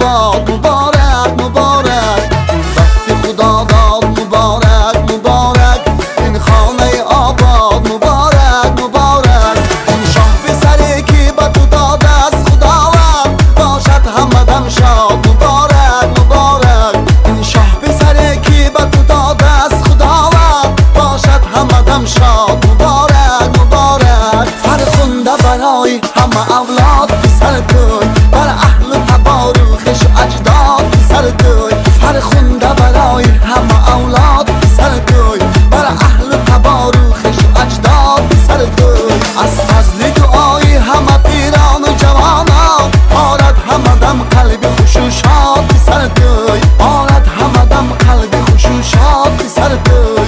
آباد مبارک مبارک، وقتی خدا داد مبارک مبارک، این خانه آباد مبارک مبارک، این شاه پسری که به تو داد از خداوند باشد همدم شاد مبارک مبارک، این شاه پسری که به تو داد از خداوند باشد همدم شاد مبارک مبارک. فرخنده برای همه اولاد پسر توی، بر اهل تبار و خویش و اجداد پسر توی، فرخنده برای همه اولاد پسر توی، بر اهل تبار و خویش و اجداد پسر توی. از فضل دعای همه پیران و جوانان آرد همه دم قلب خوش و شاد پسر توی، آرد همه دم قلب خوش و شاد پسر توی.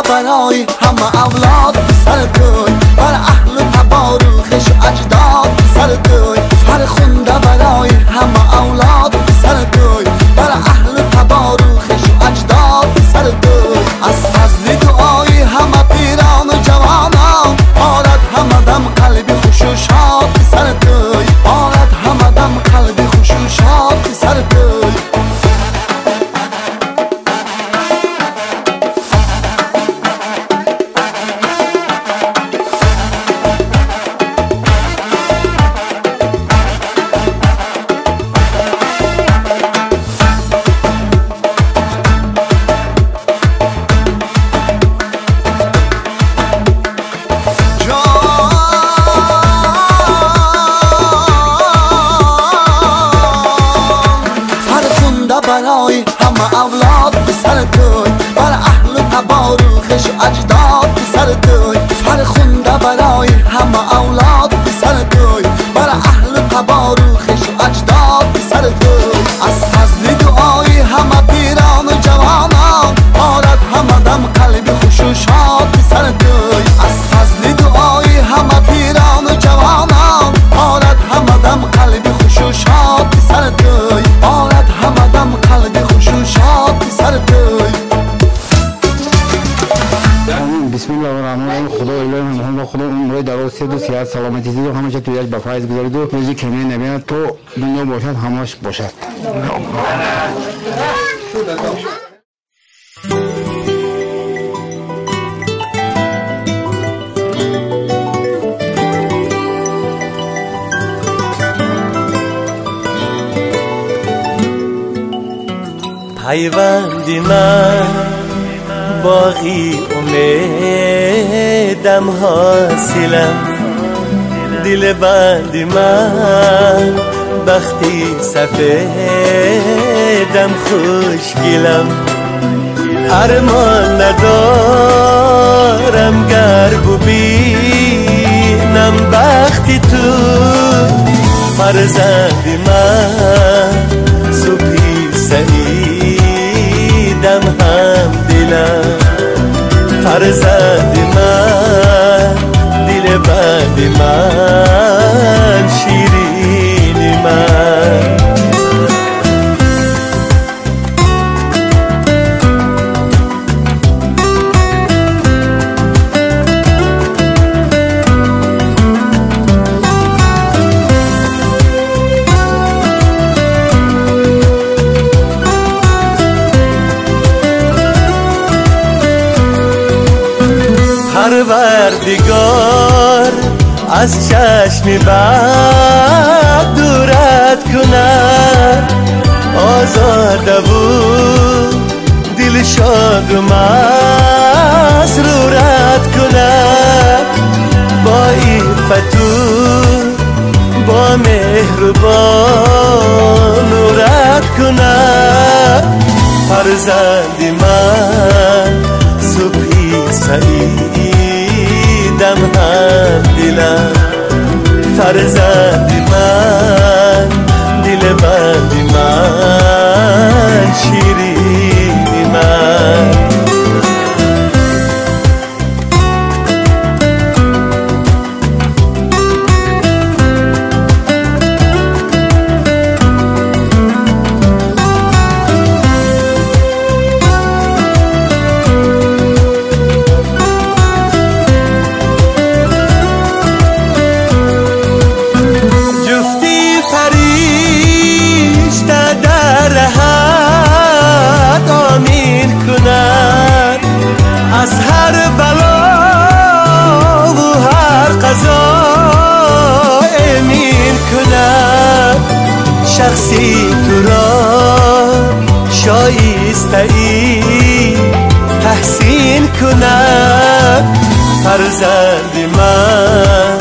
برای همه اولاد پسر توی، بر اهل تبار و خویش و اجداد پسر توی، فرخنده برای همه اولاد پسر توی، بر اهل تبار و خویش و اجداد پسر توی. از فضل دعای همه پیران و جوانان آرد همه دم قلب خوش و شاد پسر توی، آرد همه دم قلب خوش و شاد پسر توی. برای همه اولاد پسر توی، بر اهل تبار و خویش و اجداد پسر توی، فرخنده برای همه اولاد پسر توی، بر اهل تبار و خویش و اجداد پسر توی. از فضل دعای همه پیران و جوانان آرد همه دم قلب خوش و شاد پسر توی، از فضل دعای همه پیران و جوانان آرد همه دم قلب خوش و شاد پسر توی، آرد همه دم قلب خوش و شاد پسر توی. بسم الله الرحمن الرحیم. خدا الهی محمد و خدا عمر دراز و صحت سلامتی دید و همیشه تویش به فایز گذارید و روزی کمی نبیند تو دنیا باشد همش باشد. پیوندی من باقی امیدم حاصلم، دل بندی من بختی سفیدم خوشگلم، ارمان ندارم گر ببینم بختی تو، فرزندی من صبحی سعیدم هم دلم، فرزند من دل بند من شیرین من. پروردگار از چشم بد دورت کند، آزاده و دل شاد و مسرورت کند، با عفت و با مهربان نورت کند فرزندی من صبحی سعیدم هم دلم فرزندی من دل بندی من شیرینی من از هر بلا و هر قضا امین کند شخصی تو را شایسته ای تحسین کند فرزندی من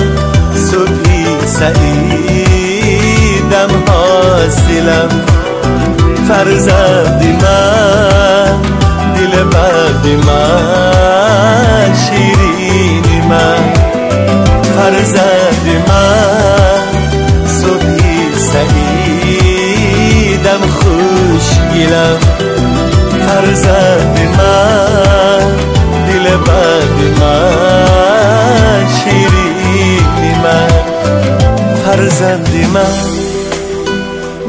صبحی سعیدم حاصلم فرزندی من دل بردی من شیرینی من فرزندی من صبحی سعیدم خوشگلم فرزندی من دل بردی من شیرینی من فرزندی من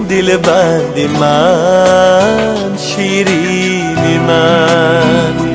دل بندی من شیرینی من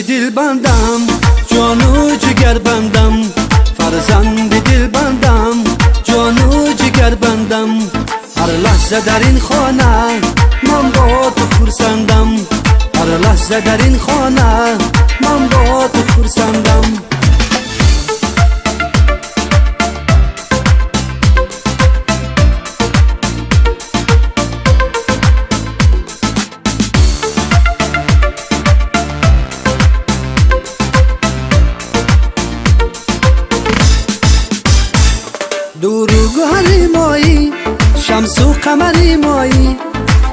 دل بندم جان و جگر بندم فرزند دل بندم جان و جگر بندم هر لحظه در این خانه من با تو خرسندم هر لحظه در این خانه من با تو خرسندم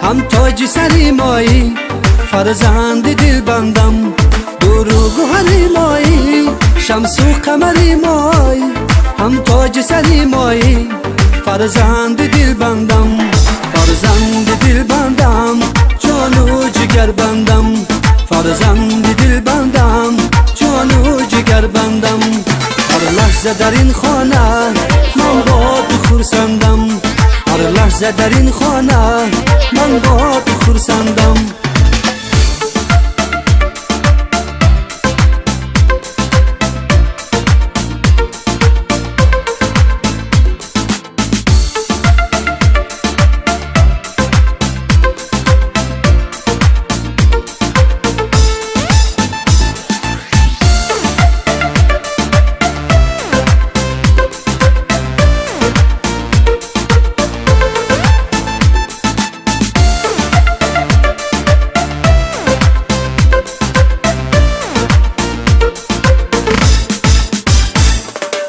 هم تاج سری مایی فرزند دل بندم دروغ و هری مایی شمس و قمری مایی هم تاج سری مایی فرزند دل بندم فرزند دل بندم جان و جگر بندم فرزند دل بندم جان و جگر بندم هر لحظه در این خانه من با تو خرسندم هر لحظه در این خانه من با تو خرسندم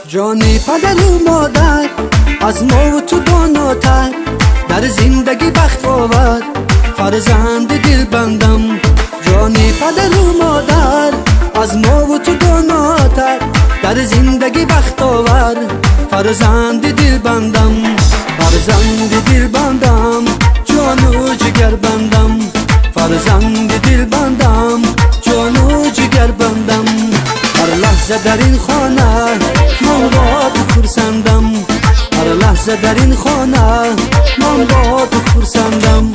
جانی پدر و مادر از ما و تو داناتر در زندگی بخت آور فرزند دل بندم جانی پدر و مادر از ما و تو داناتر در زندگی بخت آور فرزند دل بندم فرزند دل بندم جان و جگر بندم فرزند دل بندم جان و جگر بندم هر لحظه در این خانه من با تو خرسندم هر لحظه در این خانه من با تو خرسندم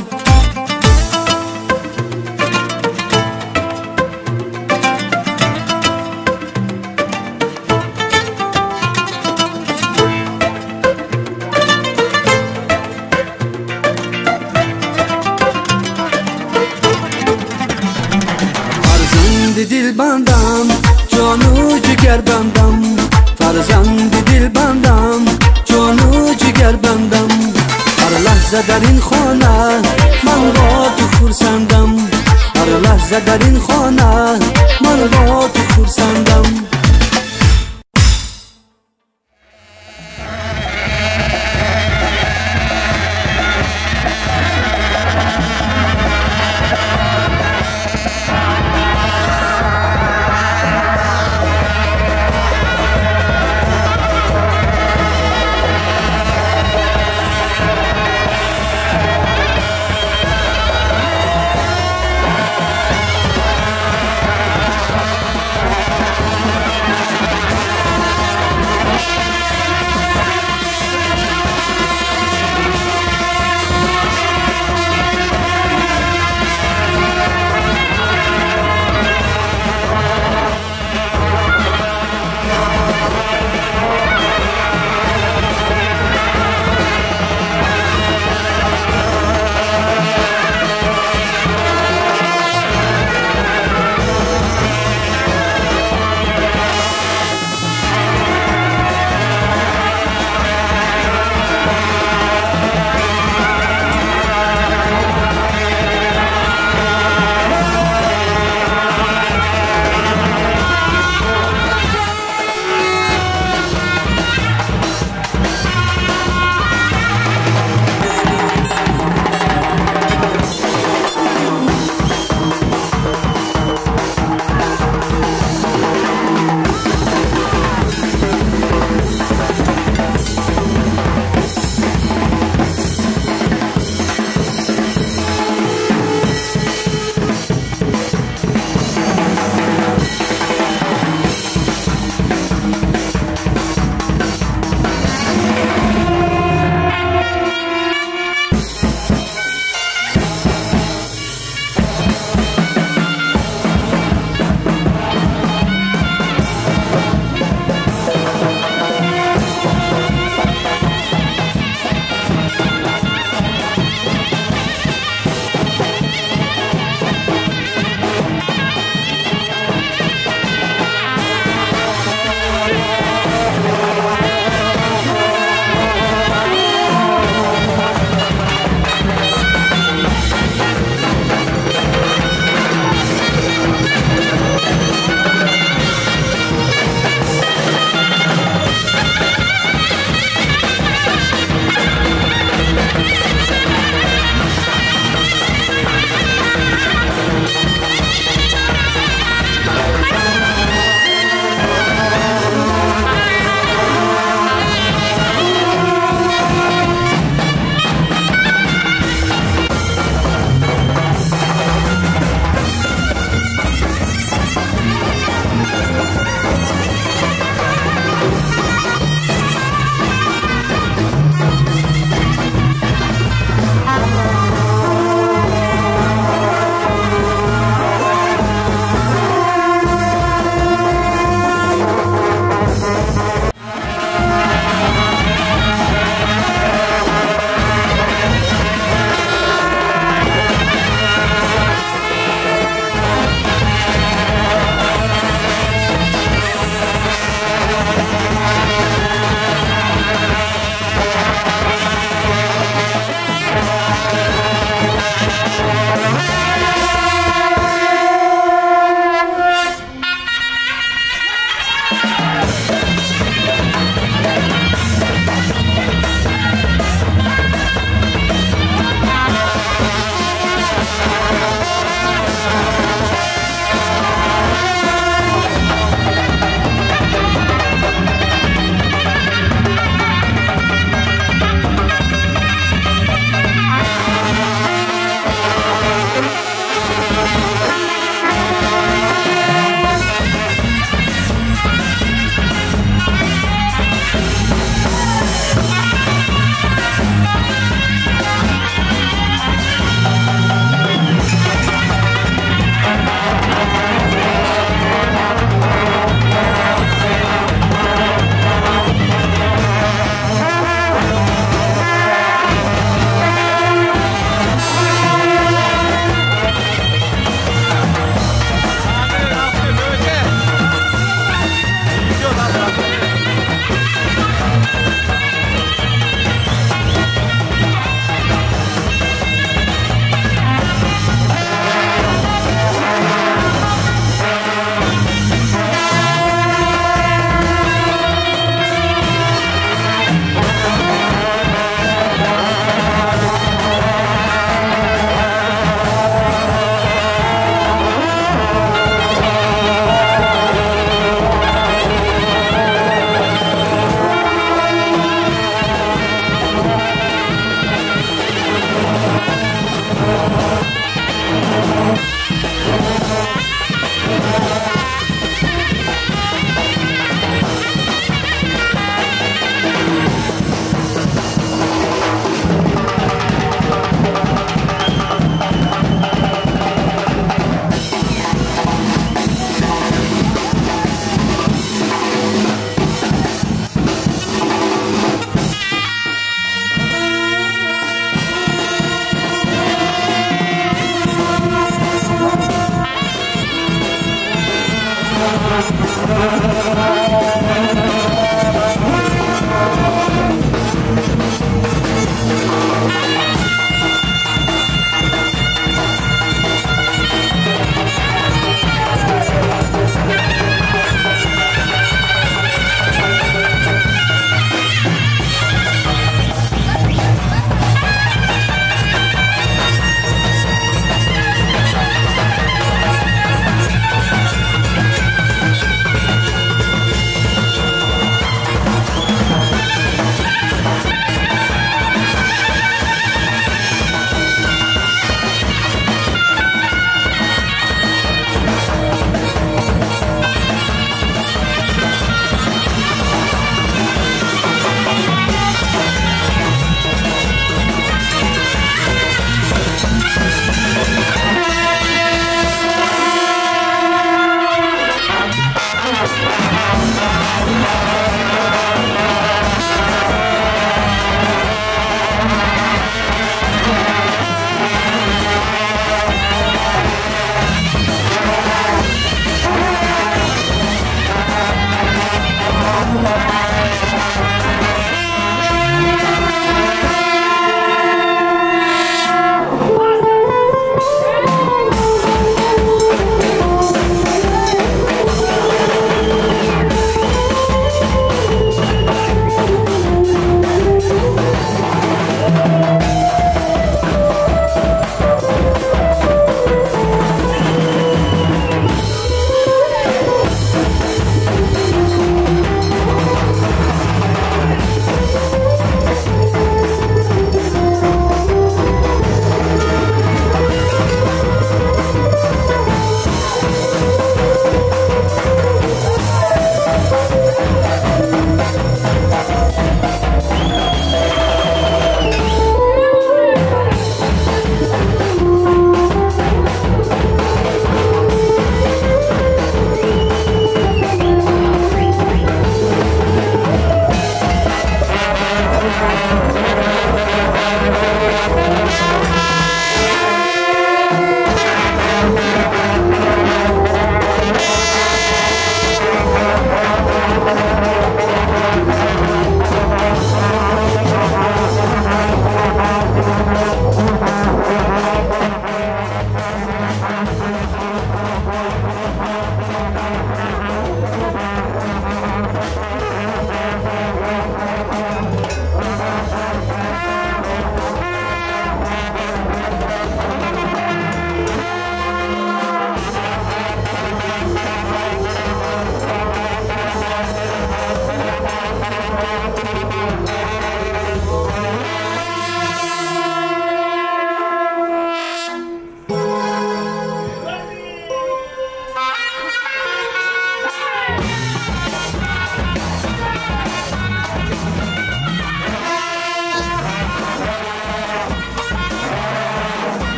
فرزند دل بندم جان و جگر بندم فرزند دل بندم جان و جگر بندم هر لحظه در این خانه من با تو خرسندم هر لحظه در این خانه من با تو خرسندم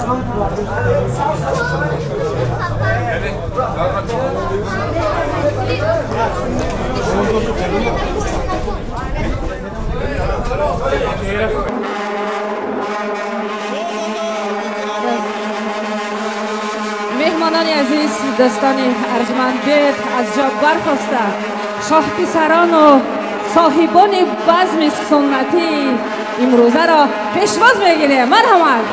مهمانان عزیز، دوستان ارجمند بید از جا برخاسته شاه پسران و صاحبان بزم سنتی امروزه را پیشواز میگیریم. مرحمت.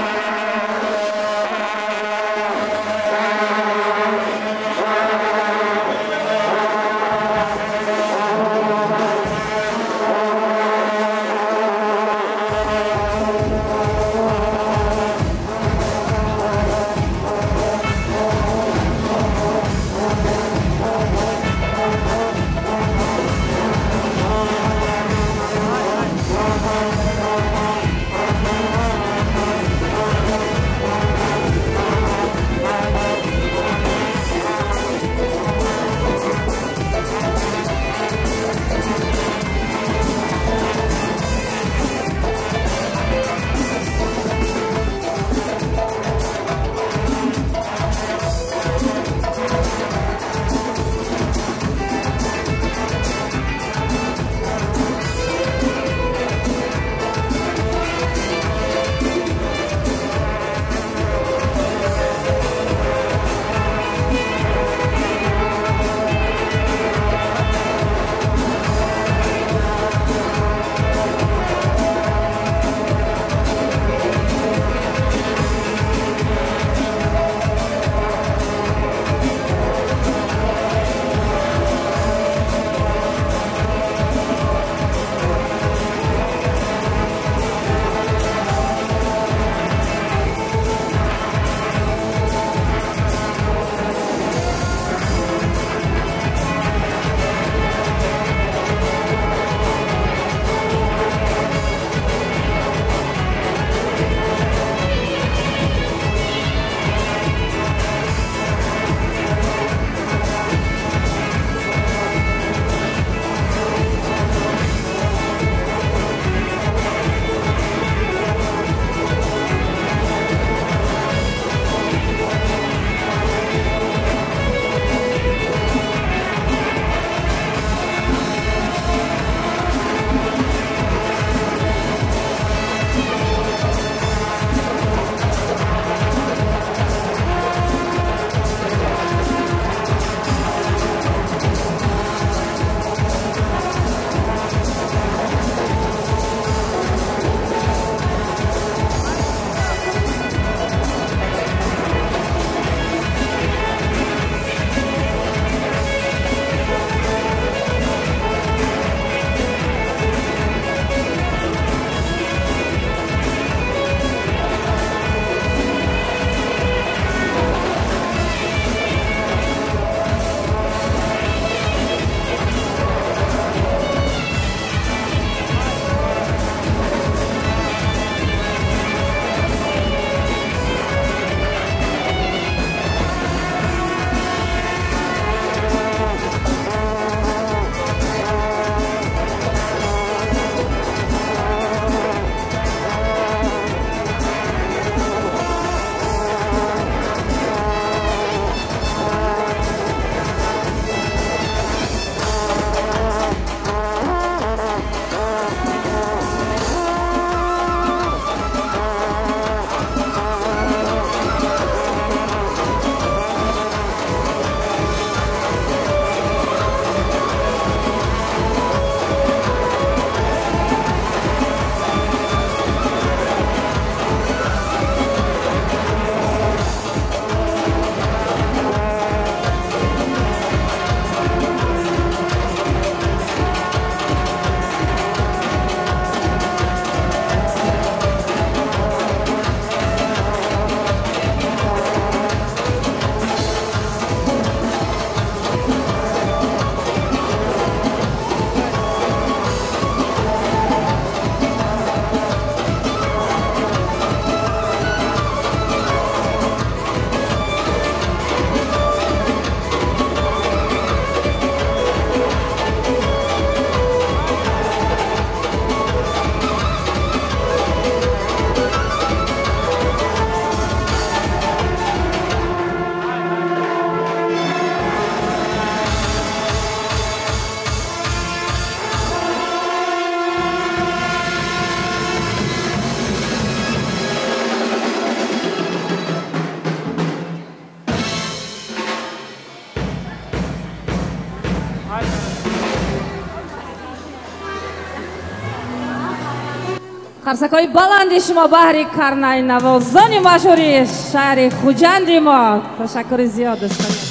قرصکای بلندی شما بحری کرنای نوازانی مشهوری شهر خوجندی ما تشکر زیاد است.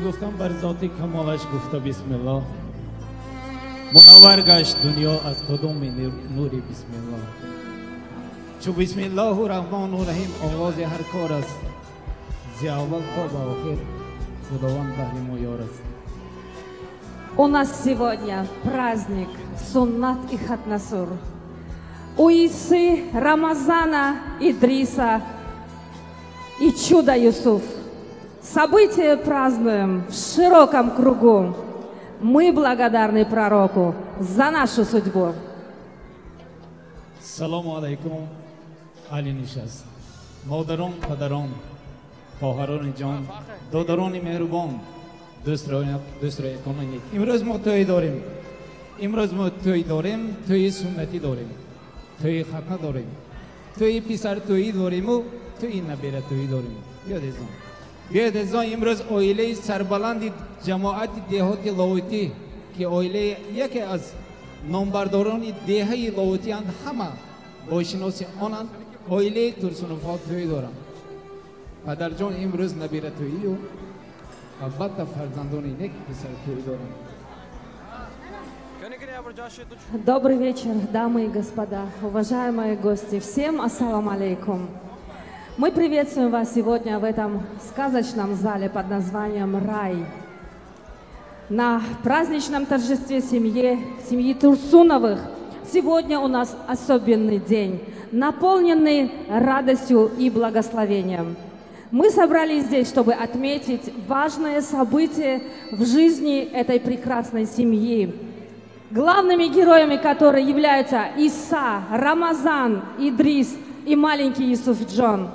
گفتم بر ذات کمالش گفته بسم الله منور گشت دنیا از کدام نوری بسم الله چو بسم الله الرحمن الرحیم آغاز هر کار است ز اول تا به آخر خداوند بهر ما یار است. У нас сегодня праздник Суннат и Хатнасур. У Исы, Рамазана, Идриса и чудо Юсуф. События празднуем в широком кругу. Мы благодарны пророку за нашу судьбу. Саламу алейкум, али нишаст. Модарон, падарон, خواهران جان، دادران مهربان، دوستای کنونی. امروز ما توی داریم، توی سنتی داریم، توی ختنه داریم، توی پسر توی داریم و توی نبیره توی داریم. بیاید از آن امروز اویله سربلند جماعت دهات لاوتی که اویله یکی از نامبرداران دهه لاوتی اند همه باشناسی آنند اویله ترسونفات توی دارند. پدر جان امروز نبیره تویی و البته فرزندانی نیک پسر تویی دارند. Добрый вечер, дамы и господа, уважаемые гости. Всем ассалам алейкум. Мы приветствуем вас сегодня в этом сказочном зале под названием «Рай». На праздничном торжестве семьи Турсуновых сегодня у нас особенный день, наполненный радостью и благословением. Мы собрались здесь, чтобы отметить важное событие в жизни этой прекрасной семьи, главными героями которой являются Иса, Рамазан, Идрис и маленький Юсуф Джон.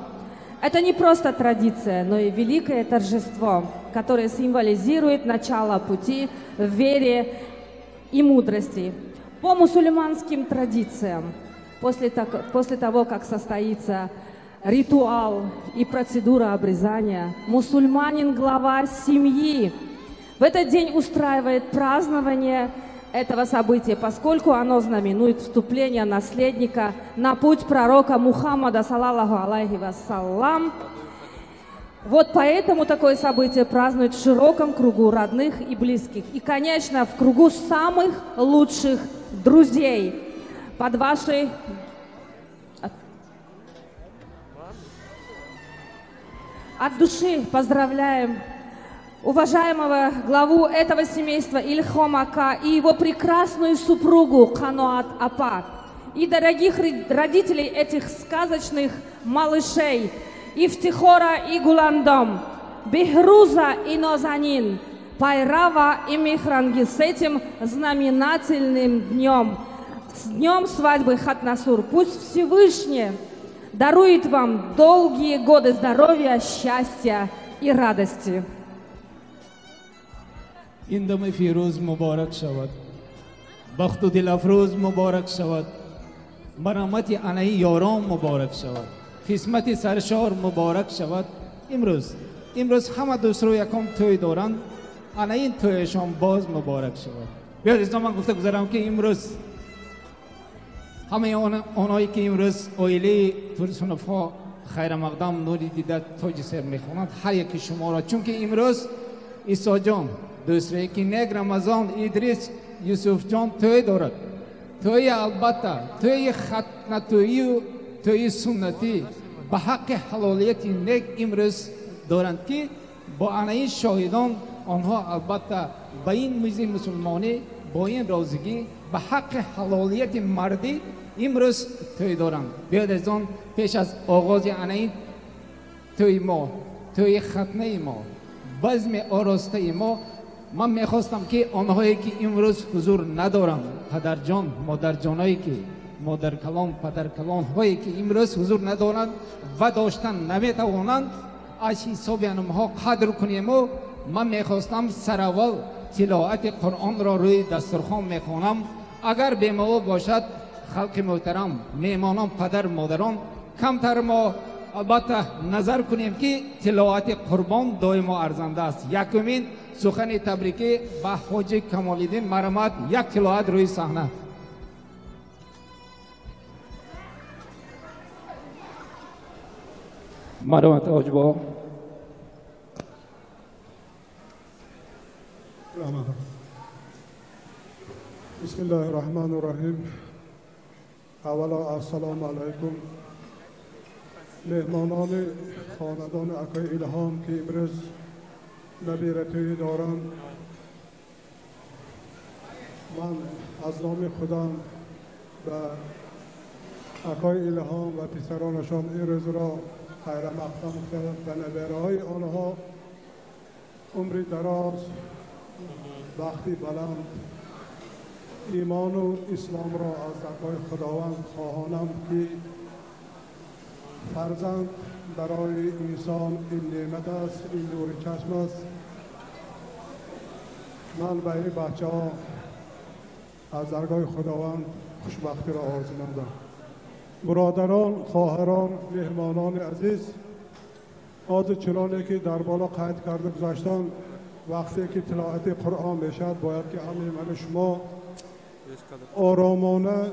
Это не просто традиция, но и великое торжество, которое символизирует начало пути в вере и мудрости. По мусульманским традициям, после того, как состоится ритуал и процедура обрезания, мусульманин, глава семьи, в этот день устраивает празднование этого события, поскольку оно знаменует вступление наследника на путь пророка Мухаммада, саллаллаху алейхи вассалам. Вот поэтому такое событие празднуют в широком кругу родных и близких. И, конечно, в кругу самых лучших друзей. Под вашей... От души поздравляем уважаемого главу этого семейства Ильхом Ака и его прекрасную супругу Каноат Апа, и дорогих родителей этих сказочных малышей Ифтихора и Гуландом, Бехруза и Нозанин, Пайрава и Михранги с этим знаменательным днем, с днем свадьбы Хатнасур. Пусть Всевышний дарует вам долгие годы здоровья, счастья и радости. این دم فیروز مبارک شود، بخت و دل افروز مبارک شود، مرامت انهی یاران مبارک شود، قسمت سرشار مبارک شود. امروز همه دوست رو یکم توی دارند، انهی تویشان باز مبارک شود. بیاد از من گفته گذارم که امروز همه آنهایی که امروز اویله ترسونفا خیر مقدم نوری دیده تاج سر میخوانند، هر یکی شما را، چون که امروز عیسی جان دوسری که نیک رمضان ادریس یوسف جان توی دارد. توی البته توی ختنه توی و توی سنتی به حق حلالیت نیک امروز دارند که با انهی شاهدان آنها البته به این میز مسلمانی با این رازگی به حق حلالیت مردی امروز توی دارند. بیاد از آن پیش از آغاز انهی توی ما، توی ختنه ما، بزم آراسته ما، من میخواستم که آنهایی که امروز حضور ندارند، پدر جان، مادر جانایی که مادر کلام، پدر کلام هایی که امروز حضور ندارند و داشتن نمیتوانند، از حساب آنها قدر کنیم. و من میخواستم سراول تلاوت قرآن را روی دسترخوان میخوانم. اگر بی‌موضوع باشد خلق محترم، میمانان، پدر، مادران، کمتر ما البته نظر کنیم که تلاوت قربان دائم و ارزنده است. یکمین سخن تبریکی به حاجی کمال‌الدین مرحمت، یک تلاوت روی صحنه. مرحمت حاج با بسم الله الرحمن الرحیم. اولا السلام علیکم مهمانان خاندان اکای الهام که امروز نبیرتی دارند. من از نام خودم به اکای الهام و پسرانشان این روز را خیر مقدم کرد و نبیرهای آنها عمری دراز، بختی بلند، ایمان و اسلام را از اکای خداوند خواهانم که فرزند برای انسان این نعمت است، این نور چشم است. من به این بچه ها از درگاه خداوند خوشبختی را آرزو نمودم. برادران، خواهران، مهمانان عزیز، از چنانه که در بالا قید کرده گذاشتن، وقتی که تلاوت قرآن میشد باید که همه من شما آرامانه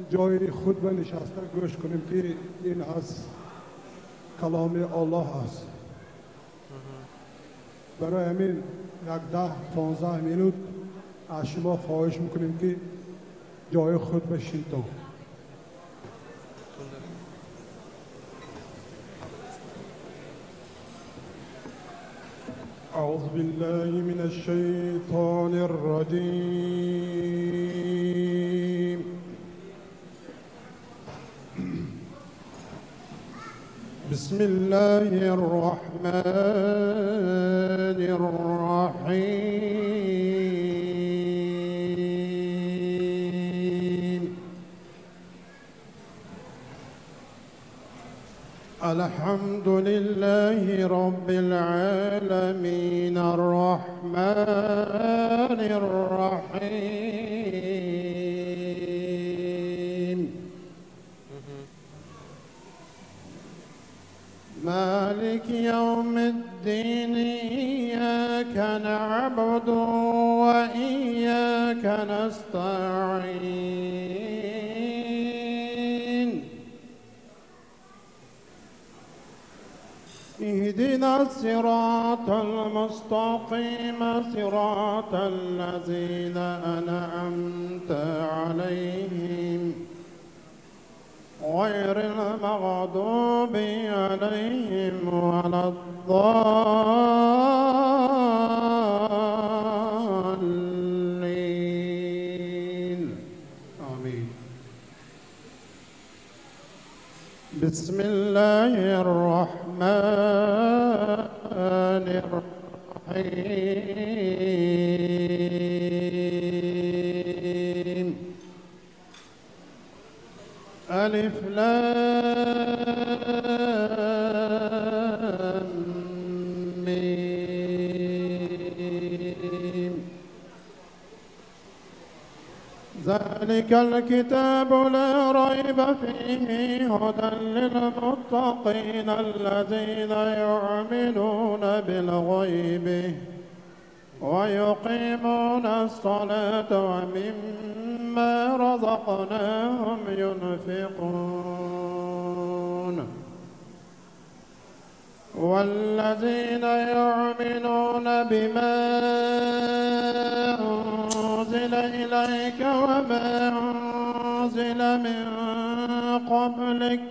جای خود بنشسته گوش کنیم که این از کلام الله است. برای همین 10-15 minut از شما خواهش میکنیم که جای خود بشینید. أعوذ بالله من الشيطان الرجيم. بسم الله الرحمن الرحيم. الحمد لله رب العالمين الرحمن الرحيم مالك يوم الدين إياك نعبد وإياك نستعين اهدنا الصراط المستقيم صراط الذين أنعمت عليهم غير المغضوب عليهم ولا الضالين آمين. بسم الله الرحمن الرحيم ألف لام ميم ذلك الكتاب لا ريب فيه هدى للمتقين الذين يؤمنون بالغيب ويقيمون الصلاة ومما رزقناهم ينفقون والذين يؤمنون بما أنزل إليك وما أنزل من قبلك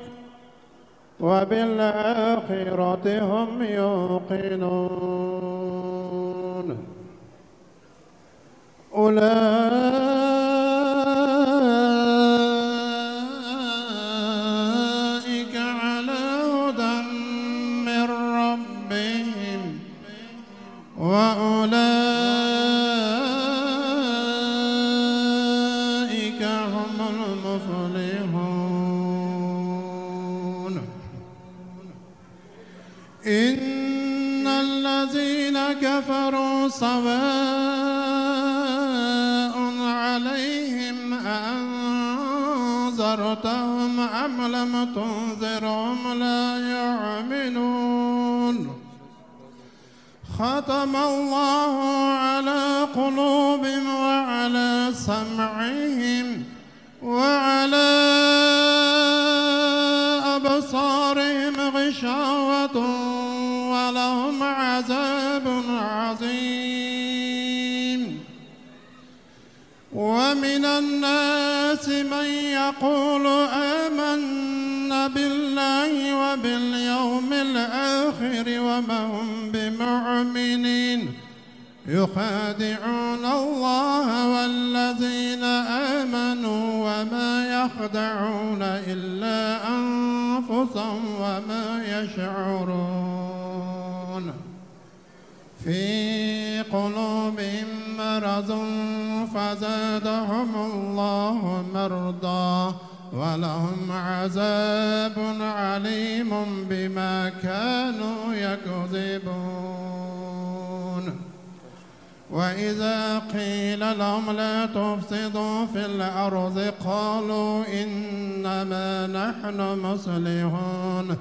وبالآخرة هم يوقنون أولئك على هدى من ربهم وأولئك هم المفلحون إن الذين كفروا سواء عليهم أأنذرتهم أنذرتهم أم لم تنذرهم لا يؤمنون ختم الله على قلوبهم وعلى سمعهم وعلى أبصارهم غشاوة ولهم عذاب عظيم ومن الناس من يقول آمنا بالله وباليوم الآخر وما هم بمؤمنين يخادعون الله والذين آمنوا وما يخدعون إلا أنفسهم وما يشعرون في قلوبهم مرض فزادهم الله مرضا ولهم عذاب عليم بما كانوا يكذبون وإذا قيل لهم لا تفسدوا في الأرض قالوا إنما نحن مصلحون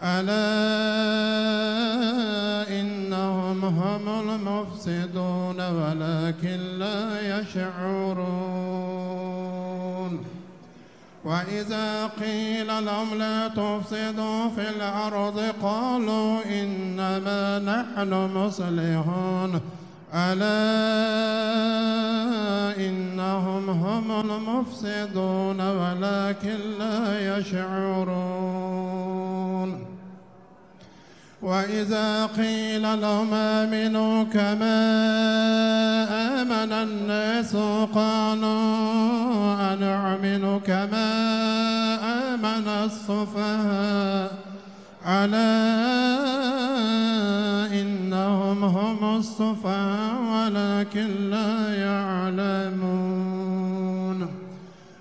ألا إنهم هم المفسدون ولكن لا يشعرون وإذا قيل لهم لا تفسدوا في الأرض قالوا إنما نحن مصلحون ألا إنهم هم المفسدون ولكن لا يشعرون وإذا قيل لهم آمنوا كما آمن الناس قالوا أنؤمن كما آمن السفهاء ألا إنهم هم السفهاء ولكن لا يعلمون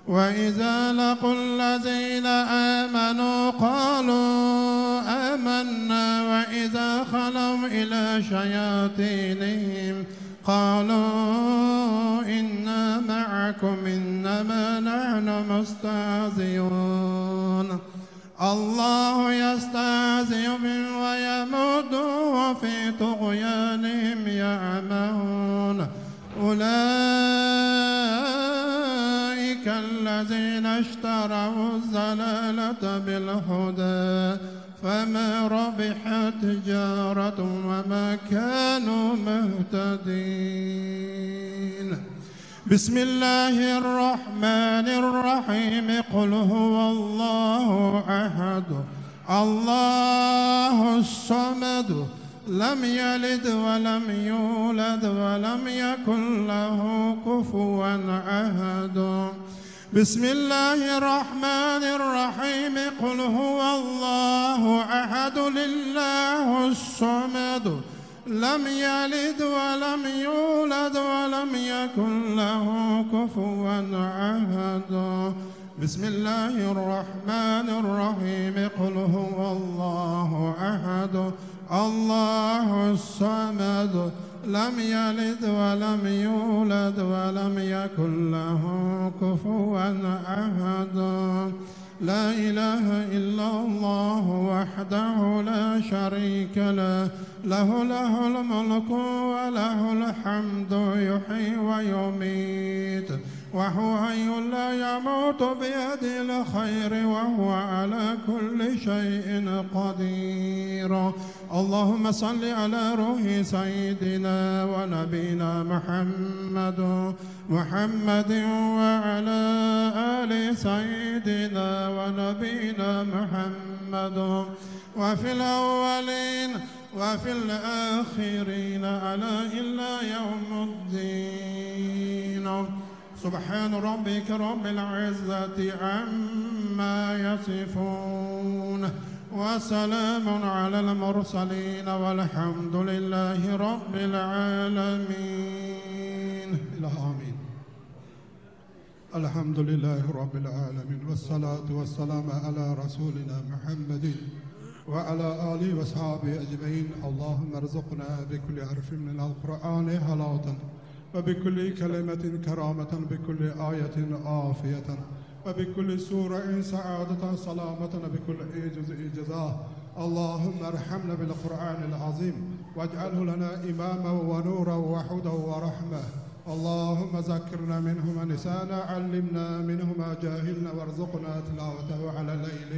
وإذا لقوا الذين آمنوا قالوا آمنا وإذا خلوا إلى شياطينهم قالوا إنا معكم إنما نحن مستهزئون الله يستهزئ بهم ويمدهم في طغيانهم يعمهون أولئك الذين اشتروا الضلالة بالهدى فما ربحت تجارتهم وما كانوا مهتدين بسم الله الرحمن الرحيم قل هو الله أحد الله الصمد لم يلد ولم يولد ولم يكن له كفوا أحد بسم الله الرحمن الرحيم قل هو الله أحد لله الصمد لم يلد ولم يولد ولم يكن له كفوا أحد بسم الله الرحمن الرحيم قل هو الله أحد الله الصمد لم يلد ولم يولد ولم يكن له كفوا أحد لا إله إلا الله وحده لا شريك له له الملك وله الحمد يحيي ويميت وهو حي لا يموت بيده الخير وهو على كل شيء قدير اللهم صل على روح سيدنا ونبينا محمد وعلى آل سيدنا ونبينا محمد وفي الأولين وفي الآخرين على إلا يوم الدين سبحان ربك رب العزة عما يصفون وسلام على المرسلين والحمد لله رب العالمين. آمين. الحمد لله رب العالمين والصلاة والسلام على رسولنا محمد وعلى آله وصحبه أجمعين. اللهم ارزقنا بكل حرف من القرآن حلاوة وبكل كلمة كرامة بكل آية عافية وبكل سورة سعادة سلامة بكل إجزاء. اللهم ارحمنا بالقرآن العظيم واجعله لنا إماما ونورا وحدا ورحمة. اللهم ذكرنا منه ما نسانا، علمنا منه ما جاهلنا، وارزقنا تلاوته على الليل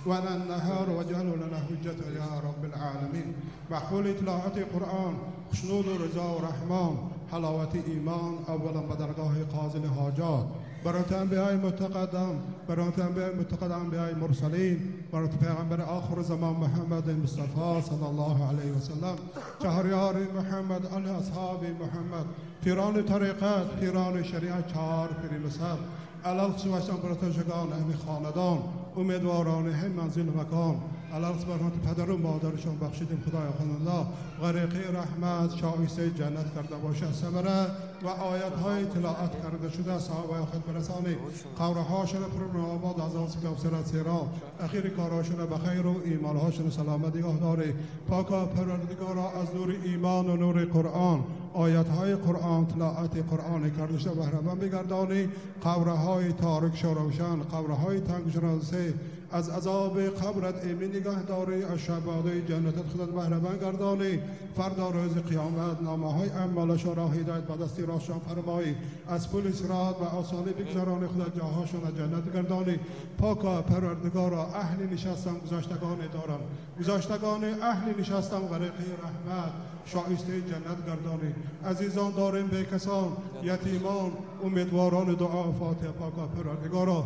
وعلى النهار، واجعله لنا حجة يا رب العالمين. مقبول تلاوة القرآن، خشنود رضا و رحمان، حلاوت ایمان اولا به درگاه قاضی حاجات. برای انبیاء متقدم، برای انبیاء متقدم، انبیاء مرسلین، برای پیغمبر آخر زمان محمد مصطفی صلی الله علیه و سلم، شهریار محمد، علی اصحاب محمد، پیران طریقت، پیران شریعت، چهار پیر مذهب، علل خصوصا براتشگان همه خاندان، امیدواران هم منزل مکان، علل برات پدر و مادرشان بخشیدیم خدای خانالله، غریقی رحمت شایسته جنت کرده باشه. ثمره و آیات‌های تلاوت کرده شده صحابه خود برسانی، قبرهاشون پر آباد از آن کوثر سیران، اخیر کارهاشون بخیر و ایمانهاشون سلامت نگاه داری. پاکا پروردگارا از نور ایمان و نور قرآن، آیات‌های قرآن، تلاوت قرآن کرده شده بهره مند بگردانی. قبرهای تاریک شو روشن، قبرهای تنگ شناسه از عذاب قبرت ایمن نگاه داری، از شباده جنتت خودت بهره مند گردانی. فردا روز قیامت نامه‌های اعمالشان را هدایت به دستی راستشان فرمایی، از پل صراط و آسانی بگذرانی، خودت جاهاشان جنت گردانی. پاکا پروردگارا اهل نشستم گذاشتگان دارم، گذاشتگان اهل نشستم غریقی رحمت شایسته جنت گردانی. عزیزان داریم به کسان، یتیمان، امیدواران دعا فاتحه. پاکا پروردگارا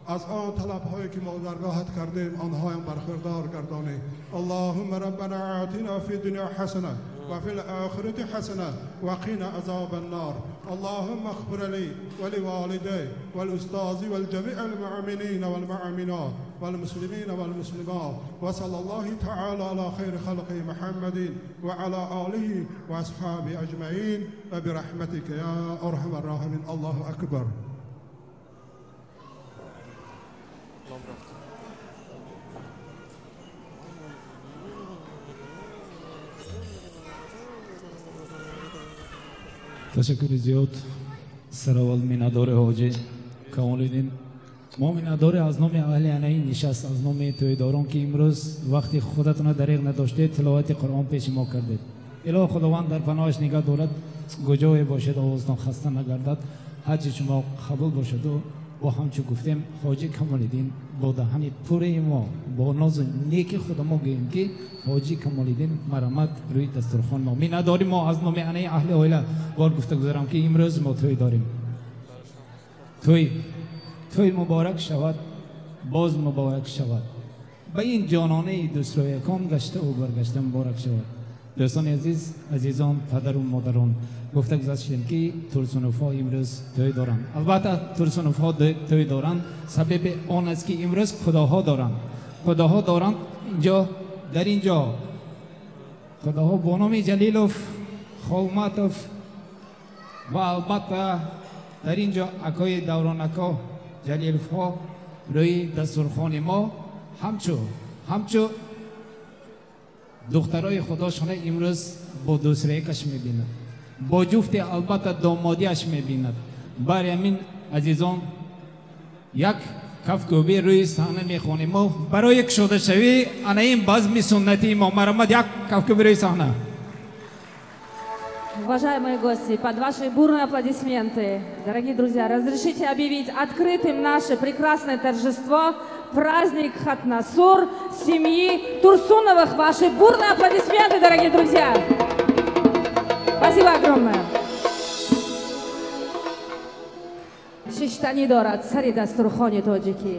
از آن طلب‌هایی که ما درگاهت کردیم آنها هم برخوردار گردانی. اللهم ربنا آتنا فی الدنیا حسنه و فی الآخرة حسنه و قنا عذاب النار. اللهم اغفر لي ولوالدي والأستاذ والجميع المؤمنين والمؤمنات والمسلمين والمسلمات، وصلى الله تعالى على خير خلق محمد وعلى آله وأصحابه أجمعين وبرحمتك يا أرحم الراحمين. الله أكبر. تشکر زیاد سراول مینادار حاجی کامال‌الدین. ما مینادار از نام اهل عنایی نشست، از نام تویداران که امروز وقتی خودتون دریغ نداشته تلاوت قرآن پیش ما کردید. اله خداوند در پناهش نگاه دارد، گجای باشد، آوازتان خسته نگردد، حج شما قبول باشد. و با همچون گفتیم حاجی کمال‌الدین با دهن پر ما با ناز نیک خدا ما گوییم که حاجی کمال‌الدین مرحمت روی دسترخوان ما می نداریم. ما از نام عنای اهل عائله بار گفته گذارم که امروز ما توی داریم. توی مبارک شود، باز مبارک شود، به این جانانه دوست رو یکان گشته و برگشته مبارک شود. دوستان عزیز، عزیزان، پدر و مادران، گفته گذاشتیم که ترسونوفا امروز توی دارن. البته ترسونوفا توی دارن سبب آن است که امروز خداها دارن اینجا، در اینجا خداها با نام جلیلوف، خومتوف و البته در اینجا اکای دوران اکا جلیلوف ها روی دسترخوان ما همچو دخترای خداشونه امروز با دوسریکش میبیند، با جفت البته دامادیش میبیند. برای همین عزیزان یک کفگوبی روی صحنه میخونیم. ما برای یک شده شوی این بزم سنتی ما مرمت یک кавкоби روی صحنه. Уважаемые гости, под ваши бурные аплодисменты, дорогие друзья, разрешите объявить открытым наше прекрасное торжество, праздник Хатнасур семьи Турсуновых. Ваши бурные аплодисменты, дорогие друзья. Спасибо огромное. شیشتنی دارد سری دسترخوان تاجیکی،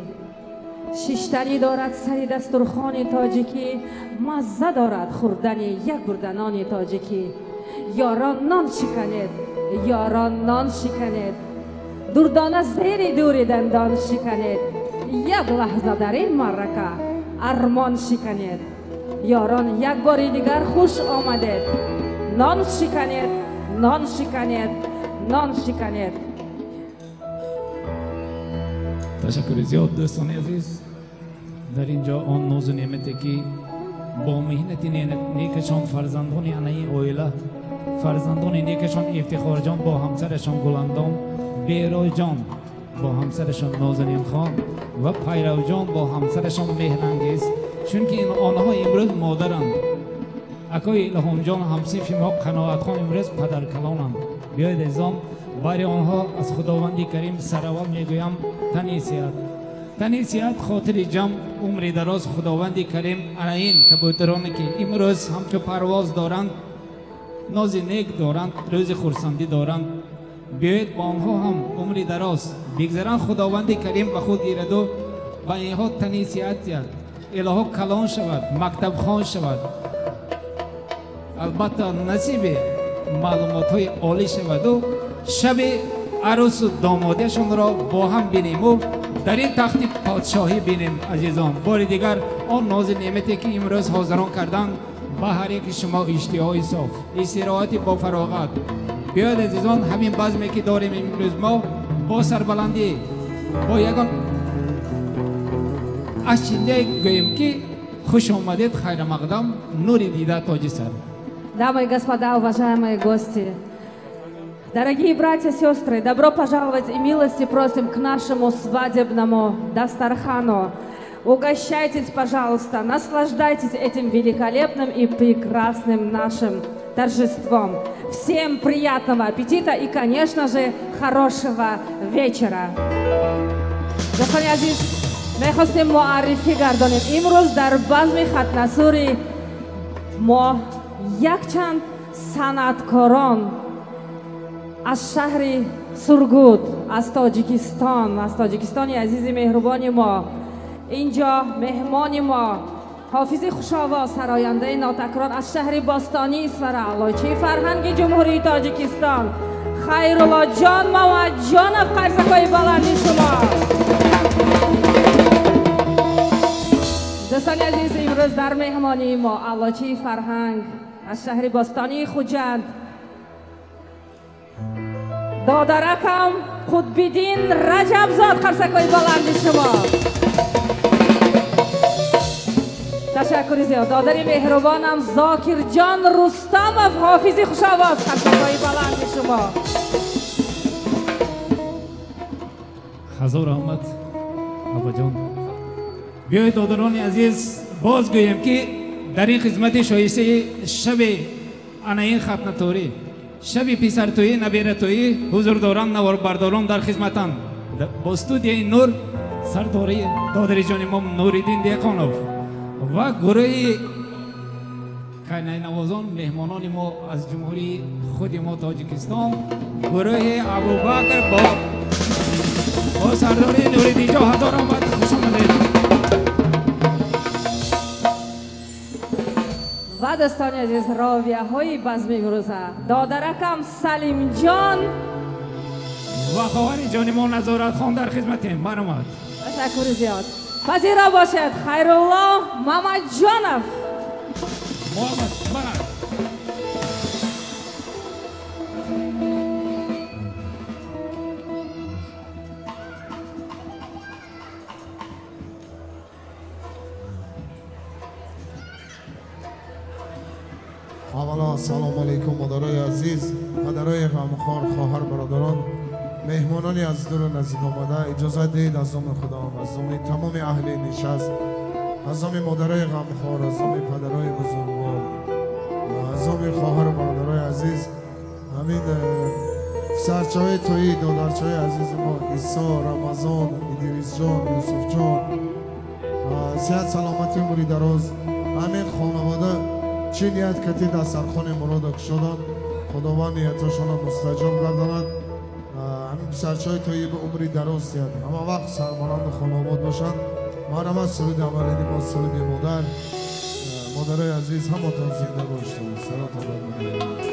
شیشتنی دارد سری دسترخوان تاجیکی، مزه دارد خوردن یک گردنان تاجیکی. یاران نان شکنید، یاران نان شکنید، دردانه زیر دوری دندان شکنید، یک لحظه در این معرکه ارمان شکنید. یاران یک باری دیگر خوش آمدید، نان شکنید، نان شکنید، نان شکنید. تشکر زیاد دوستان عزیز. در اینجا آن ناز و نعمتی که با مهنت نیکشان فرزندان عنای عائله، فرزندان نیکشان افتخار جان با همسرشان گلندام بیرای جان با همسرشان نازنین خان و پیرو جان با همسرشان مهرانگیز، چون که این آنها امروز مادرند. اکای الهام جان همسیف ما قناعت خان امروز پدر کلانند. بیاید ازام برای آنها از خداوندی کریم سراول میگویم تنی سیاد خاطر جمع عمر دراز خداوندی کریم این کبوترانی که امروز همچو پرواز دارند، ناز نیک دارند، روز خورسندی دارند، بیاید با آنها هم عمر دراز بگذارند. خداوندی کریم به خود گیرد و با اینها تنیسیت یاد الهو کلان شود، مکتب خان شود، البته نصیب معلومات های عالی شود و شب عروس و دامادیشون را با هم بینیم و در این تخت پادشاهی بینیم. عزیزان بار دیگر آن ناز نعمتی که امروز حاضران کردند با هر یک شما اشتهای صاف، استراحت با فراغت. بیاید عزیزان همین بزمی که داریم امروز ما با سربلندی با یگان از چنده گوییم که خوش آمدید، خیر مقدم، نوری دیده تاج сэр. Дамы и господа, уважаемые гости, дорогие братья и сестры, добро пожаловать и милости просим к нашему свадебному дастархану. Угощайтесь, пожалуйста, наслаждайтесь этим великолепным и прекрасным нашим торжеством. Всем приятного аппетита и, конечно же, хорошего вечера. Достони азиз, мехостим муаррифӣ гардонем. Имрӯз дар базми хатнасури мо якчанд санъаткорон аз шаҳри Сургут, аз Тоҷикистони азизи меҳрубони мо, инҷо меҳмони мо ҳофизи хушовоз, сарояндаи нотакрор аз шаҳри Бостони Исфара, алойчии фарҳанги ҷумҳурии Тоҷикистон, Хайруллоҷон Мамаҷонов, қарсакои баланди шумо. дӯстони азиз, имрӯз дар меҳмонии мо алойчии фарҳанг аз шаҳри Бостони Хуҷанд, додаракам Қутбиддин Раҷабзод, қарсакои баланди шумо. ташаккури зиёд. додари меҳрубонам Зокирҷон Рустамов, ҳофизи хушовоз, қарсакои баланди шумо. ҳазор раҳмат абоҷон. بیایید دادران عزیز باز گویم که در این خدمت شایسته شب این ختنه‌توری، شب پسرتویی، نبیره‌تویی حضور دارم، نوار برداران در خدمتم با استودیوی نور سرداری دادری جان امام نوریدین دیقانوف و گروه کینه نوازان مهمانان ما از جمهوری خود ما تاجیکستان، گروه ابوبکر با سرداری نوریدین جا هزار آمد، خوش آمدید. و دوستان عزیز، راویه‌های بزم امروزه دادرکم سلیمجان و خواهر جان ما نظارت خان در خدمتیم. برآمد. تشکر زیاد. پذیرا باشد خیرالله مماجانов. محمد برد. اولا سلام علیکم مادرای عزیز، پدرای غمخوار، خواهر برادران، مهمانانی از دور و نزدیک آمده، اجازه دهید از نام خدا، از نام تمام اهل نشست، از نام مادرای غمخوار، از نام پدرای بزرگوار، از نام خواهر برادرای عزیز، همین سرچای تویی دادرچای عزیز ما عیسی، رمضان، ادریس جان، یوسف جان، صحت سلامتی عمری دراز، همین خانواده چی نیت کتی در سرخان مراد شدند، خداوند نیتشان مستجاب گرداند. همین سرچای تویی به عمری دراز دید، اما وقت سرمانند خانواده باشند. ما سرود اولینی با سرود مادرای عزیز همانطور زنده باشید. صلات الله.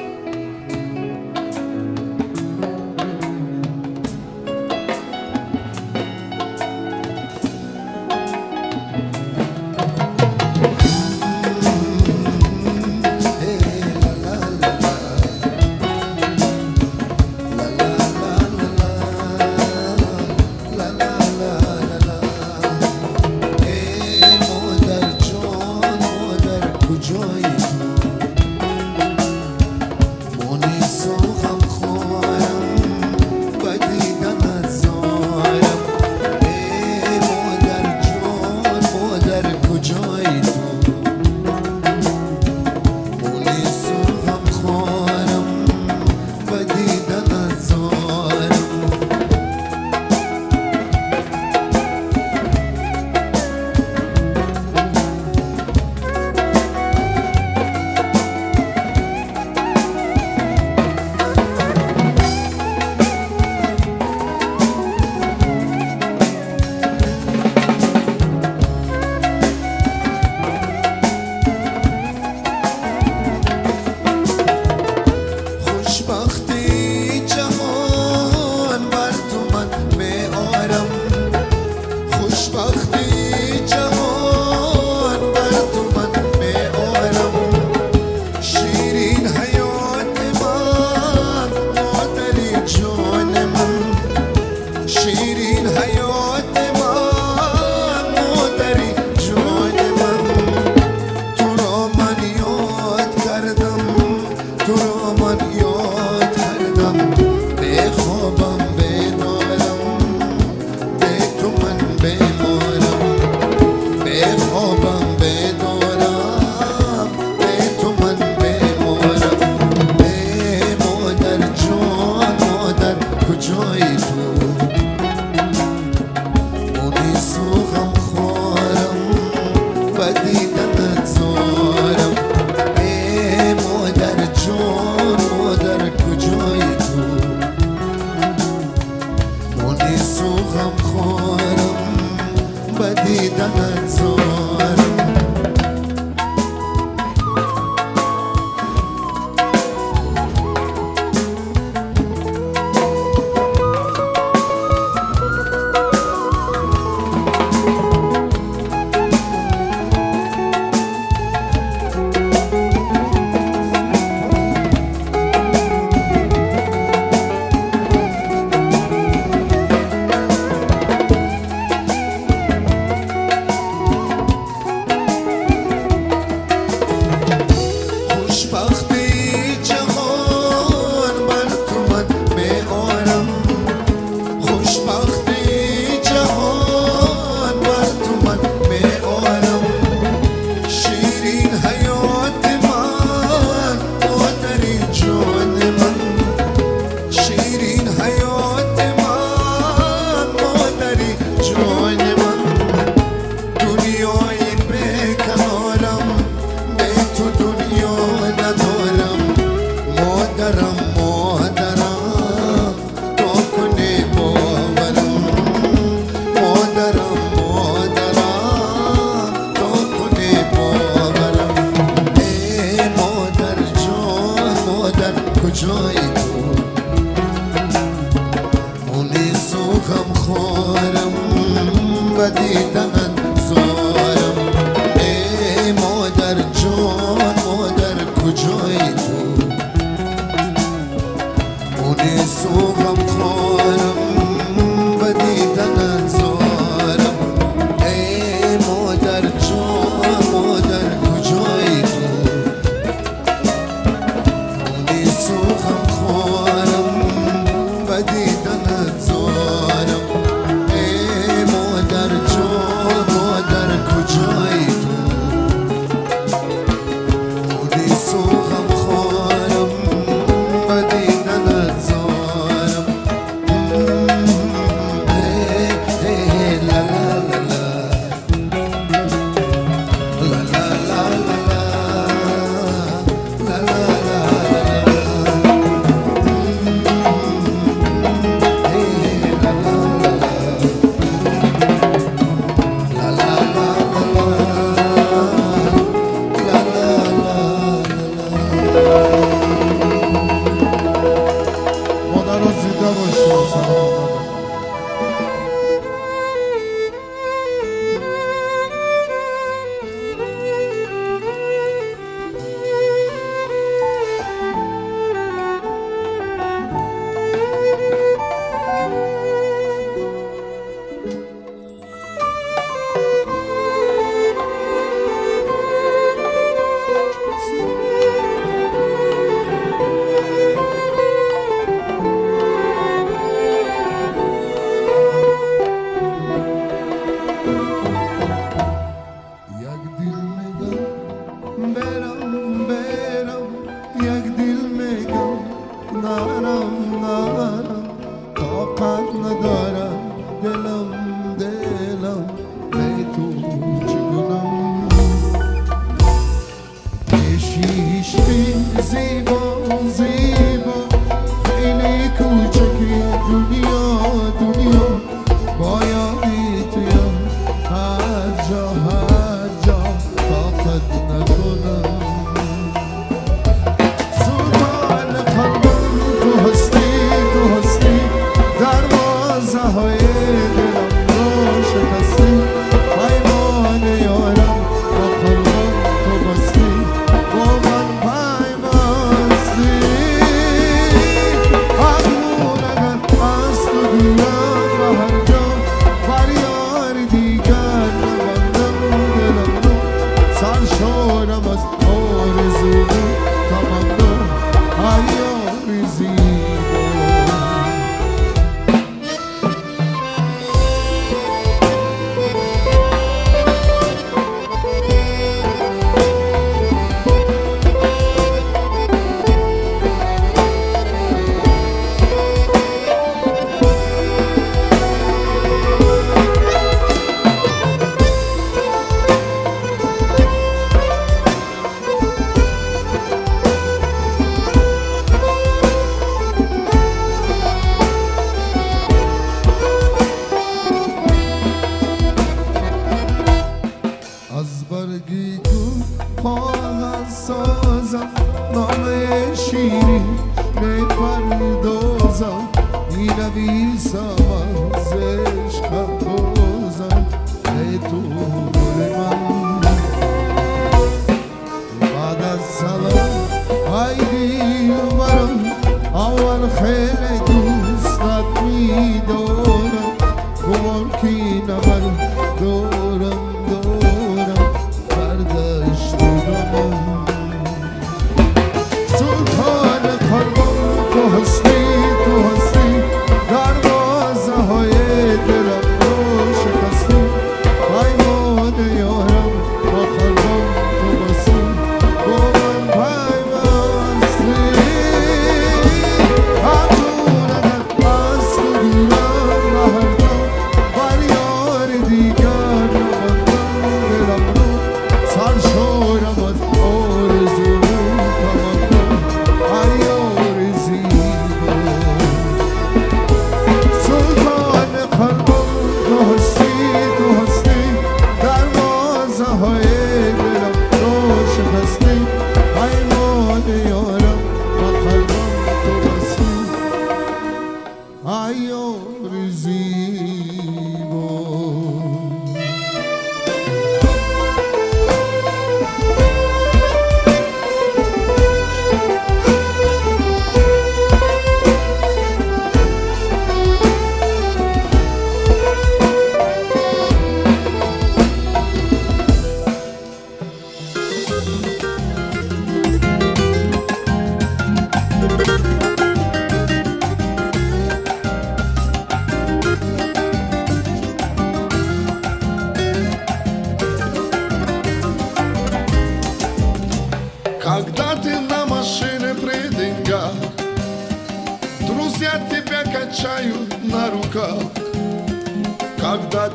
سوغم خورم و دیدنت زارم ای مادر جان مادر کجایی تو مونی سوغم خورم و دیدنت زارم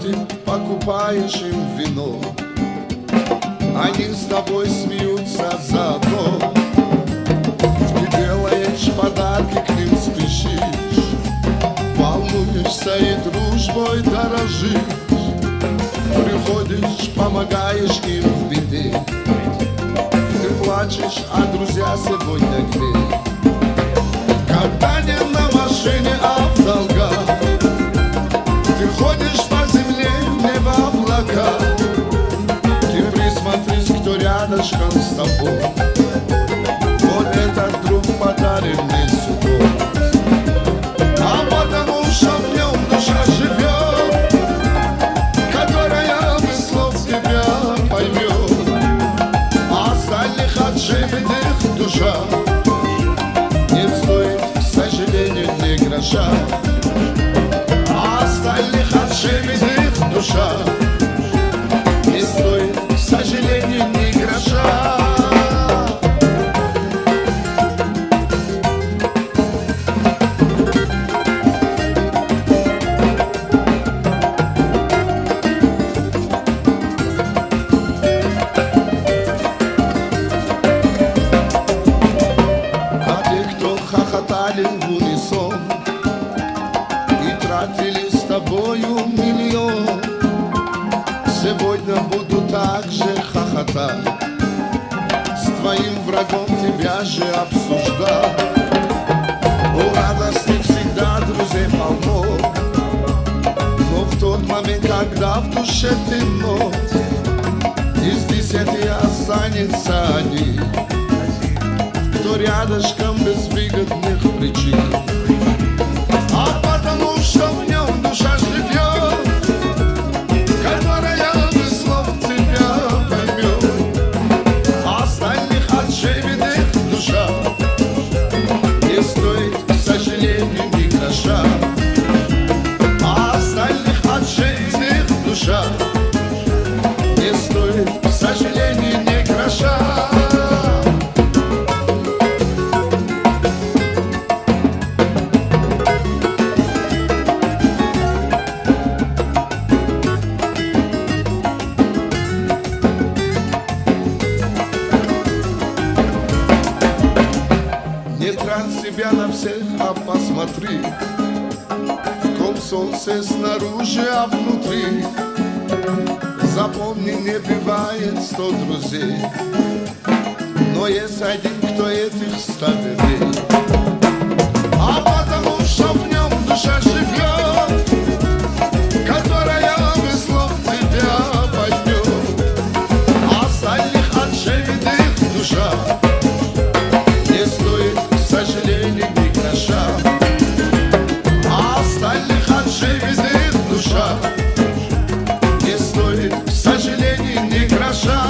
ты покупаешь им вино, они с тобой смеются заодно. Ты делаешь подарки, к ним спешишь, волнуешься и дружбой дорожишь. Приходишь, помогаешь им в беде, ты плачешь, а друзья сегодня где? Когда не на машине, а в долгах, ты ходишь по земле, не в облаках. Ты присмотрись, кто рядышком с тобой, вот этот друг подаренный судьбой. А потому что в нем душа живет, которая без слов тебя поймет. А остальных отживленных душа не стоит, к сожалению, ни гроша. А остальных отживленных душа не стоит, к сожалению, ни гроша. В унисон и тратили с тобою миллион, сегодня буду так же хохотать, с твоим врагом тебя же обсуждать. У радости всегда друзей полно, но в тот момент, когда в душе темно, из 10 останется один, кто рядышком без выгодных причин. А потому что в нем душа живет, которая без слов тебя поймет. А остальных отживленных душа не стоит, к сожалению, ни гроша. А остальных отживленных душа не стоит, к сожалению, ни гроша. Себя на всех, а посмотри, в ком солнце снаружи, а внутри. Запомни, не бывает 100 друзей, но есть один, кто этих 100 верней. А потому что в нем душа живет, которая без слов тебя поймет. А остальных отживленных душа не стоит, к сожалению, ни гроша. А остальных отживленных душа не стоит, к сожалению, ни гроша.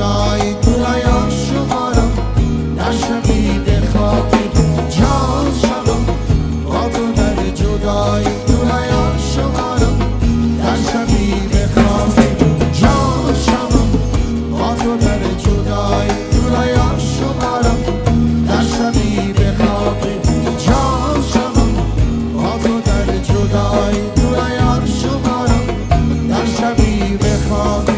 جدایی دورای شمارم در شبیه خاکی جان شدم با تو در جدایی دورای شمارم در شبیه خاکی جان شدم با تو در جدایی دورای شمارم در شبیه خاکی جان شدم با تو در جدایی دورای شمارم در شبیه خاکی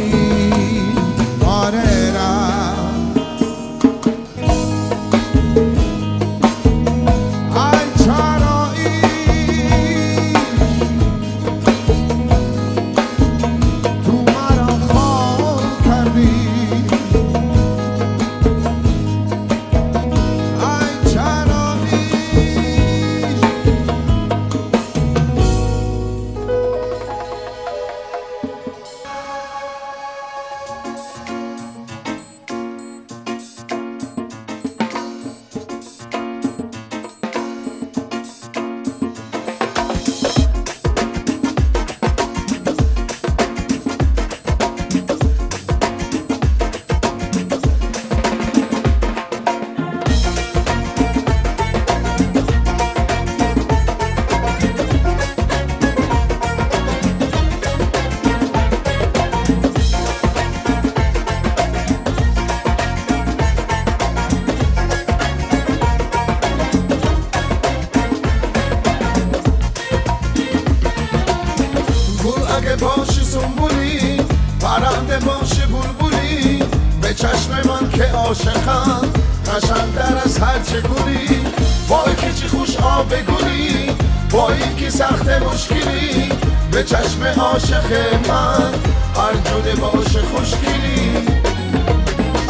اگه باشی سنبولی پرنده باشی بلبلی به چشم من که عاشقم قشنگ‌تر از هر چه گلی با یکی چی خوش آب گلی با یکی سخت مشکلی به چشم عاشق من هر جوره باشه خوشگلی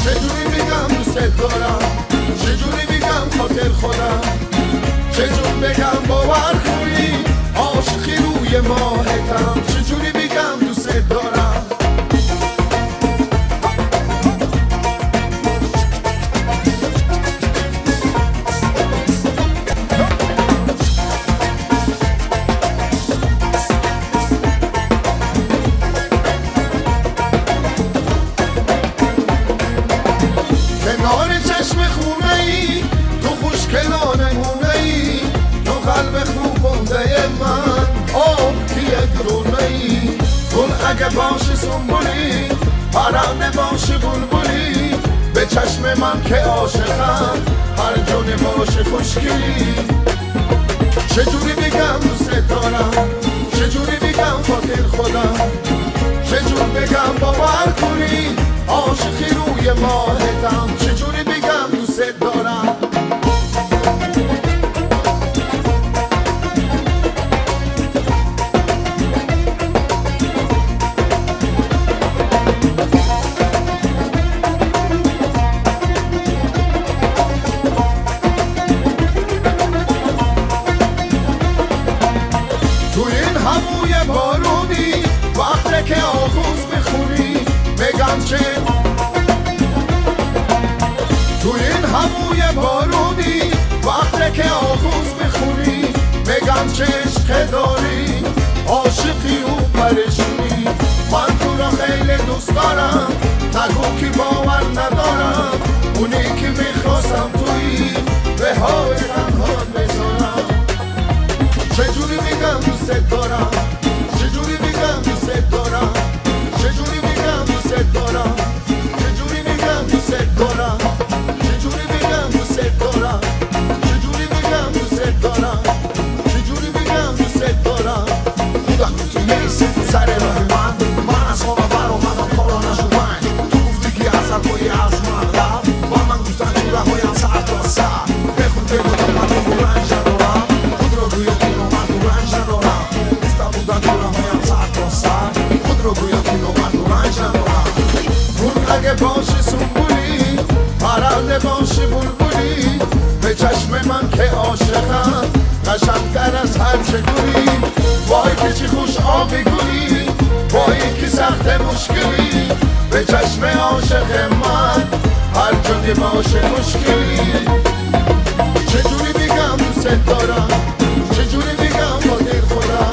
چجوری بگم دوست دارم چجوری بگم خاطر خودم چجور بگم باور کنی عاشقی روی ماهتم چجوری بگم دوست دارم کنار چشم خونه ای تو خوشگلان مونه ای تو قلب خوب بنده من یک دونه‌ای گل اگه باشی سنبولی پرنده باشی بلبلی به چشم من که عاشقم هر جونه باشه خوشگلی چجوری بگم دوست دارم چجوری بگم خاطر خودم چجور بگم باور کنی عاشقی روی ماهتم چجوری بگم دوست دارم بارونی وقتی که آغوز میخونی بگم چه تو این هوای بارونی وقتی که آغوز میخونی بگم چه عشق داری عاشقی و پریشونی من تو را خیلی دوست دارم نگو که باور ندارم اونی که میخواستم توی به های تنها بذارم چجوری میگم دوست دارم چجوری میگم دوست دارم چجوری میگم دوست دارم چجوری میگم دوست دارم چجوری میگم دوست دارم چجوری میگم دوست دارم چجوری میگم دوست دارم خدا تو میرسی تو سر راه من از خواب برآمدم کارا نشدن تو گفتی که اصل بایی از من رفت با من گفتن تو رهایم سر تا سر بخون بگو من تو رنج ندارم خود رو گویا که من تو رنج ندارم بودن تو رهایم سر تا سر خود رو گویا که من تو رنج ندارم گل اگه باشی سنبولی پرنده باشی بلبلی به چشم من که عاشقم قشنگ‌تر از هر چه گلی وای که چی خوش آبی گلی وای که سخت مشکلی به چشم عاشق من هر جوری باشه مشکلی چجوری بگم دوست دارم چجوری بگم خاطر خودم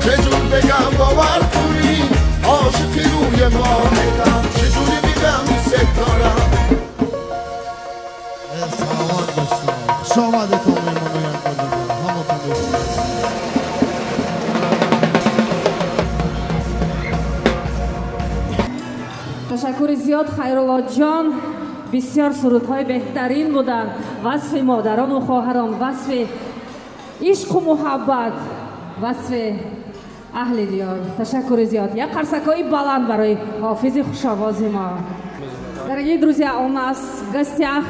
چجور بگم باور کنی عاشقی روی ماهتم چجوری بگم دوست بعدتون میمونیم همتون تشکر زیاد خیرالله جان. بسیار سرودهای بهترین بودند. وصف مادران و خواهران، وصف عشق و محبت، وصف اهل دیار. تشکر زیاد. یک قرصکای بلند برای حافظ خوشآواز ما. Дорогие друзья, у нас в гостях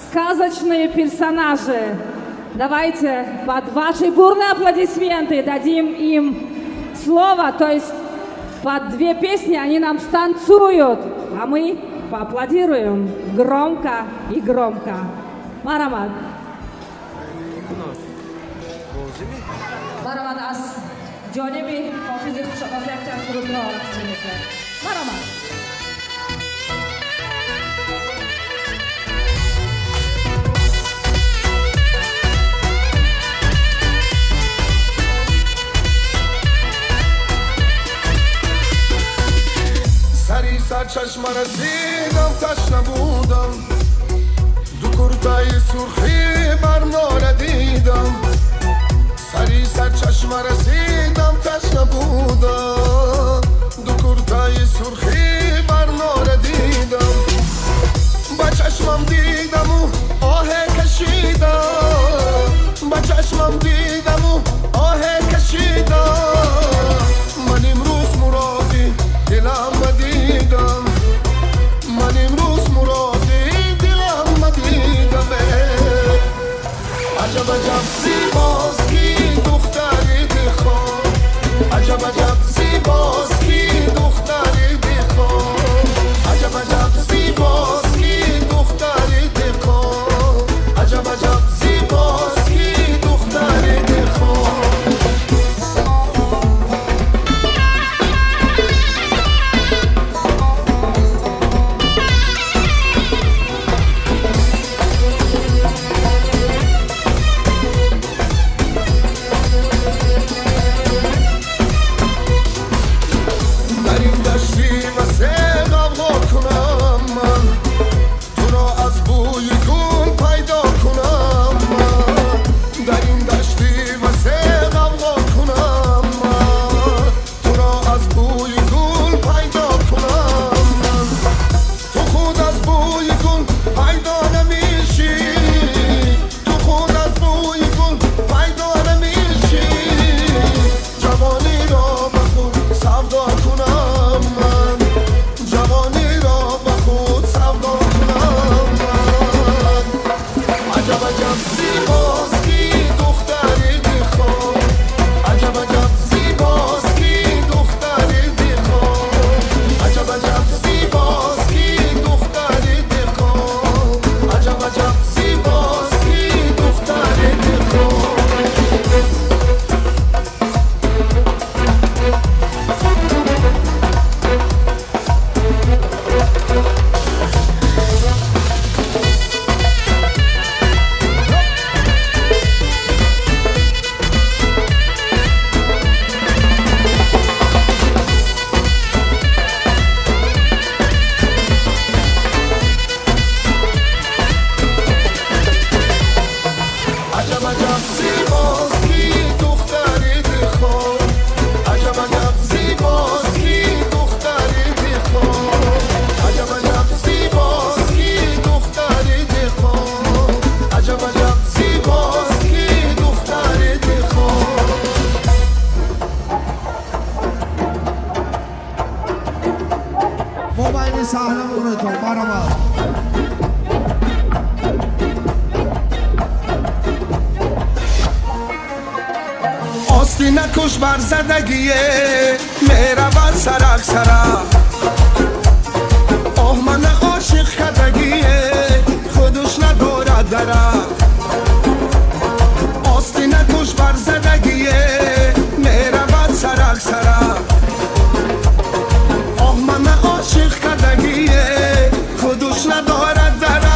сказочные персонажи. Давайте под ваши бурные аплодисменты дадим им слово, то есть под две песни они нам станцуют, а мы поаплодируем громко и громко. Марамат. Марамат, аз ҷониби ҳофизи хушовоз якчанд сурудро рақс мекунем. Марамат. سری سر چشم رسیدم تشنه بودم دو کرتای سرخی بر ناله دیدم سری سر چشم رسیدم تشنه بودم دو کرتای سرخی بر ناله دیدم با چشمم دیدم و آه کشیدم با چشمم دیدم و آه کشیدم من امروز مرادی دلم مدیدم من امروز مرادی دلم مدیدم عجب عجب زیباست کی دختری بخواد عجب عجب زیباست کی دختری بخواد عجب عجب زیباست کی دختری بخواد عجب عجب زیباست کی دختری بخواد نکش بر زدگیه میرود سرک سرک آه من عاشق کدگیه خودش ندارد درک آستی نکش بر زدگیه میرود سرک سرک آه من عاشق کدگیه خودش ندارد درک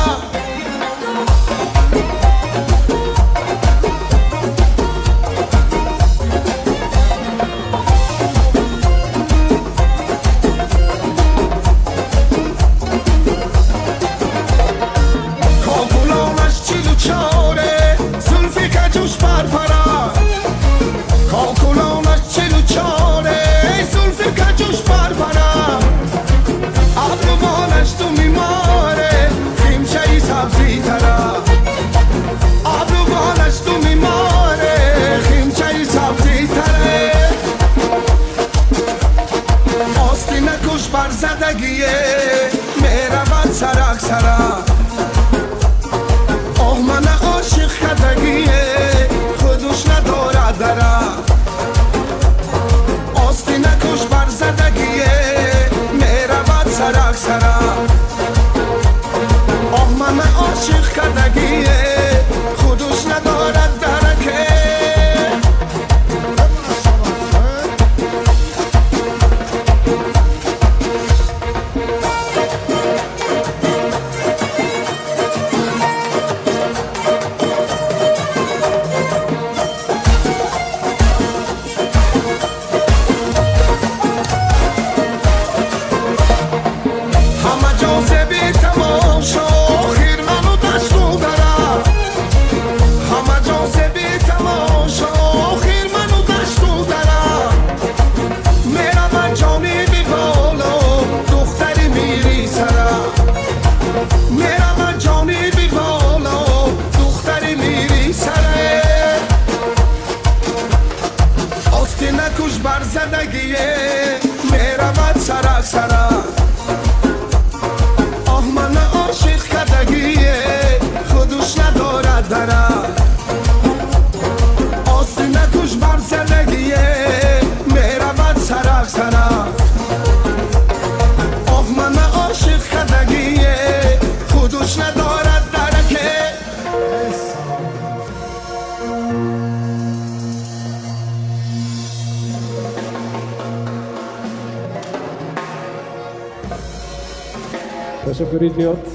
تشکری زیاد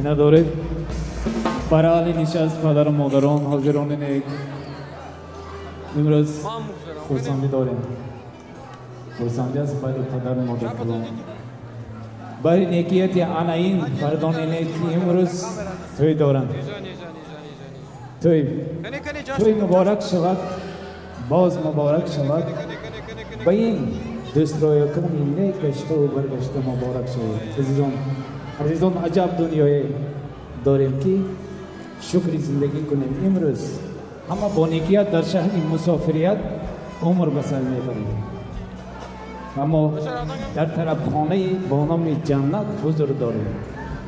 نداره برای نشست پدر و مادران حاضران نیک امروز خورسندی داریم خورسندی است برای پدر و مادر کلان برای نیکیت آناین فردان نیک امروز توی دارند توی مبارک شود باز مبارک شود به این دسترای کنی نیک گشته و برگشته مبارک شود عزیزان عجب دنیای داریم که شکری زندگی کنیم امروز اما با نیکیت در شهر مسافریت عمر بسر میبریم اما در طرف خانه با نام جنت حضور داریم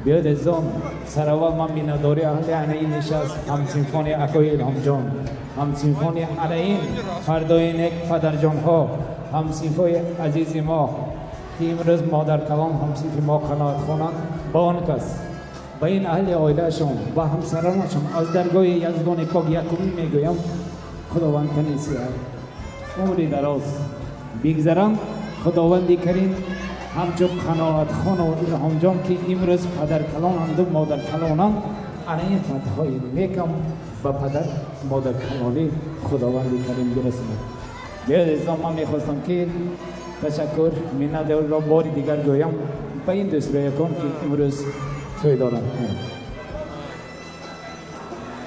بیاد عزیزان سر اول من بینداری اهل عنین نشست هم سیمفونی اکای الهام جان هم سیمفونی عنین فردای نیک پدر جان ها هم سیمفونی عزیز ما که امروز مادر کلام هم سیمفی ما قناعت خوانند با آن کس با این اهل آیله شون و همسرانشون از درگاه یزدان پاک یکمی میگویم خداوند کنیسی عمری دراز بگذرم خداوندی کریم همچون قناعت خان و الهام جان که امروز پدر کلانند و مادر کلانند این فتحهای نیکم به پدر مادر کلانی خداوندی کریم برسند بیاد ازام من میخواستم که تشکر منت را باری دیگر گویم به این دسترای کن که امروز توی دارم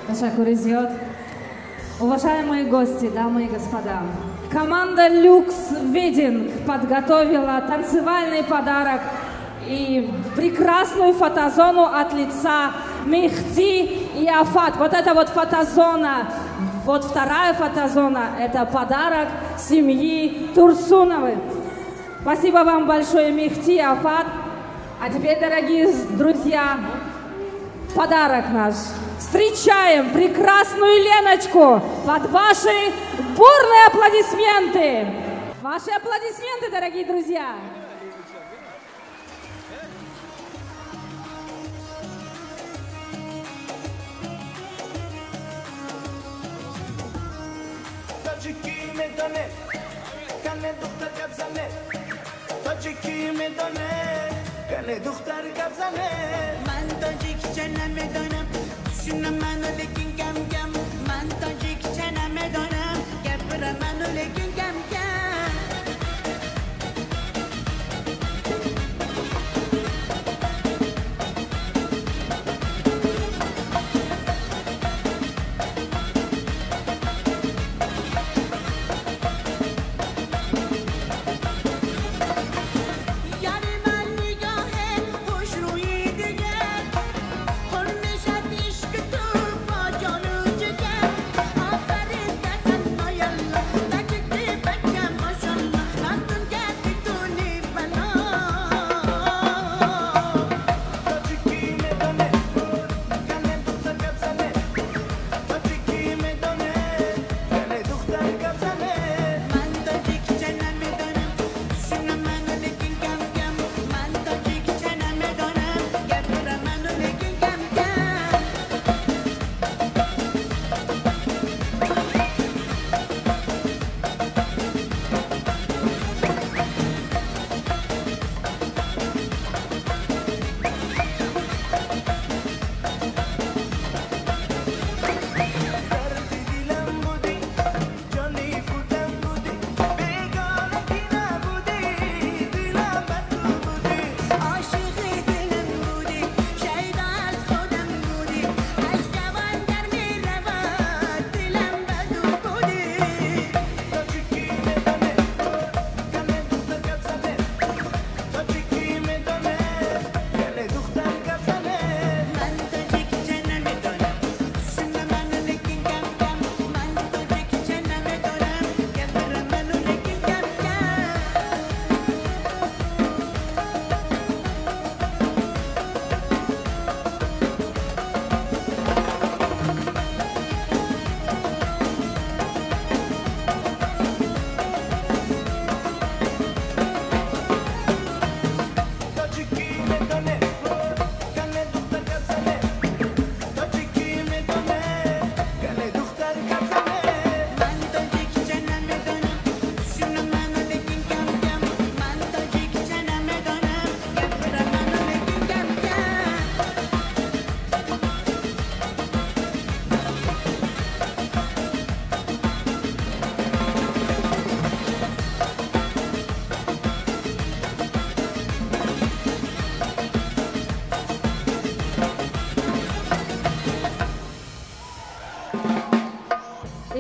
Ташаккури зиёд. Уважаемые гости, дамы и господа, команда «Люкс Вединг» подготовила танцевальный подарок и прекрасную фотозону от лица Мехди и Афат. Вот это вот фотозона, вот вторая фотозона, это подарок семьи Турсуновой. Спасибо вам большое, Мехди и Афат. А теперь, дорогие друзья, подарок наш. Встречаем прекрасную Леночку под ваши бурные аплодисменты. Ваши аплодисменты, дорогие друзья. کنه دختر گپ زنه من تاجیکچه نمیدانم شونه منو لیکن کم کم من تاجیکچه نمیدانم گپر منو لیکن کم کم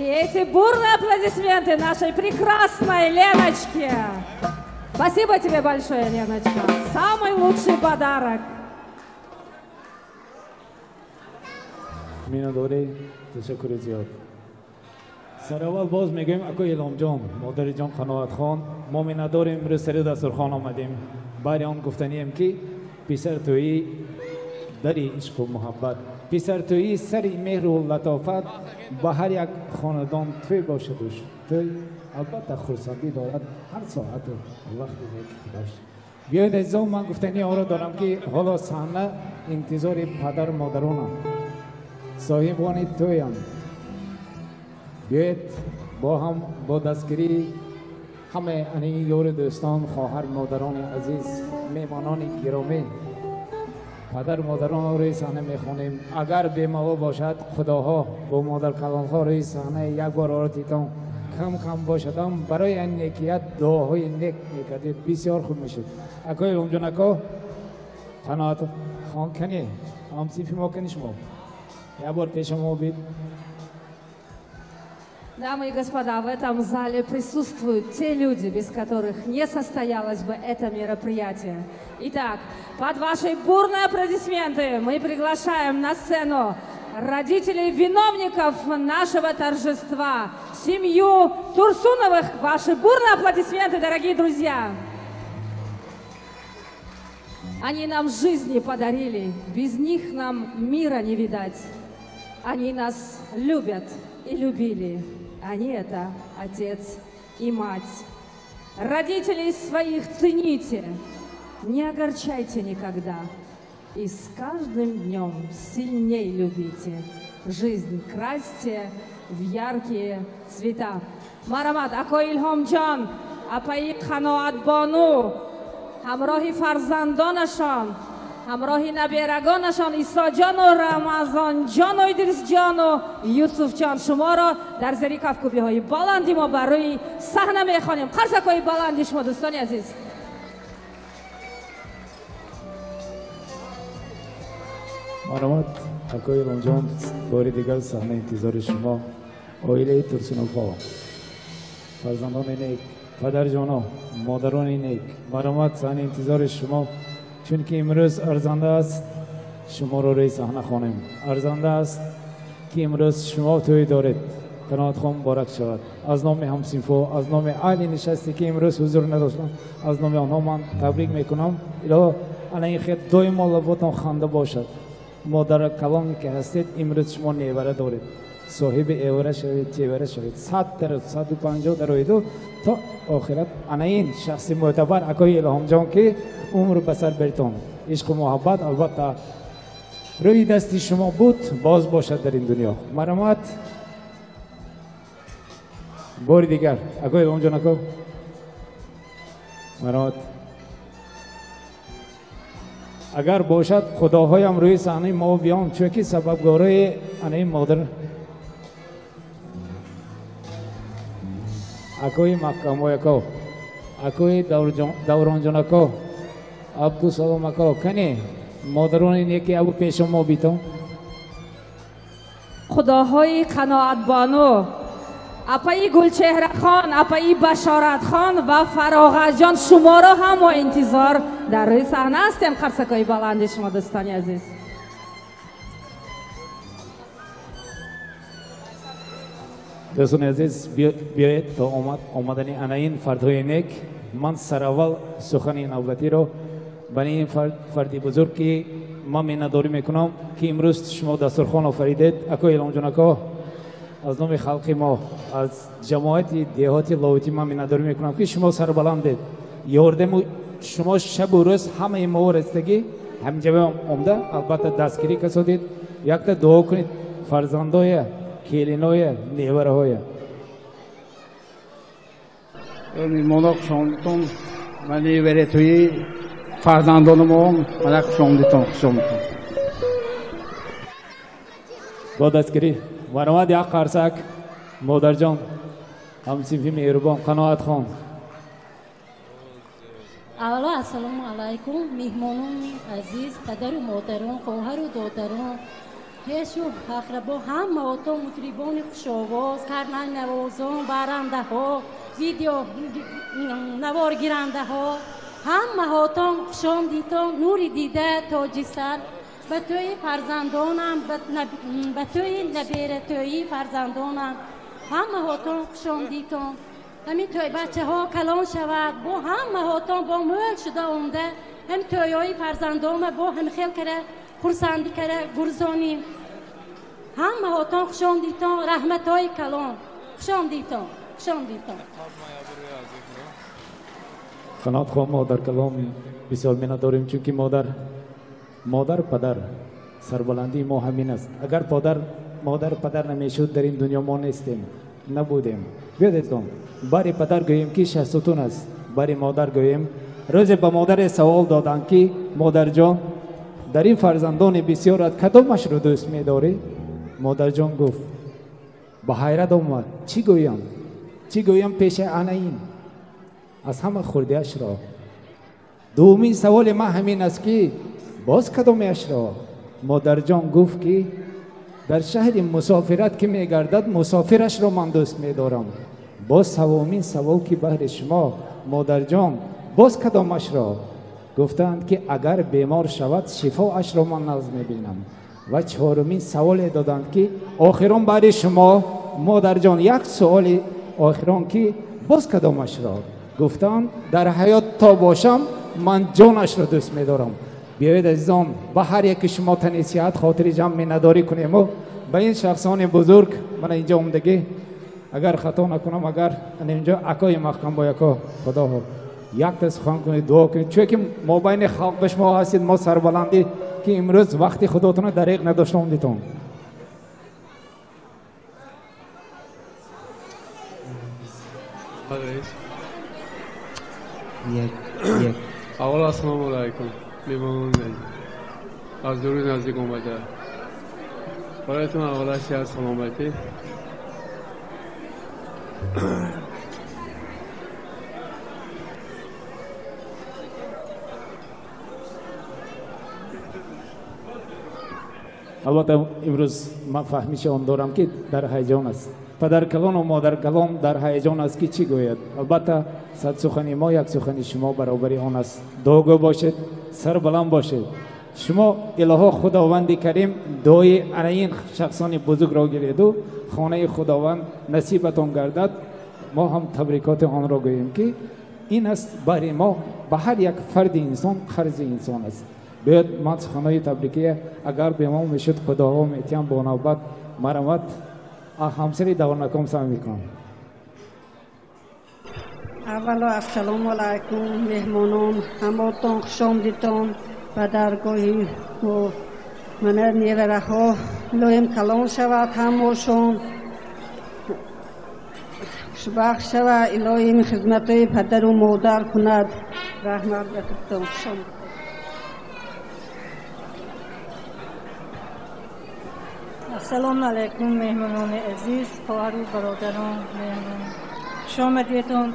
И эти бурные аплодисменты нашей прекрасной Леночке. Спасибо тебе большое, Леночка. Самый лучший подарок. Минадори, ташаккур зиёд. Саравал боз мегӯем ако Иломҷон, модариҷон Қаноатхон, мо минадорем имрӯз сари дастурхон омадем. Баъди он гуфтанием ки писартӯӣ дари ишқу муҳаббат, писартӯӣ сари меҳру латофат ба ҳар як хонадон тӯй бошаду тӯй албатта хурсандӣ дорад ҳар соату вақти нек бошад. Биёед азизон, ман гуфтании онро дорам ки ҳоло саҳна интизори падару модаронам, соҳибони тӯям. биёед бо ҳам бо дастгирӣ ҳамаи ании ёру дӯстон, хоҳар, модарони азиз, меҳмонони гиромӣ, падару модаронро рӯи саҳна мехонем. Агар бемаво бошад, худоҳо бо модаркалонҳо рӯи саҳна як бор оротитон кам бошадам, барои ин некият дуоҳои нек мекардед, бисёр хуб мешуд. Ако Иломҷон, ако Қаноатхон кане ҳамсинфи мо кани шумо як бор пешо мо бид. Дамы и господа, в этом зале присутствуют те люди, без которых не состоялось бы это мероприятие. Итак, под ваши бурные аплодисменты мы приглашаем на сцену родителей виновников нашего торжества, семью Турсуновых. Ваши бурные аплодисменты, дорогие друзья. Они нам жизни подарили, без них нам мира не видать. Они нас любят и любили. Они — это отец и мать. Родителей своих цените, не огорчайте никогда. И с каждым днем сильней любите. Жизнь красьте в яркие цвета. Марамат, ако Илҳомҷон, апаи Қаноатбону, ҳамроҳи фарзандонашон, ҳамроҳи наберагонашон Исоҷону, Рамазонҷону, Идрисҷону, Юсуфҷон, шуморо дар зери кафкубиҳои баланди мо бар рӯи саҳна мехонем. қарсакҳои баланди шумо, дӯстони азиз. марҳамат, ако Иломҷон, бори дигар саҳна интизори шумо, оилаи Турсуновҳо, фарзандони нек, падарҷоно, модарони нек, марҳамат, саҳна интизори шумо. чунки имрӯз арзанда аст шуморо рӯи саҳна хонем. Арзанда аст ки имрӯз шумо тӯй доред. Қаноатхон муборак шавад. Аз номи ҳамсинфҳо, аз номи аҳли нишасте ки имрӯз ҳузур надоштанд, аз номи онҳо ман табрик мекунам. Илоҳо ана ин хет доимо лаботон ханда бошад. модаркалоне ки ҳастед, имрӯз шумо невара доред. соҳиби эвара шавед, тевара шавед. 100 дароз, 150 дароиду то охират. Ана ин шахси мӯътабар акои Илҳомҷон ки умр ба сар бертон. ишқу муҳаббат албатта рӯи дасти шумо буд, боз бошад дар ин дунё. марҳамат. бори дигар ако Илҳомҷон, ако марҳамат. агар бошад худоҳоям рӯи саҳнаи мо биён, чунки сабабгорои анаи модар акои маҳкамой ако, акои давронҷон ако, абдусалом ако, кане модарони неки абу пешо мо битон. худоҳои Қаноатбону, апаи Гулчеҳрахон, апаи Башоратхон ва Фароғатҷон, шуморо ҳам мо интизор дар рӯи саҳна ҳастем. қарсакҳои баланди шумо, дӯстони азиз. дӯстони азиз, биёед то омадани анаин фардҳои нек, ман сараввал сухани навбатиро ба ин фарди бузург ки ман миннатдорӣ мекунам ки имрӯз шумо дастурхон офаридед. ако Илҳомҷон, ако аз номи халқи мо, аз ҷамоати деҳоти ловитӣ ман миннатдорӣ мекунам ки шумо сарбаландед. ёрдаму шумо шабу рӯз ҳамаи мо растагӣ ҳамҷамъ омда, албатта дастгирӣ касодед. якта дуо кунед фарзандоя, келиноя, невараҳоя. мehmona xushomditон, va nevarato'yi farzandonimon mana xushomditon. бо дастгирӣ марҳамат. як қарсак модарҷон, ҳамсинфи меҳрубон Қаноатхон. аввало ассалому алайкум, меҳмонони азиз, падару модарон, хоҳару додарон, هشو اقربا همه اتو مطریبان خوش آواز کرنن نوازان برنده ها ویدیو نوار گیرنده ها همه هاتان خوشام دیتان نوری دیده تاجی سر به توی فرزندانم به توی نبیره توی فرزندانم همه هاتان خوشام دیتان همین توی بچه ها کلان شود با همه هاتان با مول شده اونده همین توی های فرزندانم با هم خیل کرده خورسندی کرده گرزانیم همه هاتان خوشام دیتان رحمت های کلان خوشام دیتان خوشام دیتان قنات خواه مادر کلام بسیار مینا داریم چون که مادر پدر سربلندی ما همین است اگر مادر پدر نمیشود در این دنیا ما نیستیم نبودیم بیادتون باری پدر گوییم که شهستون است باری مادر گوییم روز به مادر سوال دادن که مادر جان در این فرزندان بسیارت کدامش رو دوست می‌داری؟ مادر جان گفت به حیرت آمد چی گویم پیش این از همه خورده‌اش را دومین سوال من همین است که باز کدامش را مادر جان گفت که در شهر مسافرت که میگردد مسافرش را من دوست می‌دارم باز سومین سوال که بهر شما مادر جان باز کدامش را گفتند که اگر بیمار شود شفاش را من نزد می‌بینم و چهارمین سوال دادند که آخران برای شما مادر جان یک سوال آخران که باز کدامش را گفتند در حیات تا باشم من جانش را دوست می‌دارم بیایید عزیزان به هر یک شما تنیسیت خاطر جمع نداری کنیم و به این شخصان بزرگ من اینجا اومدگی اگر خطا نکنم اگر اینجا اکای محکم با یکا خدا ها یک دست خوان کنید دعا کنید چون که ما بین خلق به شما هستید ما سربلندی که امروز وقتی خداتون دریغ نداشتم دیتون اول السلام علیکم میمونم از دور نزدیک اومده برایتون اول از سلامتی البته امروز من فهمیش آن دارم که در هیجان است پدر کلان و مادر کلان در هیجان است که چی گوید البته صد سخنی ما یک سخنی شما برابری آن است دعاگو باشید سر بلند باشید شما الها خداوند کریم دعای این شخصان بزرگ را گیرید و خانه خداوند نصیبتان گردد ما هم تبریکات آن را گوییم که این است برای ما به هر یک فرد انسان خرج انسان است بیاد من سخنهای تبریکیه اگر به ما میشد خداها میتیم با نوبت مرمت همسری دورنکم سعی میکنم اولا السلام علیکم مهمانان هماتان خوش آمدیدتان به درگاهی و من نیره ها لایم کلان شود هماشان خوشبخت شود الهی خدمت پدر و مادر کند رحمت بخیرتان خوش آمدید السلام علیکم مهمانان عزیز خواهر و برادران مهمان شما دیتون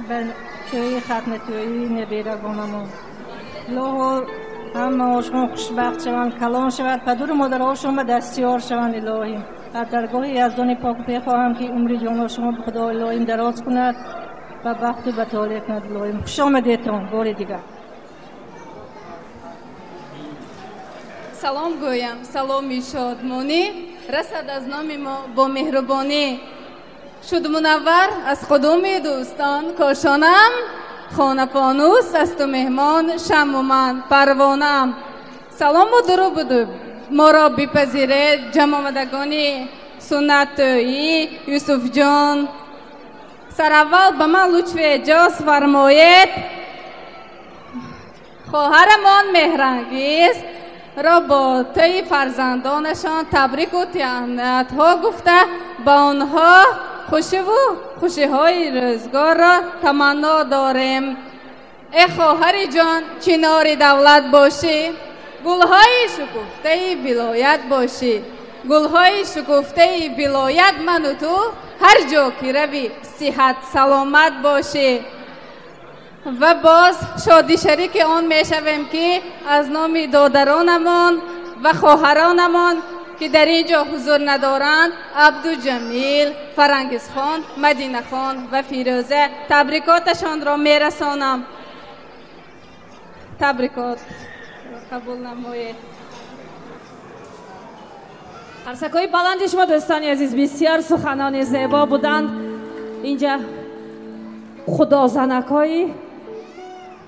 به توی ختم توی نبیرگانمون الله همه هاشون خوشبخت شوند کلان شود پدر و مادر هاشون به دستیار شوند الهی در درگاه یزدان پاک بخواهم که عمر جان شما به خدا الهی دراز کند و بخت و بطاله کند الهی خوش آمدیتون بار دیگر سلام گویم سلامی شادمانی رسد از نام ما با مهربانی شد منور از قدوم دوستان کاشانم خانه فانوس است و مهمان شم و من پروانم سلام و درو بدو ما را بپذیرید جمع آمدگانی سنتویی یوسف جان سر اول به من لطف اجاز فرمایید خواهرمان مهرانگیز را با طی فرزندانشان تبریک و تهنیت ها گفته با آنها خوشی های روزگار را تمنا داریم ای خواهر جان چنار دولت باشی گلهای شکفته ولایت باشی گلهای شکفته ولایت من و تو هر جا که روی صحت سلامت باشی و باز شادی شریک آن می شویم که از نام دادرانمان و خواهرانمان که در اینجا حضور ندارند عبدالجمیل، فرنگیز خان، مدینه خان و فیروزه تبریکاتشان را میرسانم. تبریکات قبول نمایید. قرصکای بلند شما دوستان عزیز بسیار سخنان زیبا بودند. اینجا خدا زنکای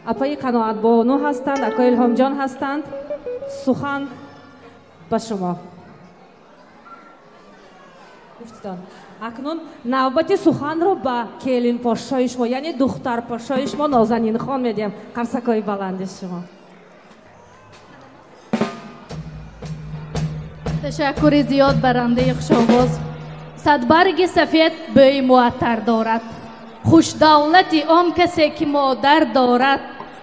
اپای قناعت بانو هستند، اکای الهام جان هستند. سخن به شما. گفتان اکنون نوبت سخن رو به کلین پاشای شما یعنی دختر پاشای شما نازنین خان میدیم. قرصکای بلند شما. تشکر زیاد برنده خوش‌آواز. صد برگ سفید بوی معطر دارد، خوش دولتی آن کسی که مادر دارد.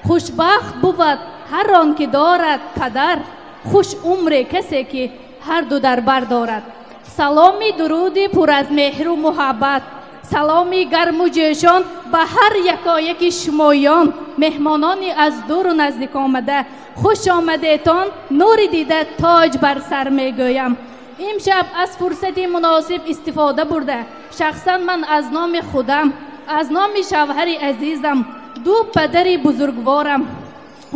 خوشبخت بود هر آن که دارد پدر، خوش عمر کسی که هر دو در بر دارد. سلامی درودی پر از مهر و محبت، سلامی گرم و جوشان به هر یکایک شمایان. مهمانانی از دور و نزدیک آمده خوش آمدیتان، نور دیده تاج بر سر میگویم. امشب از فرصتی مناسب استفاده برده شخصا من از نام خودم، از نام شوهر عزیزم، دو پدر بزرگوارم،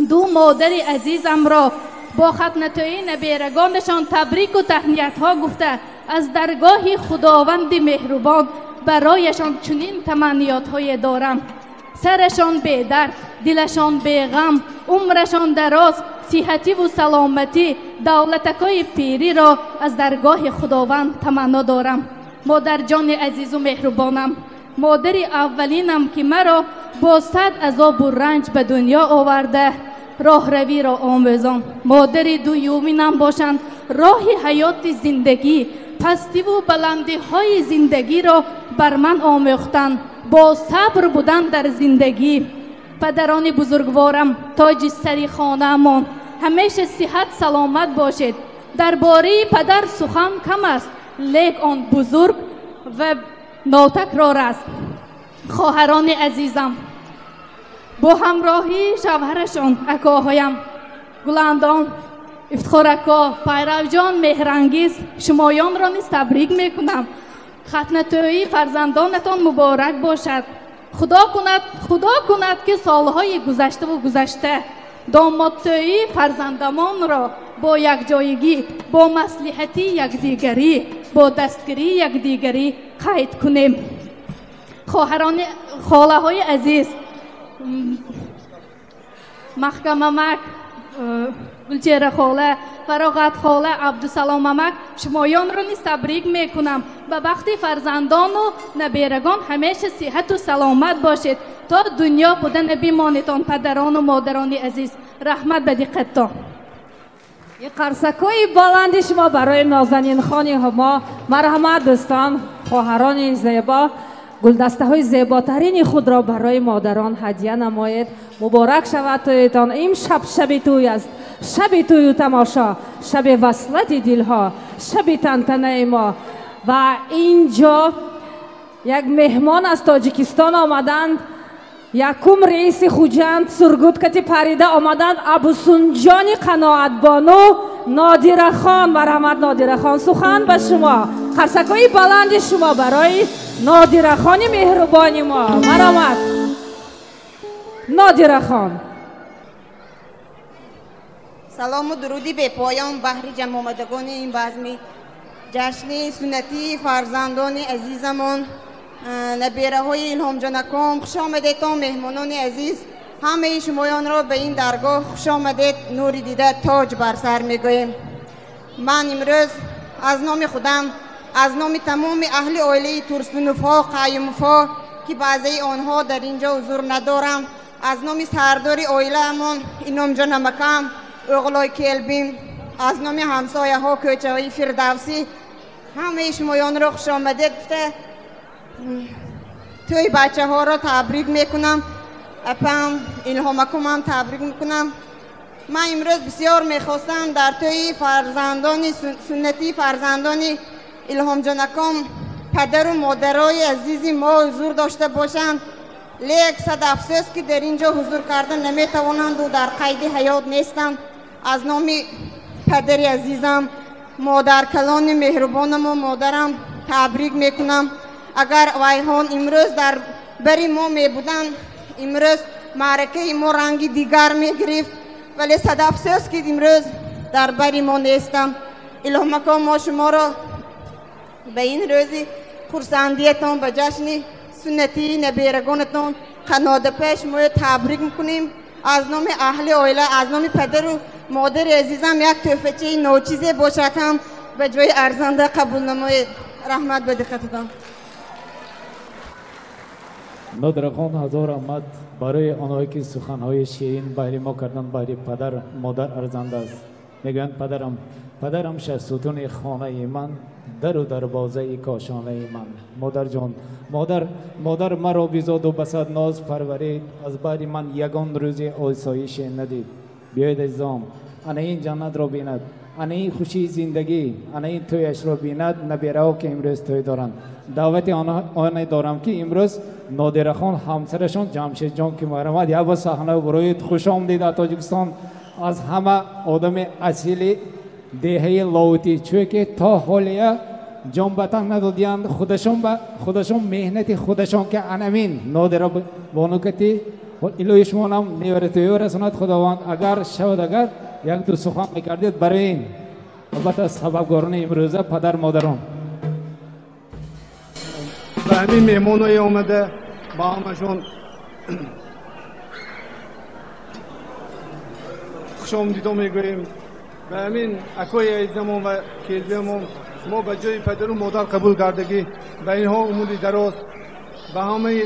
دو مادر عزیزم را با ختنه‌تویی نبیرگانشان تبریک و تهنیت ها گفته از درگاه خداوند مهربان برایشان چنین تمنیات های دارم. سرشان بی درد، دلشان بی غم، عمرشان دراز، صحتی و سلامتی، دولتکای پیری را از درگاه خداوند تمنا دارم. مادر جان عزیز و مهربانم، مادر اولینم که مرا با صد عذاب و رنج به دنیا آورده راه روی را آموزان. مادر دویومینم باشند راه حیات زندگی، پستی و بلندی های زندگی را بر من آموختند، با صبر بودن در زندگی. پدران بزرگوارم تاج سری خانه‌مان، همیشه صحت سلامت باشید. درباره پدر سخن کم است لیک آن بزرگ و ناتکرار است. خواهران عزیزم با همراهی شوهرشان اکاهایم گلندان، افتخار اکا، پیرو جان، مهرانگیز شمایان را نیز تبریک میکنم. ختنه‌تویی فرزندانتان مبارک باشد. خدا کند که سالهای گذشته و گذشته دامادتویی فرزندمان را با یکجایگی، با مصلحتی یکدیگری، با دستگیری یکدیگری قید کنیم. خواهران، خاله های عزیز، محکم ممک، گلچهره خاله، فراغت خاله، عبدالسلام ممک شمایان را نیز تبریک میکنم. به وقت فرزندان و نبیرگان همیشه صحت و سلامت باشید تا دنیا بودن بیمانتان. پدران و مادران عزیز رحمت به دقتتان. این قرصکای بلند شما برای نازنین خانی ما. مرحمت دوستان، خواهران زیبا، گلدسته های زیباترین خود را برای مادران هدیه نمایید. مبارک شود تویتان. این شب توی است، شب توی و تماشا، شب وصلت دلها، شب تنتنه ما. و اینجا یک مهمان از تاجیکستان آمدند، یکم رئیس خوجند سرگوت پریده آمدند، ابوسنجان قناعت بانو نادره خان. مرحمت نادره خان، سخن به شما. قرصکای بلند شما برای نادره خان مهربانی ما. مرحمت نادره خان. سلام و درودی به پایان بحری جمع آمدگان این بزمی جشن سنتی فرزندان عزیزمان، نبیره های الهام جانکان، خوش آمدیدتان مهمانان عزیز. همه شمایان را به این درگاه خوش آمدید، نوری دیده تاج بر سر میگویم. من امروز از نام خودم، از نام تمام اهل عائله ترسونوفا قیوموفا که بعضی آنها در اینجا حضور ندارم، از نام سردار عائله امان الهام جان مکم اغلای کلبیم، از نام همسایه ها کوچه های فردوسی همه شمایان را خوش آمدید گفته توی بچه ها را تبریک میکنم. اپم الهامکم هم تبریک میکنم. من امروز بسیار میخواستم در توی فرزندان سنتی فرزندان الهام جانکم پدر و مادرای عزیزی ما حضور داشته باشند، لیک صد افسوس که در اینجا حضور کردن نمیتوانند و در قید حیات نیستند. از نام پدر عزیزم مادر کلان مهربانم و مادرم تبریک میکنم. اگر وایهان امروز در بری ما می بودن امروز معرکه ما رنگی دیگر می گرفت، ولی صد افسوس که امروز در بری ما نیستم. الهی مکان ما شما را به این روزی خرسندیتان به جشن سنتی نبیرگانتان خانواده پیش ما تبریک میکنیم. از نام اهل عائله، از نام پدر و مادر عزیزم یک تحفه نوچیزه باشه کم به جای ارزنده قبول نمایید. رحمت به دقتتان. نادرخان هزار آمد برای آنهایی که سخنهای شیرین بهر ما کردن، بهر پدر مادر ارزنده است. میگویند پدرم شه ستون خانه من، در و دروازه کاشانه من. مادر جان، مادر مرا بیزاد و بسد ناز پرورید، از بهر من یگان روزی آسایش ندید. بیاید عزیزان، انا این جنت را بیند، انا این خوشی زندگی، انا این تویش را بیند. نبیره ها که امروز توی دارند، دعوت آنها دارم که امروز نادرخان همسرشان جمشید جان که مرمد یک با صحنه بروید. خوش آمدید در تاجیکستان. از همه آدم اصیل دهه لاوتی، چون که تا حالیه جان بطن ندادیند، خودشان مهنت خودشان که انمین نادر بانوکتی الهی شما هم نیورتوی رساند خداوند. اگر شود اگر یک دو سخن میکردید برای این البته سببگاران امروزه پدر مادران به همین مهمانای آمده با همشون خوش آمدید میگوییم. به همین اکای عزیزمون و کیزمون ما به جای پدر و مادر قبول کردگی به اینها امودی دراز به همه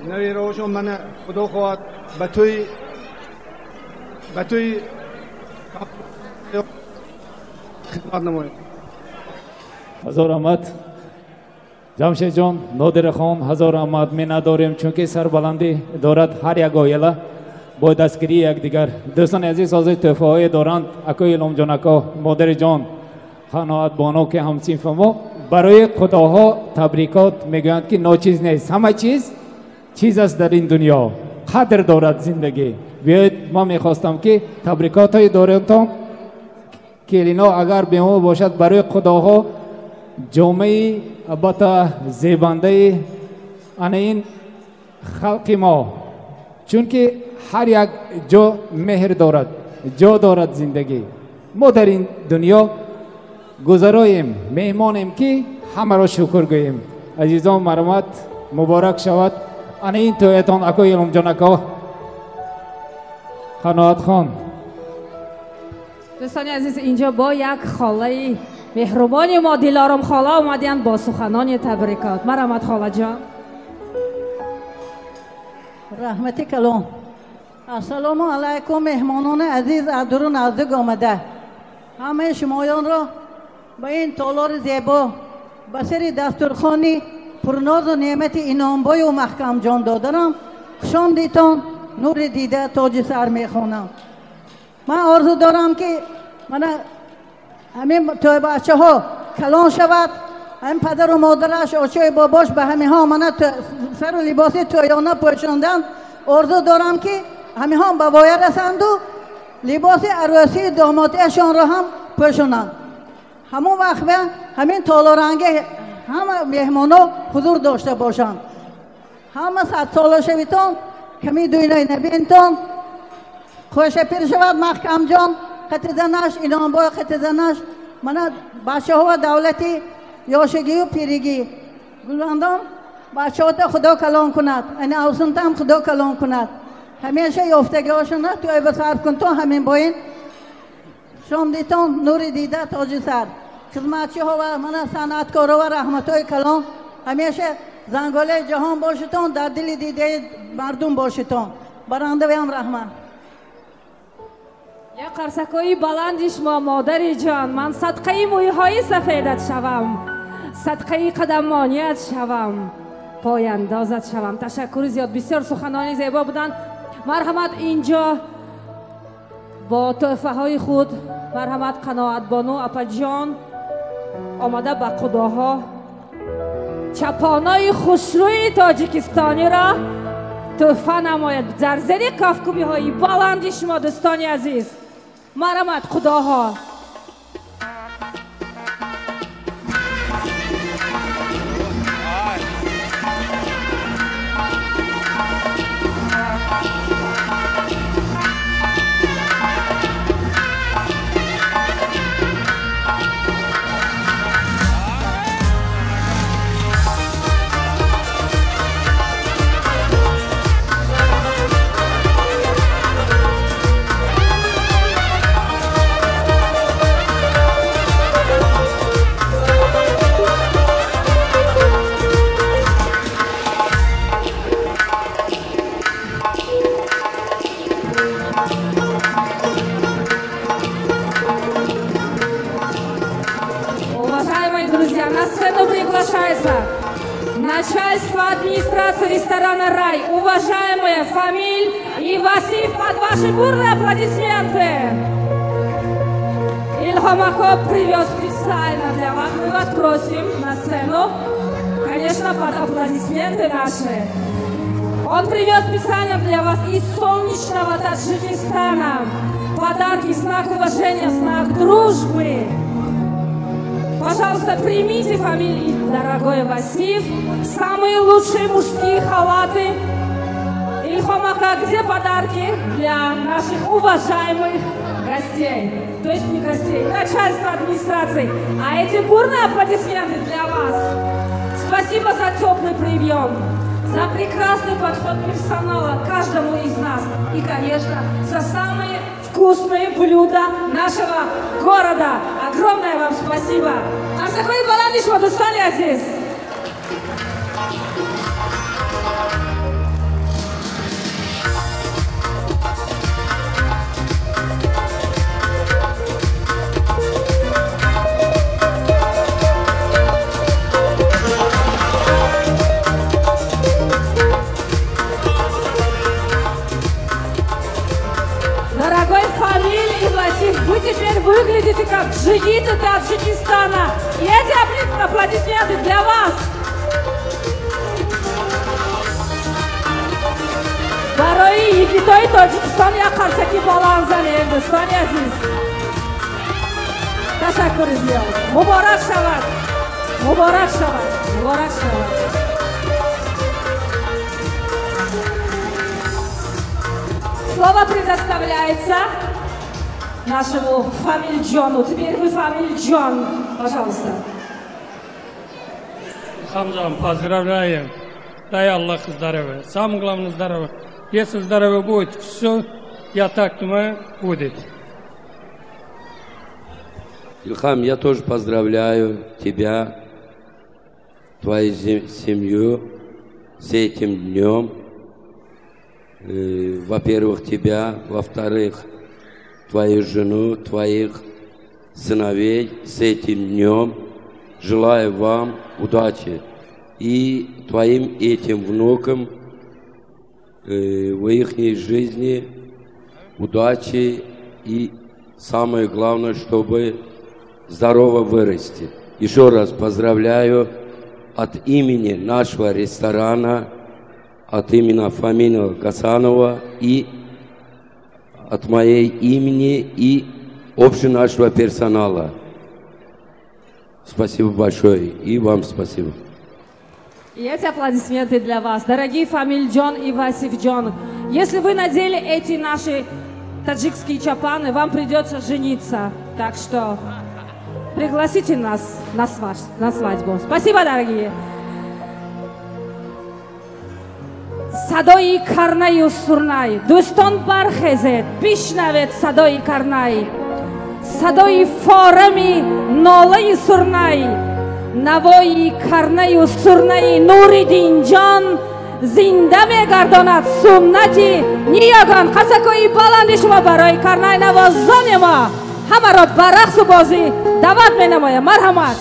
نویرهاشون من خدا خواهد به توی خدمت نماید. هزار آمد جمشید جان، نادر خان هزار آمد. می نداریم چون که سربلندی دارد هر یک آیله با دستگیری یک دیگر. دوستان عزیز از تحفه های دارند اکای الهام جان، اکا مادر جان، خانوات بانو که همصنف ما برای خداها تبریکات میگویند که ناچیز نیست، همه چیز است در این دنیا، قدر دارد زندگی. بیاید ما میخواستم که تبریکات های دارندتان کلینا اگر به ما باشد برای خداها جامعه البته زیبنده این خلق ما، چون که هر یک جا مهر دارد، جا دارد زندگی. ما در این دنیا گذرایم، مهمانیم که همه را شکر گوییم. عزیزان مرحمت مبارک شود. این تویتان اکای الهام جان، اکا خانوات خان. دوستان عزیز، اینجا با یک خاله مهربانی ما دلارم خاله آمدین با سخنان تبریکات. مرحمت خاله جان. رحمت کلام. السلام علیکم مهمانان عزیز از دور و نزدیک آمده. همه شمایان را با این تالار زیبا به سر دسترخوانی پرناز و نعمت اینامبای و محکم جان دادرم خوش آمدیدتان. نور دیده تاج سر میخوانم. من آرزو دارم که من همین توی بچه ها کلان شود، همین پدر و مادرش آچه باباش به همین ها من سر و لباسی تویانه پوشاندن. آرزو دارم که همین ها به وایه رسند و لباس عروسی دامادیشان را هم پوشانند. همون وقت به همین تالارنگه همه مهمانا حضور داشته باشند. همه 100 ساله شویتان کمی دوینه نبینتان خوش پیر شود محکم جان خط زنش اینام با خط زنش من بچه ها دولتی یاشگی و پیرگی گلبندان بچه ها خدا کلان کند، این اوسنت هم خدا کلان کند، همیشه یافتگی هاشون توی بسرف کن تو همین باین شام دیتان نور دیده تاج سر خدمتچی ها و من صنعتکارا و رحمت های کلان همیشه زنگاله جهان باشتان، در دل دیده مردم باشتان. برنده ویم رحمت. یک قرصکوی بلندی شما مادری جان، من صدقه موی های سفیدت شوم، صدقه قدمانیت شوم، پای اندازت شوم. تشکر زیاد، بسیار سخنانی زیبا بودن. مرحمت اینجا با تحفه های خود مرحمت قناعت بانو اپا جان آمده به خداها چپانای خوشروی تاجیکستانی را تحفه نماید. در زیر کفکوبی های بلندی شما دوستانی عزیز، مرحمت خداها. приглашается начальство администрации ресторана «Рай». Уважаемые Фамиль и Васиф, под ваши бурные аплодисменты. Ильхом Акоп привез специально для вас. Мы вас просим на сцену. Конечно, под аплодисменты наши. Он привез специально для вас из солнечного Таджикистана подарки, знак уважения, знак дружбы. Пожалуйста, примите фамилии, дорогой Васиф. Самые лучшие мужские халаты. Ильхом Ака, где подарки для наших уважаемых гостей? То есть не гостей, начальство администрации. А эти бурные аплодисменты для вас. Спасибо за теплый прием, за прекрасный подход персонала каждому из нас. И, конечно, за самые вкусные блюда нашего города. Огромное вам спасибо. Арсакой Баландиш Мадустани Азиз. Вы теперь выглядите как джигиты Таджикистана. И эти аплодисменты для вас. برای یکیتای تاجیکستان یک قرصکی بالا زنیم دوستان عزیز. تشکر زیاد. مبارک شود. مبارک شود. مبارک شود. Слово предоставляется нашему Фамильджону. Теперь вы Фамильджон. Пожалуйста. Хамзам, поздравляем. Дай Аллах здоровья. Самое главное здоровье. Если здоровье будет, все, я так думаю, будет. Ильхам, я тоже поздравляю тебя, твою семью с этим днем. Во-первых, тебя, во-вторых, твою жену, твоих сыновей с этим днем. Желаю вам удачи и твоим этим внукам в их жизни удачи и самое главное, чтобы здорово вырасти. Еще раз поздравляю от имени нашего ресторана, от имени Фамина Гасанова и от моей имени и общего нашего персонала. Спасибо большое и вам спасибо. И эти аплодисменты для вас, дорогие Фамильджон и Васифджон. Если вы надели эти наши таджикские чапаны, вам придется жениться. Так что пригласите нас на свадьбу. Спасибо, дорогие. صدای کرنای و سرنای دوستان برخیزید بشنوید صدای کرنای صدای فارمی ناله سرنای نوای کرنای و سرنای نوریدین جان زنده میگرداند سنتی نیاگان قسکوی بلند شما برای کرنای نوازان ما همه را به رقص و بازی دعوت مینمایم. مرحمت.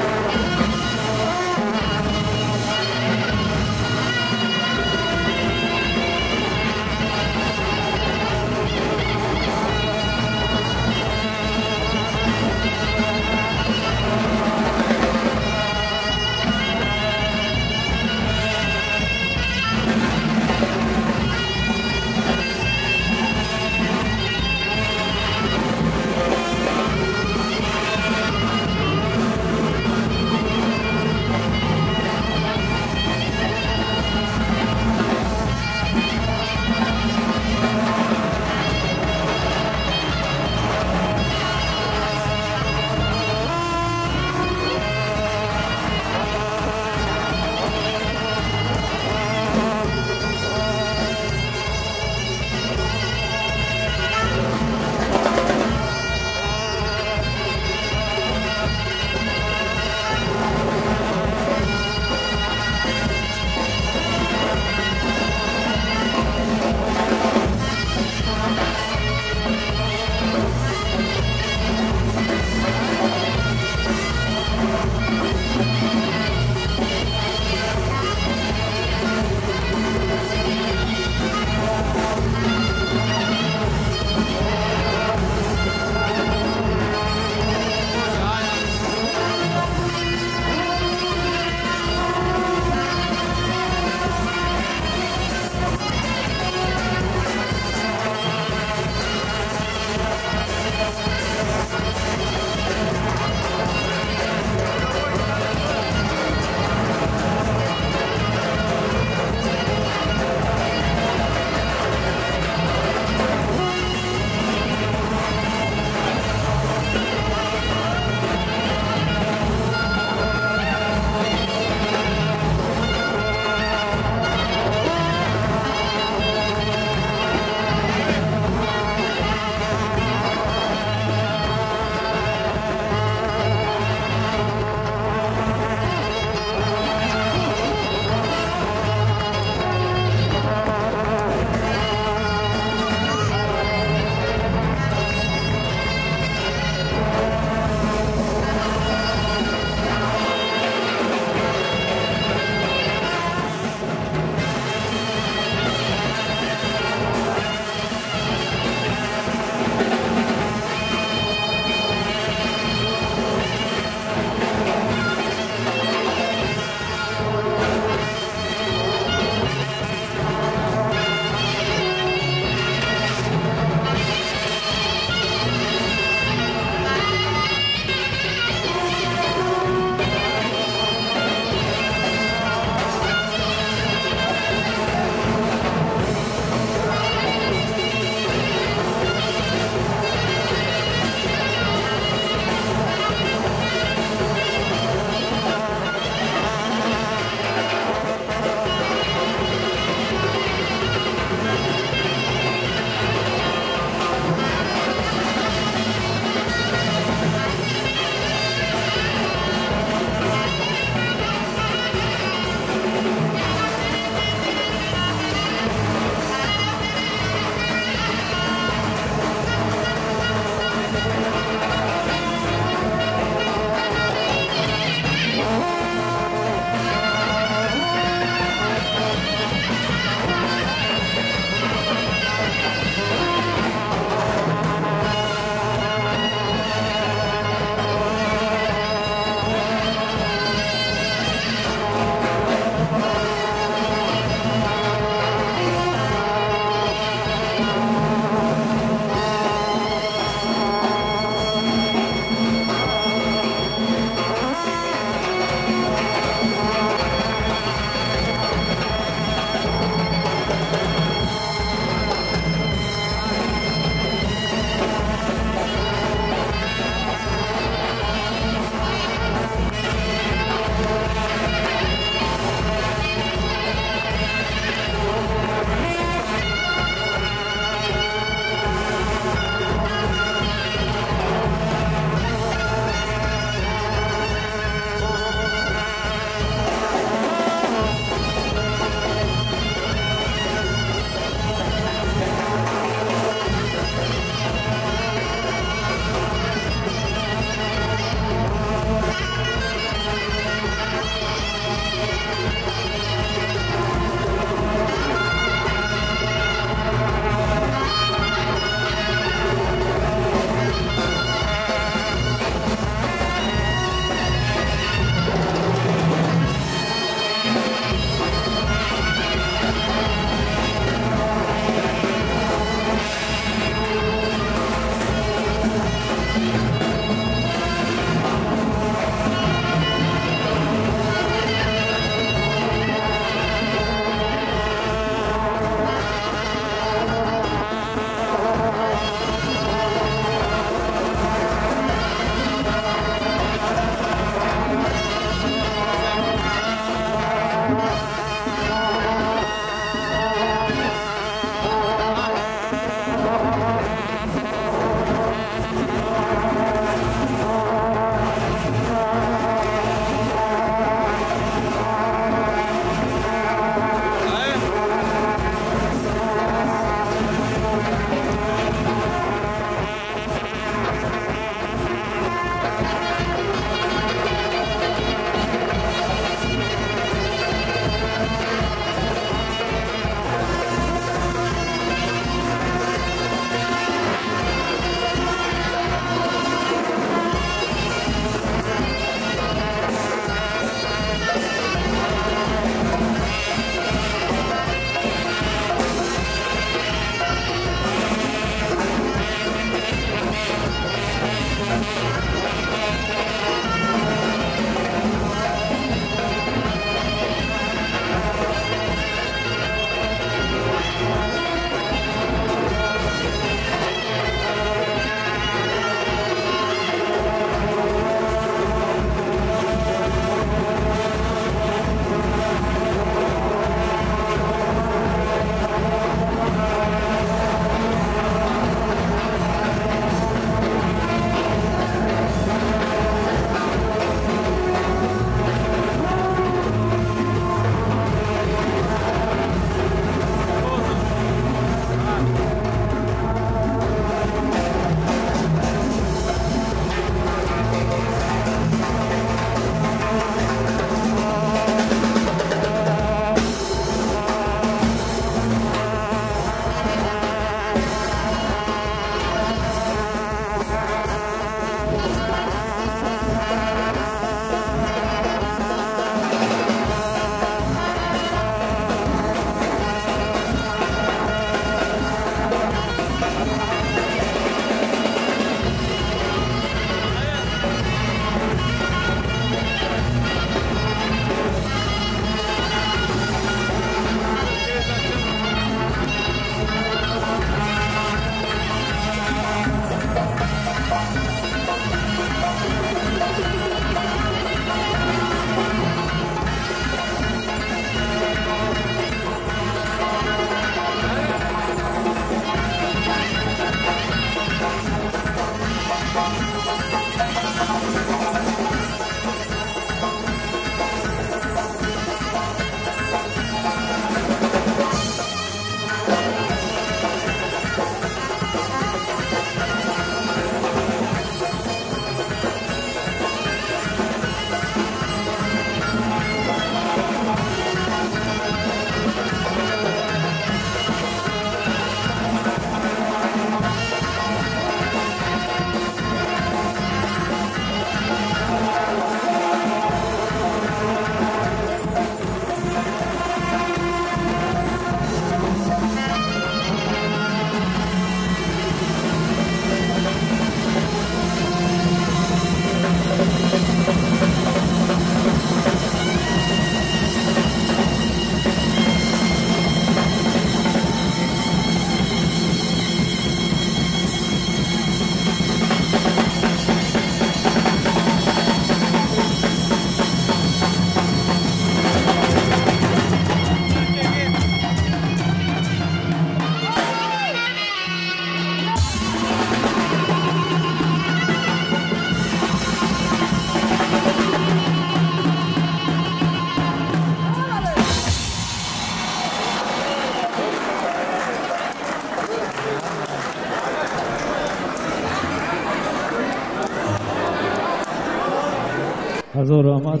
حضور آمد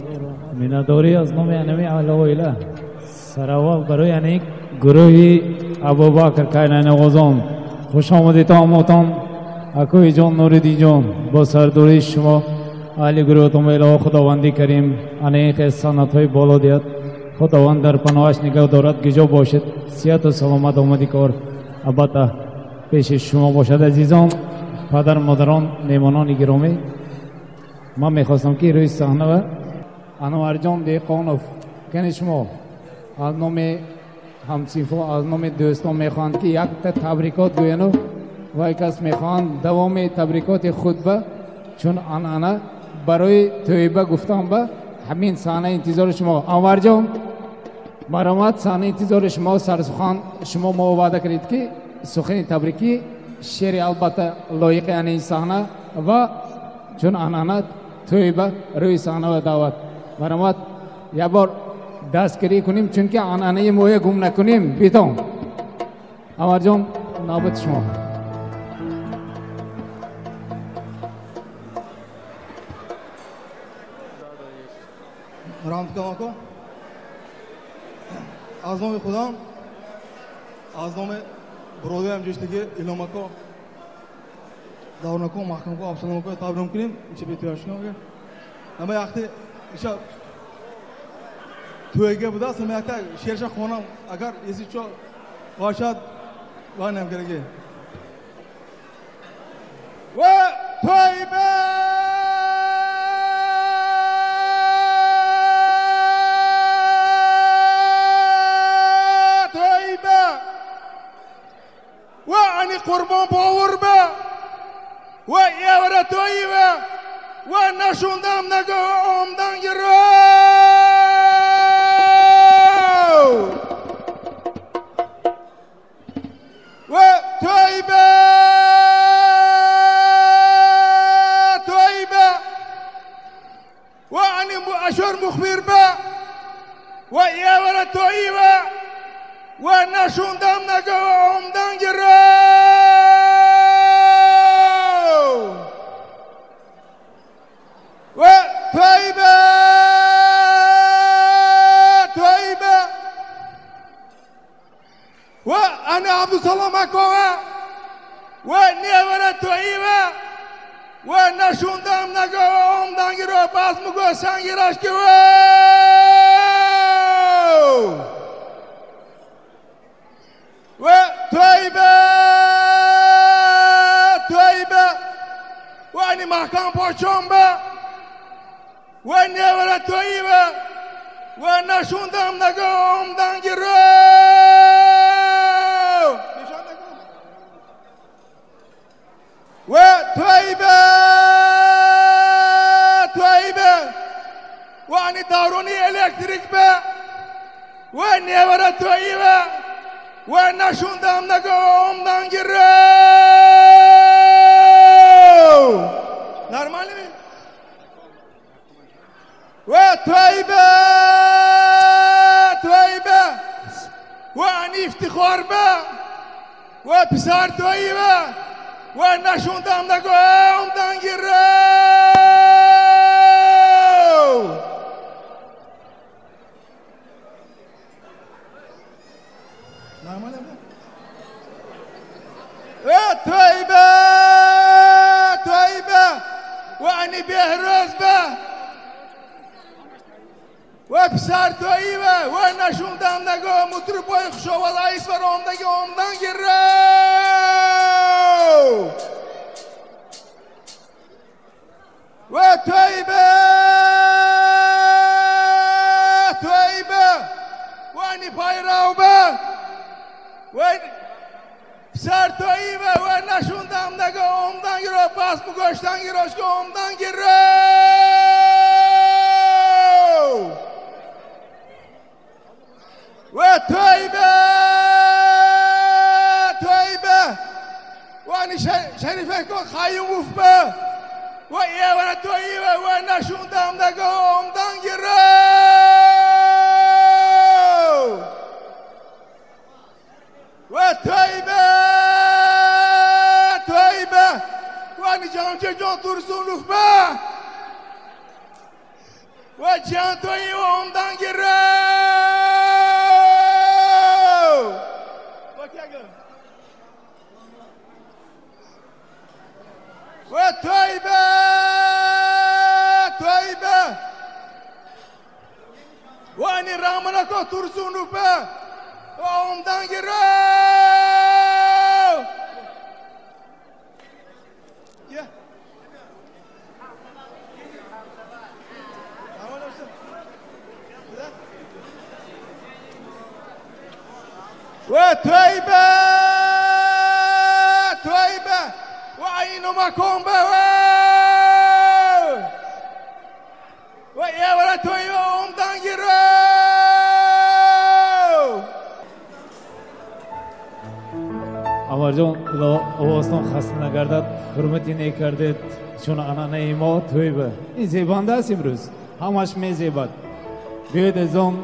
مینداری از نام انمی علویله سراوال برای انیک گروهی ابوبکر کاین نوازان خوش آمدید تاماتان اکوی جان نوریدی جان با سردوری شما علی گروه تمیلا خداوندی کریم انیک سنت های بالا دیاد خداوند در پناهش نگاه دارد گجا باشد صحت و سلامت آمدی کار البته پیش شما باشد عزیزان پدر مادران میمانان گرامی من میخواستم که روی صحنه و انوار جان دیقانوف کنی شما از نام همسیفا از نام دوستان میخواند که یک تبریکات گوینو و یک کس میخواند دوام تبریکات خود به چون آنها برای تویبه گفتم به همین صحنه انتظار شما انوار جان مرامت صحنه انتظار شما سرسخان شما ما وعده کردید که سخن تبریکی شعر البته لایق این صحنه و چون آنها تویبه روی صحنه و دعوت مرامت یک بار دستگیری کنیم چون که آنانه مویه گم نکنیم بیتون انوار جان نوبت شما رحمت کنم از نام خدا از نام برادر هم جشتگی الهام کو دارن کو محکم کو افسانه کو تبرم کنیم چه بیتیاش کنیم اما وقتی ایشا تویگه بوده است میگه شیرش خونم اگر یسی چو باشد و نمیگه و تویبه قربان باور به و یه تویی و نشوندم نگه آمدن گرو و تویبه و انی اشور مخبر به و یه تویی و نشوندم نگه آمدن گرو و تویبه و انا عبدالسلام اکوه و نیوره تویبه و نشوندم نگه آمدن گرو پس مگو سنگیرش که و تویبه و انی محکم پاچون به و نیوره تویبه و نشوندم نگه آمدن گرو و تویبه و انی دارونی الکتریک به و نیوره تویبه و نشوندم نگه آمدن گرو نرمالی می و تویبه و انی افتخار به و پسر تویبه و نشوندم نگه آمدن گرو تویبه و انی بهروز به و پسر تویبه و نشوندم نگاه مطربای خوشاوال عیس و رامدگی آمدن گرو و تویبه و انی پایراو به و سر تویبه و نشوندم نگه آمدن گرو پس بگشتن گراش که آمدن گرو و تویبه و انی شریفه که خیوم افبه و یه ور تویبه و نشوندم نگه آمدن گرو و تویبه و انی جان چه جان ترسون افبه جان توی عمدان گیرو و تویبه و انی رامنا کو ترسونو به و عمدان گیرو و تویبه و اینو مکن به و یه وره تویبه عمدان گیرو عمر جان آوازتان خسته نگردد حرمتی نکردید چون انانه ما تویبه این زیبانده است امروز همش می زیبد بیاید از آن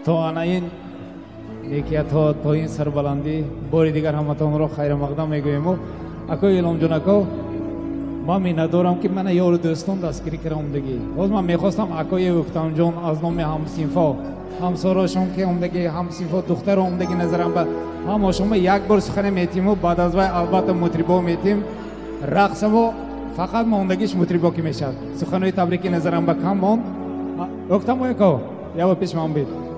تا اناین نیکیت ها تا این سربلندی باری دیگر همتان را خیر مقدم میگویم و اکوی الهام جان اکو من می ندارم که من یار دوستان دستگیری کردم دیگه باز من میخواستم اکوی وقتان جان از نام همسینفا همساراشون که اومدگی همسینفا دختر اومدگی نظرم به همه شما یک بار سخن میتیم و بعد از وای البته مطربا میتیم رقصم و فقط موندگیش مطربا که میشد سخنوی تبریکی نظرم به کم موند وقتم اکو یا پیش من بید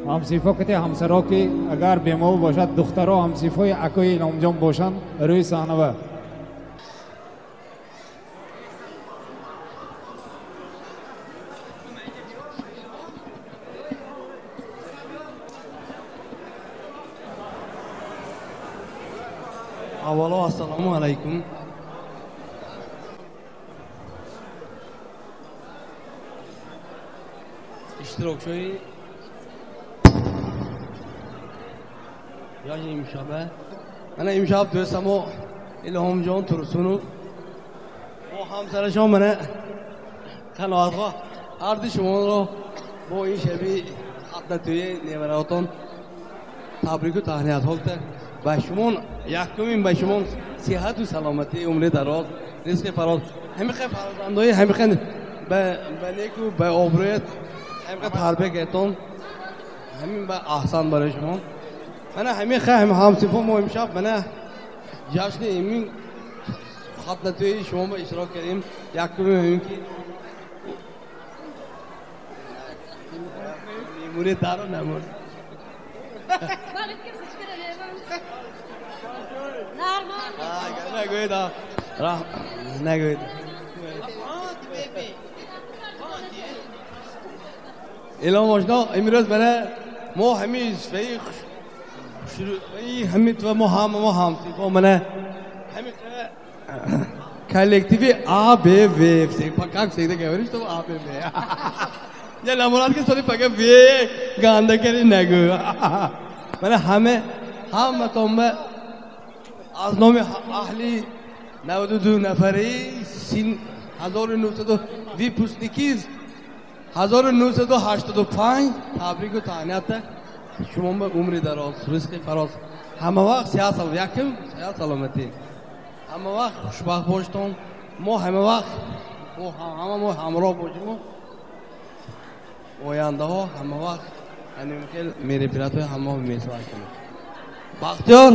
همسیفا کتی همسرا که اگر بیمو باشد دخترها همسیفای اکوی الهام جان باشند روی صحنه اولا السلام علیکم اشتراکچوی یعنی امشبه من امشب دوستم و الهام جان ترسونو و همسرشان من قناعت ها هر دی شما رو با این شبی خدمتوی نیمراتان تبریک و تهنیت ها کرد به شما یکمین به شما صحت و سلامتی عمر دراز رزق فراز همین فرزندای همین به نیکو به آبرویت همین تربیت کردن همین به احسان برای شما من همین خواهم همسفا ما امشب من جشن امین خدمتوی شما با اشتراک کردیم یکمین همین که نیمونه دارو نمون نگوید نگوید الان آشنا امروز برای ما همین فیخ همین تو ما هم تو من همین کالکتیوی آ بی وی پاکاک سیده گویش تو آ بی وی یا نمونات که سری پاکه وی گانده کردی نگو من همه تنبه از نام اهلی 92 نفری سین 1922 1985 تبریک و تهنیت شما به عمر دراز رزق فراز همه وقت 30 سال یکم صحت سلامتی همه وقت خوشبخت باشتون ما همه وقت ما همراه باشیم آینده ها همه وقت همین که میری پیرت های همه میسوار کنیم بختیار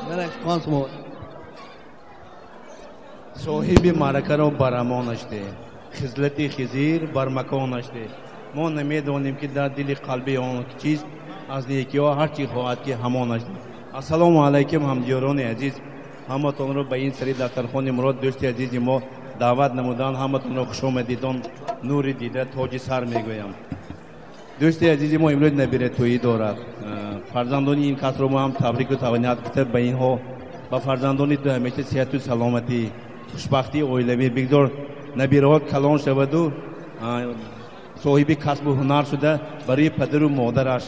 من شانس ما صاحب معرکه را برامانش ده خزلتی خزیر بر مکانش ده ما نمیدانیم که در دل قلبی آن چیز از نیکی ها هر چی خواهد که همانش ده السلام علیکم همدیاران عزیز همتون را به این سری دفترخانه مراد دوست عزیز ما دعوت نمودن همتون را خوش آمدیدان نور دیده تاج سر میگویم دوست عزیز ما امروز نبیره تویی دارد فرزندان این کس رو ما هم تبریک و تهنیت گفته به اینها با فرزندان تو همیشه صحت و سلامتی خوشبختی اویلمی بگذار نبیره ها کلان شود و صاحب کسب و هنر شده برای پدر و مادرش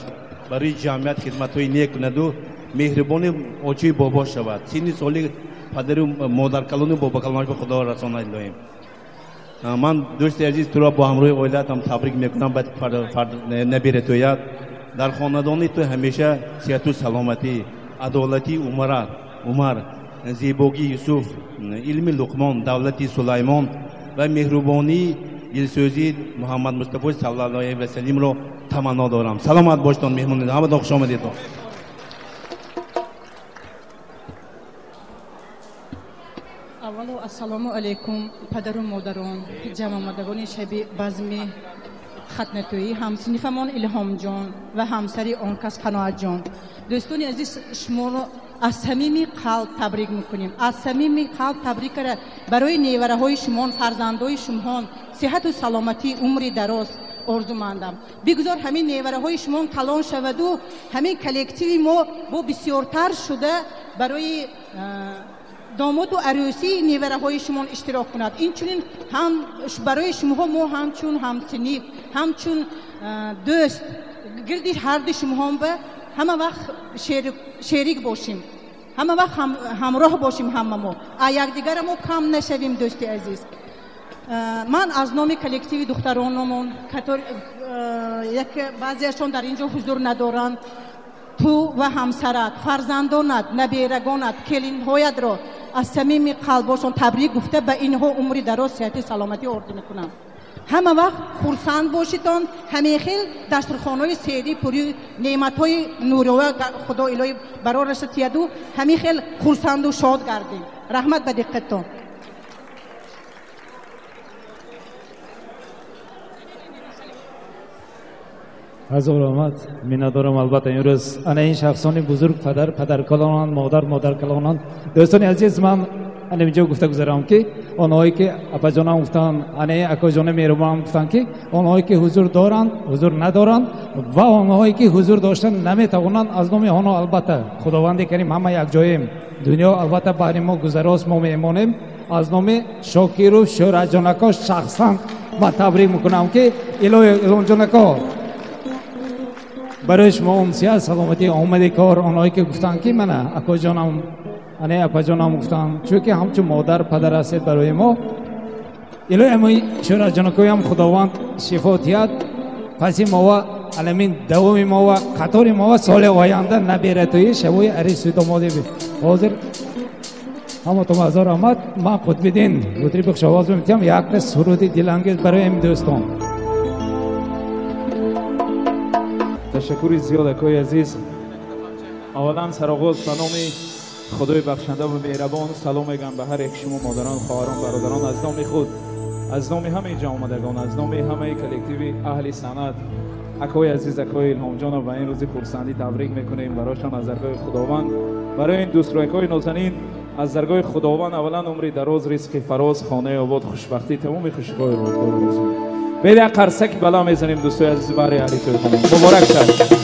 برای جامعیت خدمت های نیک کند و مهربان اوچوی بابا شود سینی سالی پدر و مادر کلان و بابا کلانش به خدا رسانه داریم من دوست عزیز تو را با همراه اویلت هم تبریک میکنم به نبیره تویت در خاندانی تو همیشه صحت و سلامتی عدالتی عمر زیباگی یوسف علم لقمان دولتی سلیمان و مهربانی دلسوزی محمد مصطفی صلی الله علیه و سلم رو تمنا دارم. سلامت باشتون مهمونان، همه خوش آمدید. اولو السلام علیکم پدر و مادران، جمع آمدگان شب بزم ختنتویی، همسنفمان الهام جان و همسری آن کس قناعت جان. دوستان عزیز، شما رو از صمیم قلب تبریک میکنیم. از صمیم قلب تبریک کرده برای نیوره های شما، فرزندای شما صحت و سلامتی، عمر دراز آرزو مندم. بگذار همین نیوره های شما کلان شود و همین کلکتیوی ما با بسیارتر شده برای داماد و عروسی نیوره های شما اشتراک کند. این چنین هم برای شما ما همچون همسنی، همچون دوست گردی هر دو شما هم به همه وقت شریک باشیم، همه وقت همراه باشیم. همه ما یکدیگر ما کم نشویم. دوستی عزیز، من از نام کلکتیو دخترانمون یک بعضیشون در اینجا حضور ندارند، تو و همسرت، فرزندانت، نبیرگانت، کلینهایت را از صمیم قلبشون تبریک گفته به اینها عمری دراز، صحت سلامتی آرزو میکنم. همه وقت خرسند باشیدان، همه خیل دسترخوان‌های سیری پوری نعمت‌های نوری خدا الهی برای رسد یادو، همه خیل خرسند و شاد گردیم. رحمت به دقتتون. از رحمت میندارم. البته امروز انا این شخصان بزرگ، پدر کلانان، مادر کلانان، دوستان عزیز، من اینجا گفته گذارم که آنهایی که اپا جانم گفتن، اکا جان مهربان گفتن که آنهایی که حضور دارند، حضور ندارند و آنهایی که حضور داشتن نمیتوانند، از نام آنها البته خداوند کریم همه یک جاییم. دنیا البته برای ما گذراست، ما میمانیم. از نام شاکر و شورا جانکا شخصا من تبریک میکنم که الهی جانکا برای شما امسیت سلامتی آمده کار. آنهایی که گفتن که من اکا جانم اپا جانم گفتم، چون که همچون مادر پدر هستید برای ما. الهی امی شورا جانکوی هم خداوند شفاتیت پسی ما و علمین دومی ما و قطار ما و سال آینده نبیره توی شبای عریس و داماده بید. حاضر همه تو مزار آمد. من خود بدین گوتری بخش آواز میتیم یک سرودی دلانگیز برای این دوستان. تشکر زیاد اکای عزیز. اولا سرآغاز به نام خدای بخشنده و مهربان سلام میگم به هر یک شما مادران، خواهران، برادران، از نام خود، از نام همه جا آمدگان، از نام همه کلکتیو اهل صنعت، اکای عزیز، اکای الهام جان و این روزی خرسندی تبریک میکنیم برایشان از درگاه خداوند. برای این دوست رویکای نازنین از درگاه خداوند اولا عمری دراز، رزق فراز، خانه آباد، خوشبختی، تمام خوشی‌های روزگار روزی. بیده قرصک بلا میزنیم دوستای عزیز برای علی توی مبارک شد.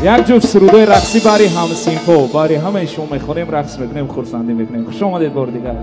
یک جفت سرودای رقصی برای همه سینفو، برای همه شما میخونیم، رقص میکنیم، خرسندی میکنیم. خوش آمدید بار دیگر.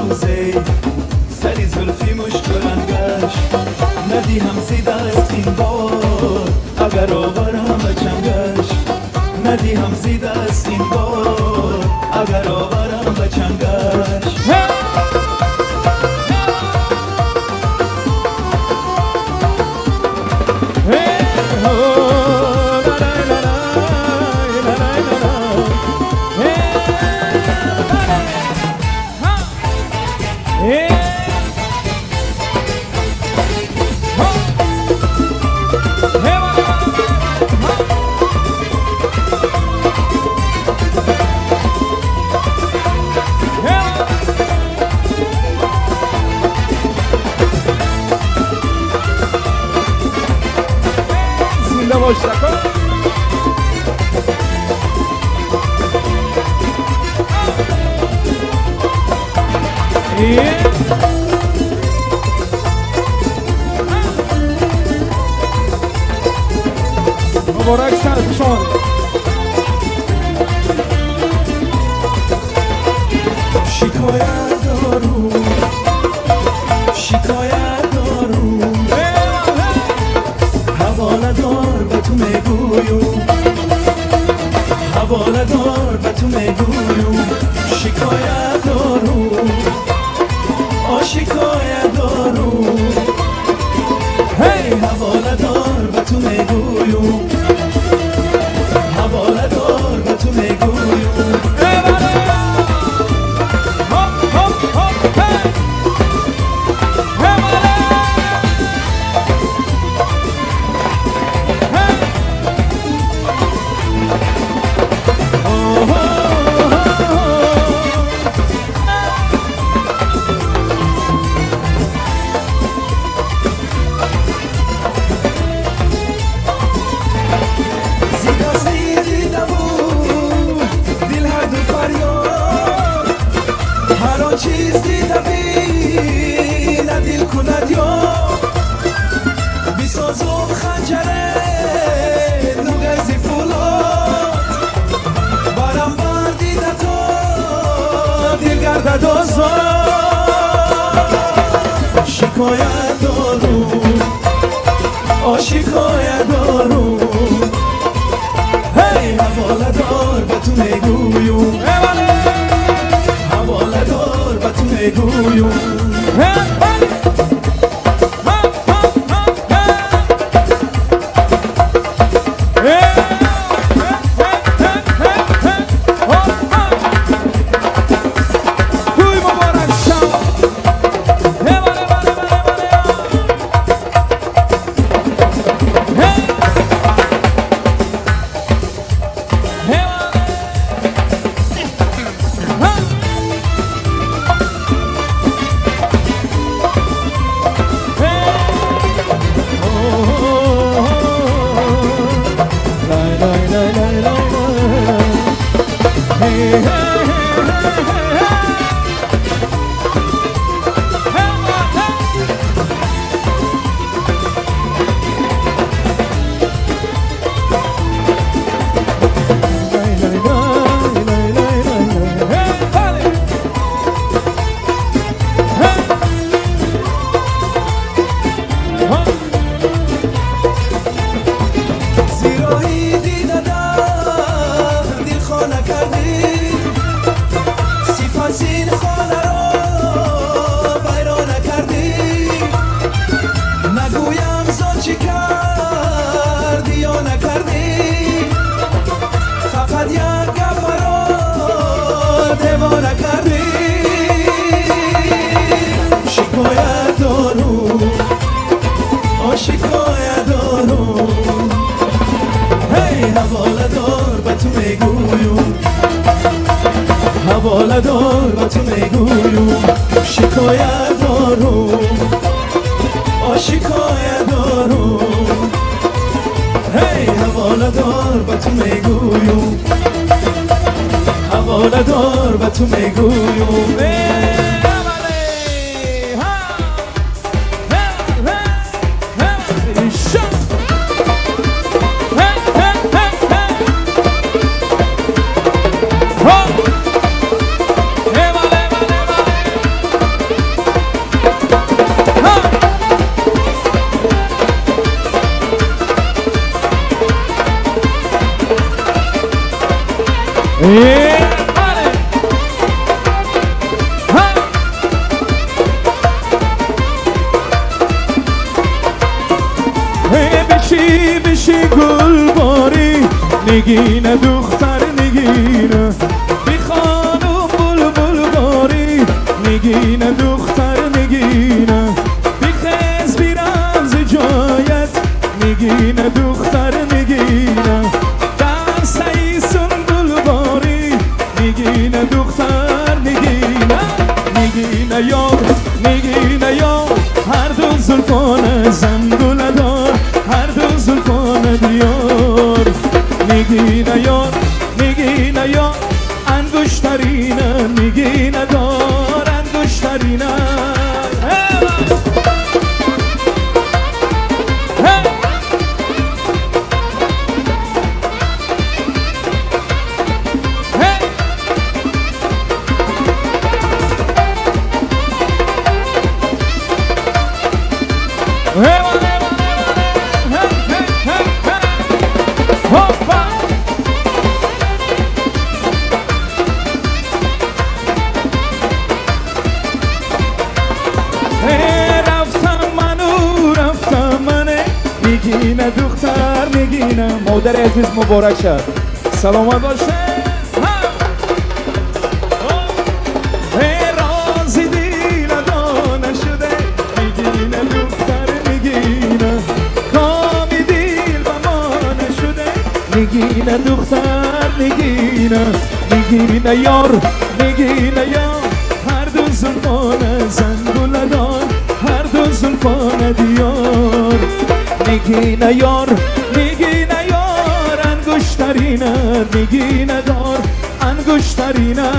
روزی سری زلفی مشکلنگش ندی همسی دست این بار اگر آورم به چنگش ندی همسی دست این بار اگر آورم به چنگش مبارک سرشان شکایت دارم شکایت دارم حواله دار به تو میگویم حواله دار به تو میگویم شکایت دارم شکایت دارم هی حواله دار به تو میگویم حواله دار به تو میگویم چیز دیده بی ندیل کند یا بیسازم خنجره نوگزی فولاد برم بر دیده تو دیل گرده دوزاد شکایت دارم شکایت دارم هی حواله دار به تو میگویم حواله دار به تو میگویم شکایت دارم هی حواله دار به تو میگویم حواله دار به تو میگویم شکایت دارم شکایت دارم هی حواله دار به تو میگویم حواله دار به تو میگویم بشی گل باری نگینه دختر نگینه بی خانم بلبل باری نگینه دختر نگینه بی خز بی رمز جایت نگینه دختر نگینه دست ایسون گل باری نگینه دختر نگینه نگینه یار نگینه یار هر دو زلفان زنگل دار هر دو زلفان دیار نگینه یار نگینه یار انگشترینه نگینه دار انگشترینه نگینه دختر نگینه مادر عزیز مبارک شد سلامت باشه رازی دیل دانه شده نگینه دختر نگینه کامی دیل بمانه شده نگینه دختر نگینه نگینه یار نگینه یار هر دو زلفان زنگل دار هر دو زلفان دیار نگینه یار نگینه یار انگشترینه نگینه دار انگشترینه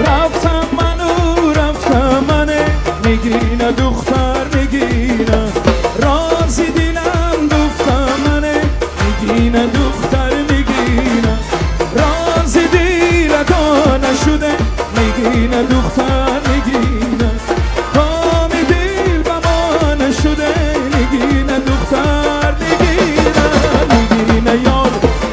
رفتم منه نگینه دختر نگینه رازی دیلم گفتم منه نگینه دختر نگینه رازی دیل تا نشده نگینه دختر نگینه کامی دیل بما نشده نگینه دختر نگینه نگینه یار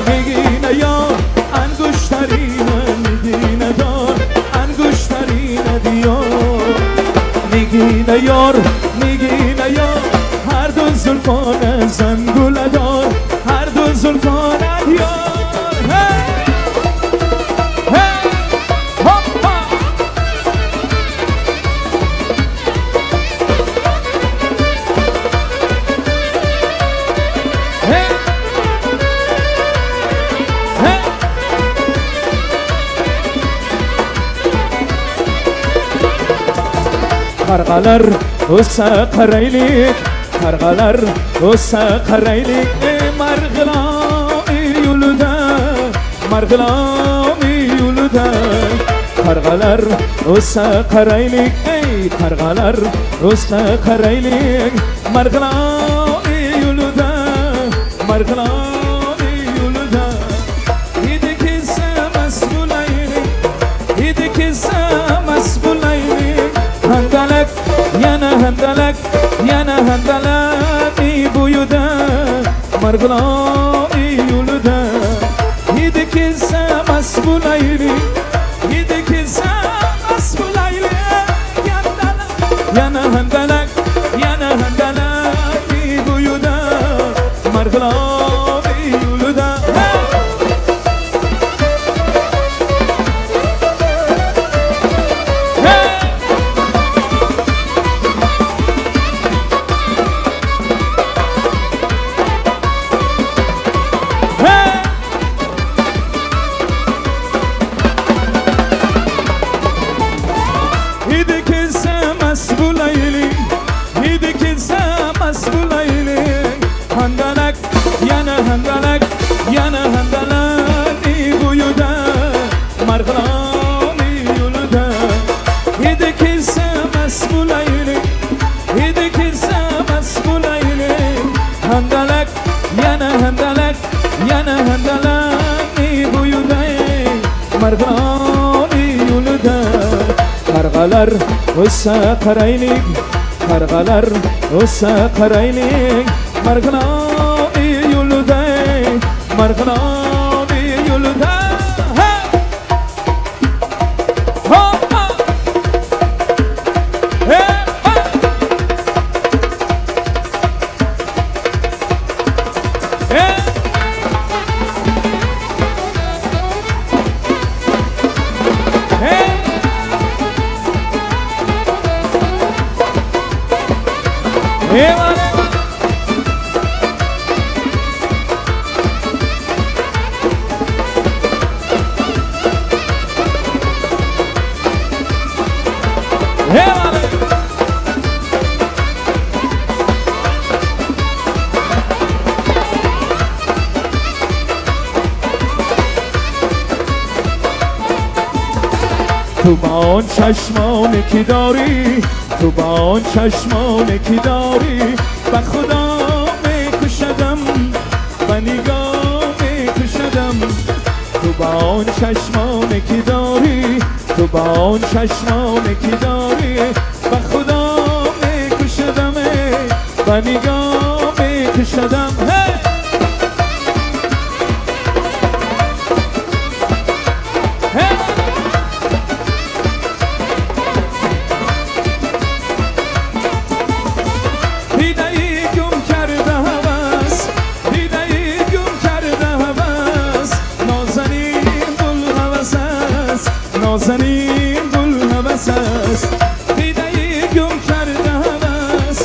نگینه یار انگشترینه نگینه دار انگشترینه دیار نگینه یار نگینه یار هر دو زلفان زنگل دار هر دو زلفان دیار Kargalar olsa karaylık Kargalar olsa karaylık Margılam yolda Margılam yolda Kargalar olsa karaylık Kargalar olsa karaylık Margılam yolda Margılam yolda İdi kisa masbulaylık İdi kisa masbulaylık Handalak yana handalak yana handalak buyuda marglam yolda hidi kisa masbulayli hidi kisa masbulayli yana handalak buyuda marglam yolda Kargalar ussa qaraylik, kargalar ussa qaraylik. Marg'ilon yo'lida, Marg'ilon yo'lida. تو با آن چشمانی که داری، تو با آن چشمانی که داری، به خدا میکشدم، به نگاه میکشدم. تو با آن چشمانی که داری، تو با آن چشمانی که داری، به خدا میکشدم، به نگاه میکشدم. نازنین گل هوس است، دیده‌ای گم کرده هوس،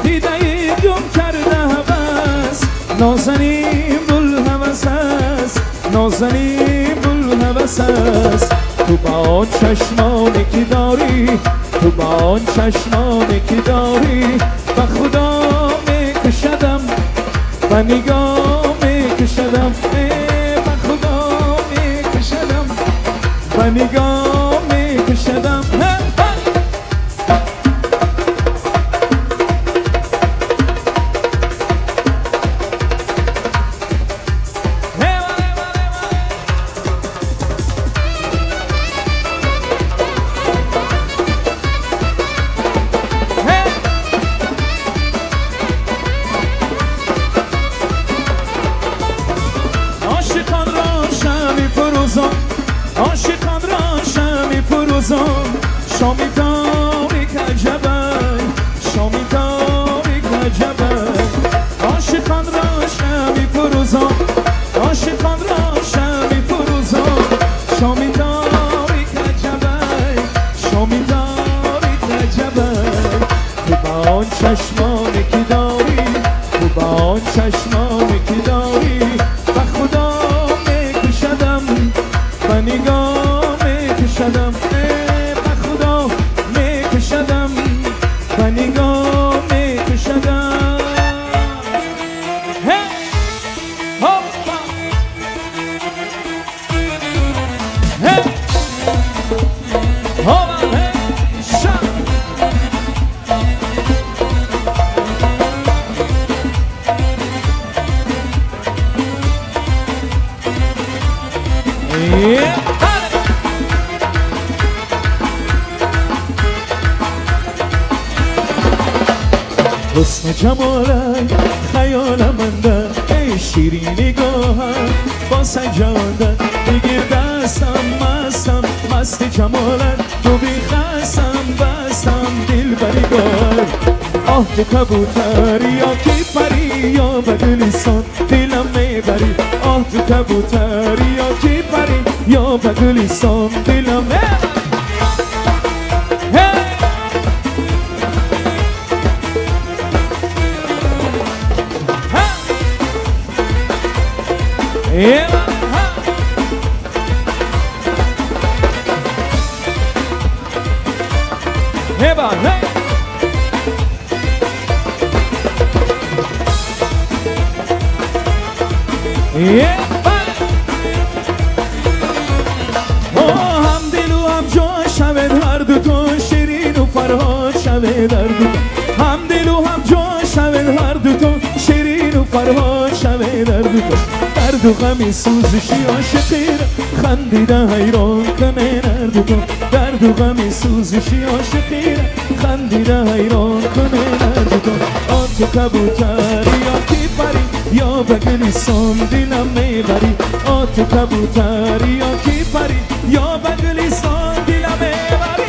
دیده‌ای گم کرده هوس. نازنین گل هوس است، نازنین گل هوس است. تو با آن چشمانی که داری، تو با آن چشمانی که داری، به خدا میکشدم، به نگاه میکشدم، به خدا میکشدم، به نگاه میکشدم. عاشقان را شمی فروزان، عاشقان را شمی فروزان، شامی تاریک عجبای، شامی تاریک عجبای. عاشقان را شمی فروزان، عاشقان را شمی فروزان، شامی تاریک عجبای، شامی تاریک عجبای. تو با آن چشمانی که داری، تو با آن چشمانی که داری، به خدا میکشدم، به نگاه میکشدم، به خدا میکشدم، به نگاه میکشدم. هاپا هاپا شام حسن جمالت خیال منده، ای شیرین نگاهم با سجادت. بگیر دستم مستم، مست جمالت، تو بی خستم بستم دل بریگار. آه تو کبوتر یا کی پری یا بدلیسان، دلم میبری. آه تو کبوتر یا کی پری یا بدلیسان، دلم میبری. هم دل و هم جا شود هر دوتا، شیرین و فرهاد شود هر دوتا. هم دل و هم جا شود هر دوتا، شیرین و فرهاد شود هر دوتا. درد و غمی سوزشی عاشقی را خندیده حیران کنه نرد و تو درد و غمی سوزشی عاشقی را خندیده حیران کنه نرد و تو آن تو کبوتری یا کی پری یا بگلی سام دلم میبری آن تو کبوتری یا کی پری یا بگلی سام دلم میبری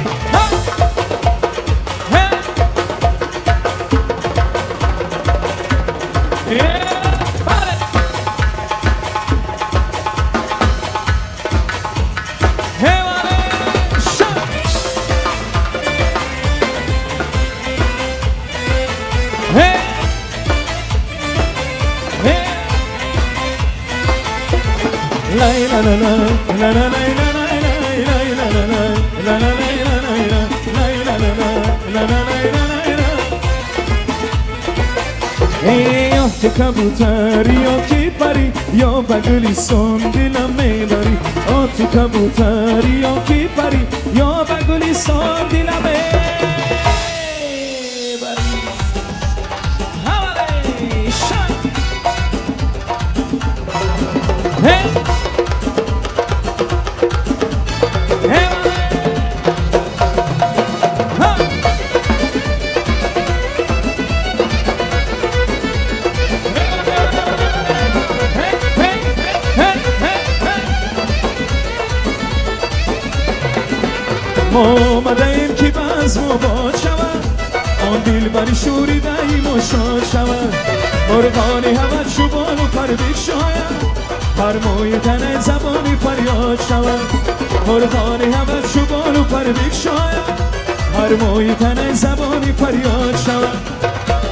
تو کبوتری یا کی پری یا بگلی سام دلم میبری آ تو کبوتری یا کی پری یا بگلی سام دلم میبری حوالی شای آمدیم که باز مباد شود آن دل بری شوری دهیم و شاد شود مرغانی همت شبان و پر بکشاید فرمای تن زبانی فریاد شود مرغانی همت شبان و پر بکشاید فرمای تن زبانی فریاد شود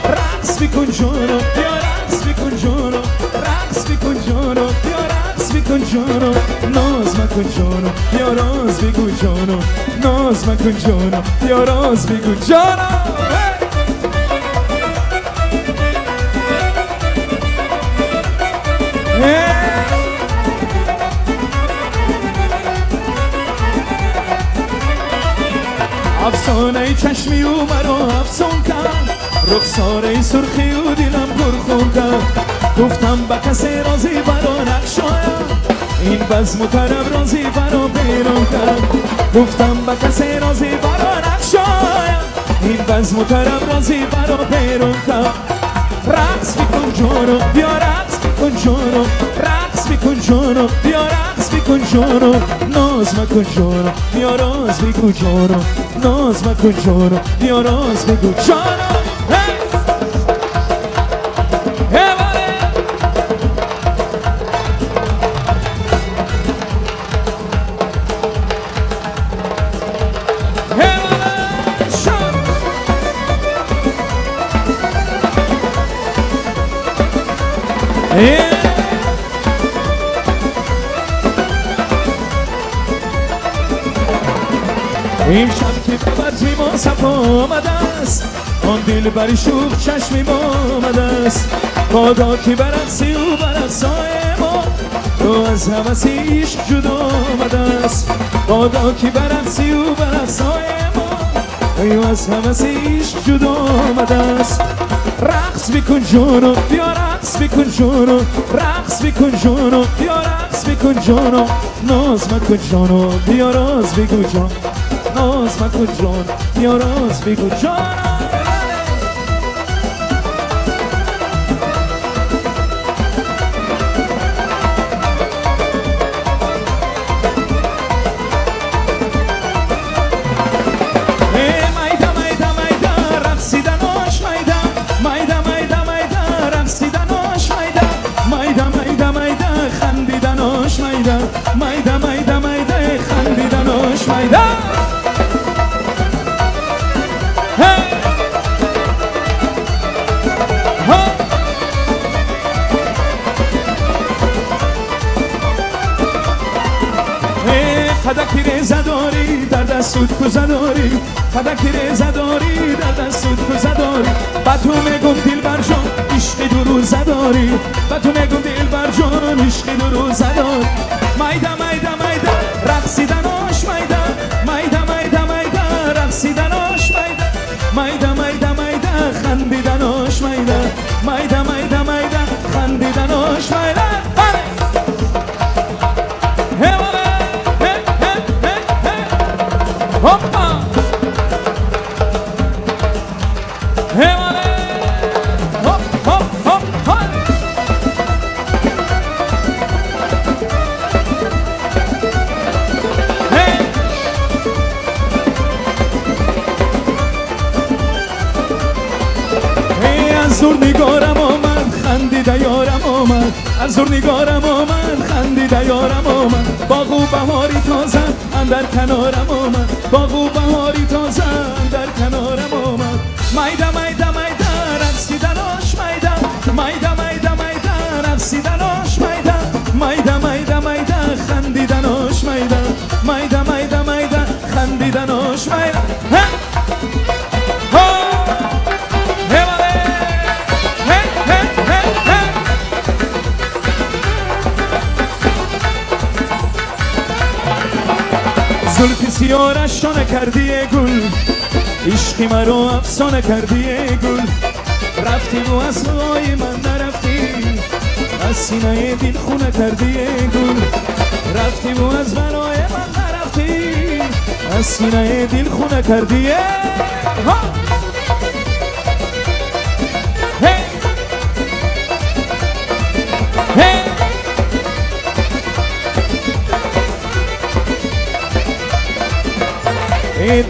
رقص بکن جانو بیا رقص بکن جانو رقص بکن جانو بیا رقص بکن جانو ناز مکن جانو بیا راز بگو جانو ناز مکن جانو بیا راز بگو جانو افسانه چشمی او مرا افسون کرد رخساره سرخی و دلم پرخون کرد گفتم به کسی رازی برا نقشایم این بزم و طرب رازی برا پیران کرد گفتم به کسی رازی برا نقشایم این بزم و طرب رازی برا پیران کرد رقص بکن جانو بیا رقص بکن جانو رقص بکن جانو بیا رقص بکن جانو ناز مکن جانو بیا راز بگو جانو ناز مکن جانو بیا راز بگو جانو این شب که ببرزی ما صفا آمده است آن دل بری شوخ چشمی ما آمده است بادا که برقصی و برقصای ما تو از همسی عشق جدا آمده است بادا که برقصی و برقصای ما تو از همسی عشق جدا آمده است رقص بکن جانو بیا رقص بکن جانو رقص بکن جانو بیا رقص بکن جانو ناز مکن جانو بیا راز بگو جانو ناز مکن جان بیا راز بگو جانو مایده مایده مایده خندیدناش مایده خدکی ریزه داری در دستت کوزه داری خدکی ریزه داری در دستت کوزه داری با تو میگم دل بر جان عشقی دو روزه داری با تو میگم دل بر جان عشقی دو روزه داری مایده مایده مایده رقصیدناش مایده مایده مایده مایده رقصیدناش مایده مایده مایده مایده خندیدناش مایده مایده مایده مایده خندیدناش مایده از دور نگارم آمد خندیده یارم آمد از دور نگارم آمد خندیده یارم آمد باغ و بهاری تازه اندر کنارم آمد باغ و بهاری تازه اندر کنارم آمد میده میده میده رقصیدناش میده میده میده میده رقصیدناش میده میده میده میده خندیدناش میده میده میده میده خندیدناش میده زلفی سیارش شانه کردی گل عشقی مرا افسانه کردی گل رفتی و از روی من نرفتی از سینه دل خونه کردی گل رفتی و از برای من نرفتی از سینه دل خونه کردی ها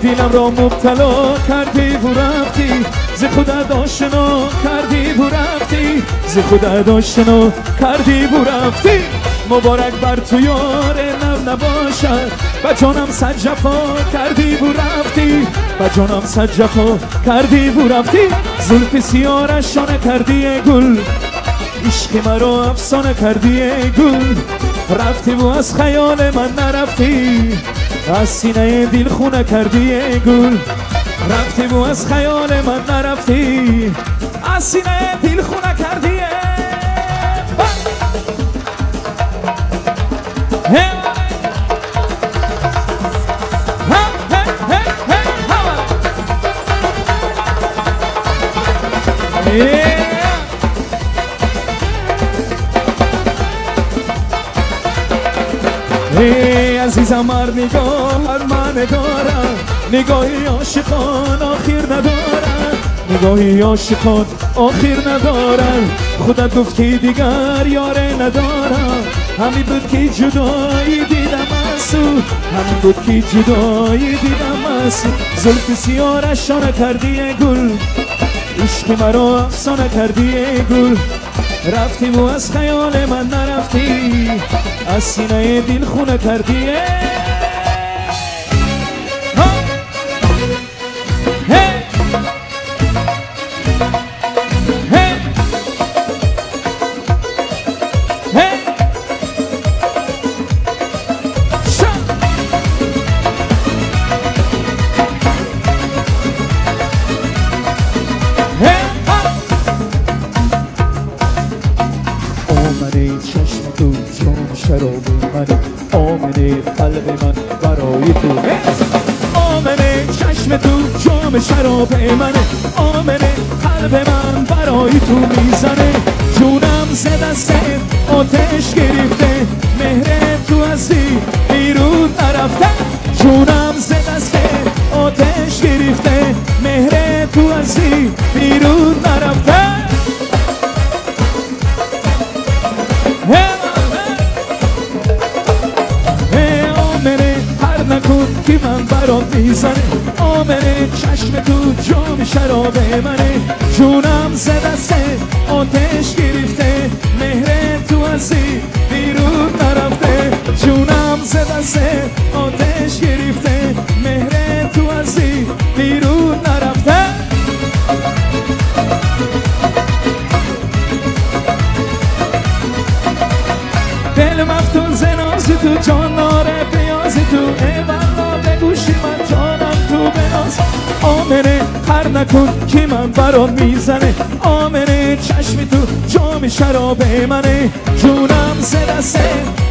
دلم را مبتلا کردی و رفتی ز خودت آشنا کردی و رفتی ز خودت آشنا کردی و رفتی مبارک بر تو یار نو نباشد و جانم صد جفا کردی و رفتی و جانم صد جفا کردی و رفتی زلف سیارش شانه کردی گل عشق مرا افسانه کردی گل رفتی و از خیال من نرفتی از سینه دل خونه کردی گل رفتی و از خیال من نرفتی از سینه دل خونه کردی عزیزم هر نگاه هر معنی دارد نگاهی عاشقان آخر ندارد نگاهی عاشقان آخر ندارد خودت گفتی دیگر یاره ندارم همین بود که جدایی دیدم از او همین بود که جدایی دیدم از او زلف سیارش شانه کردی گل عشق مرا افسانه کردی گل رفتی و از خیال من نرفتی از سینه دل خونه کردی شراب منه آمنه قلب من برای تو میزنه جونم ز دست آتش گرفته مهر تو ازی بیرون نرفته جونم ز دست آتش گرفته مهر تو ازی بیرون نرفته آمنه هر نکن که من برات میزنه آمنه چشم تو جام شراب منه جونم ز دست آتش گرفته مهر تو ازی بیرون نرفته جونم ز دست آتش گرفته مهر تو ازی بیرون نرفته دل مفتون ز ناز تو جان ناره پیاز تو ای والا به گوشی من جانم تو بناز آمنه خر نکن که من برات میزنه آمنه چشم تو جام شراب منه جونم ز دست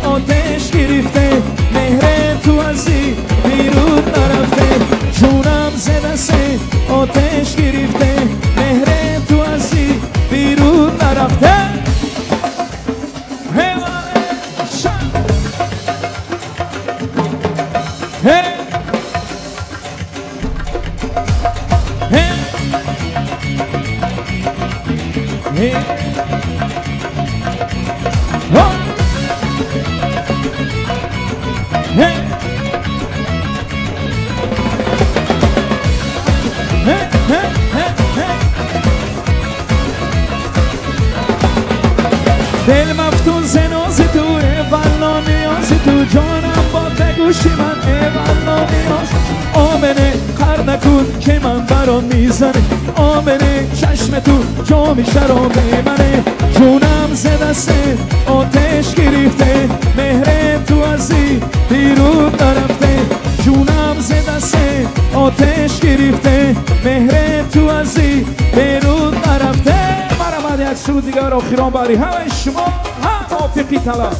آتش گرفته مهر تو ازی بیرون نرفته جونم ز دست آتش گرفته مهر تو ازی بیرون نرفته دل مفتون زناز تو ایوالا نیاز تو جانم با بگوشی من ایوالا نیاز آمنه قر نکن که من برام میزنه آمنه چشم تو جا میشه رو میمنه جونم ز دسته آتش گرفته مهر تو ازی بیرون نرفته جونم ز دسته آتش گرفته مهر تو ازی بیرون نرفته مرمد یک سرود دیگر آخران بری همه شما هم موافقی طلب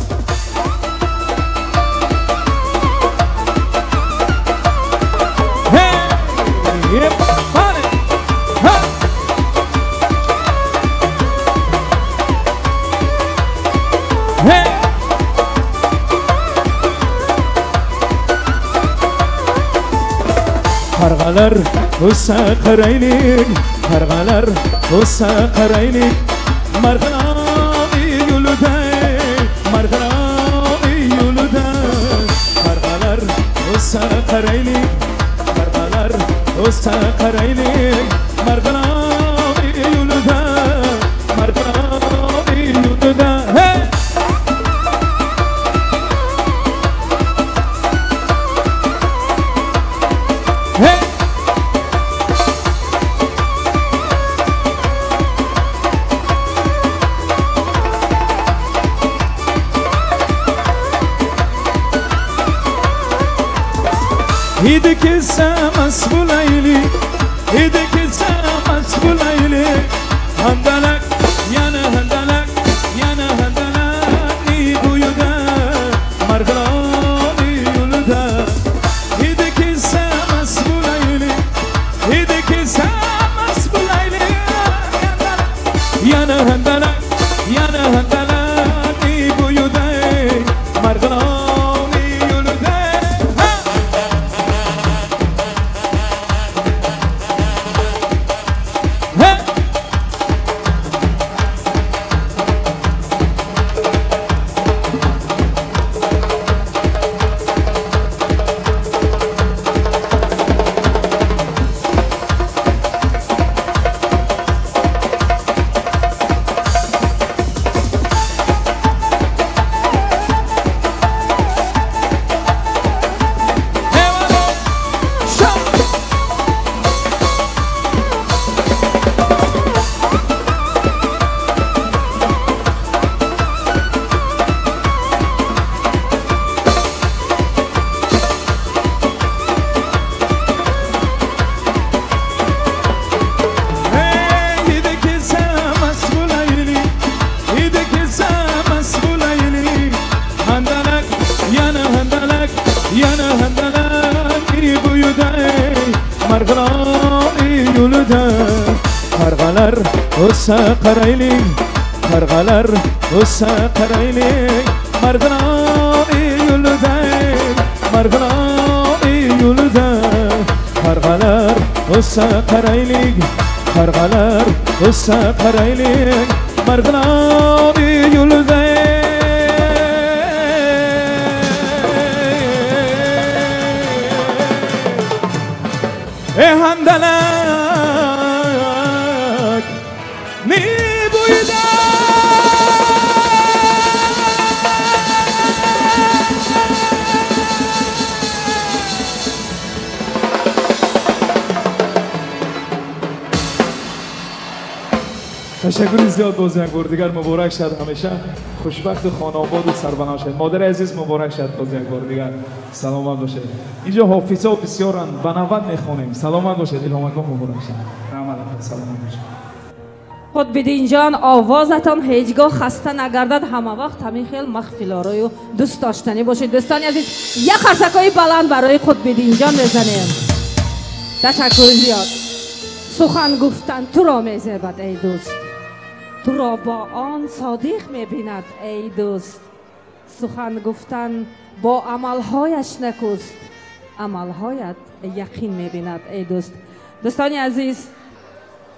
Qarqalar o'ssa qaraylik, qarqalar o'ssa qaraylik, marg'iloni yo'lida, marg'iloni yo'lida. Qarqalar o'ssa qaraylik, qarqalar o'ssa qaraylik, marg'iloni yo'lida, marg'iloni yo'lida. İdi ki sevmez bu Leyli, idi ki sevmez bu Leyli. Handalak, yana handalak, yana handalak ni buyuda, marg'iloni yo'lida. İdi ki sevmez bu Leyli, idi ki sevmez bu Leyli. Yana handalak, yana handalak ni buyuda, marg'iloni. Qarqalar o'ssa qaraylik, qarqalar o'ssa qaraylik, marg'iloni yo'lida, marg'iloni yo'lida. Qarqalar o'ssa qaraylik, qarqalar o'ssa qaraylik, marg'iloni yo'lida. Handalak ni buyuda. تشکر زیاد باز یک بار دیگر مبارک شد همیشه خوشبخت و خانه‌آباد و سربلند شد مادر عزیز مبارک شد باز یک بار دیگر سلامت باشید اینجا حافظا بسیارن به 90 میخونیم سلامت باشید الهام اکبر مبارک شد سلامت باشید خودبدین جان آوازتان هیچگاه خسته نگردد همه وقت همین خیلی مخفیلارای و دوست داشتنی باشید دوستان عزیز یک خرسکای بلند برای خودبدین جان بزنیم تشکر زیاد سخن گفتن تو را میزبد ای دوست تو را با آن صادق میبیند ای دوست سخن گفتن با عملهایش نکوست عملهایت یقین میبیند ای دوست دوستان عزیز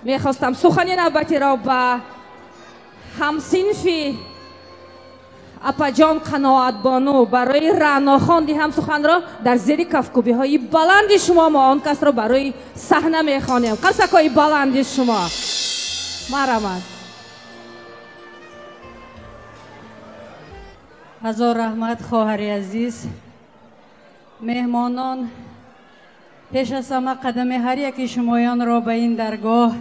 میخواستم سخنی نوبتی را به همسینفی اپاجان قناعتبانو برای رعناخان دیهم سخن را در زیر کفکوبی های بلند شما ما آن کس را برای صحنه میخوانیم. قلسکای بلند شما مرحمت. هزار رحمت خواهر عزیز، مهمانان، پیش از همه قدم هر یکی شمایان را به این درگاه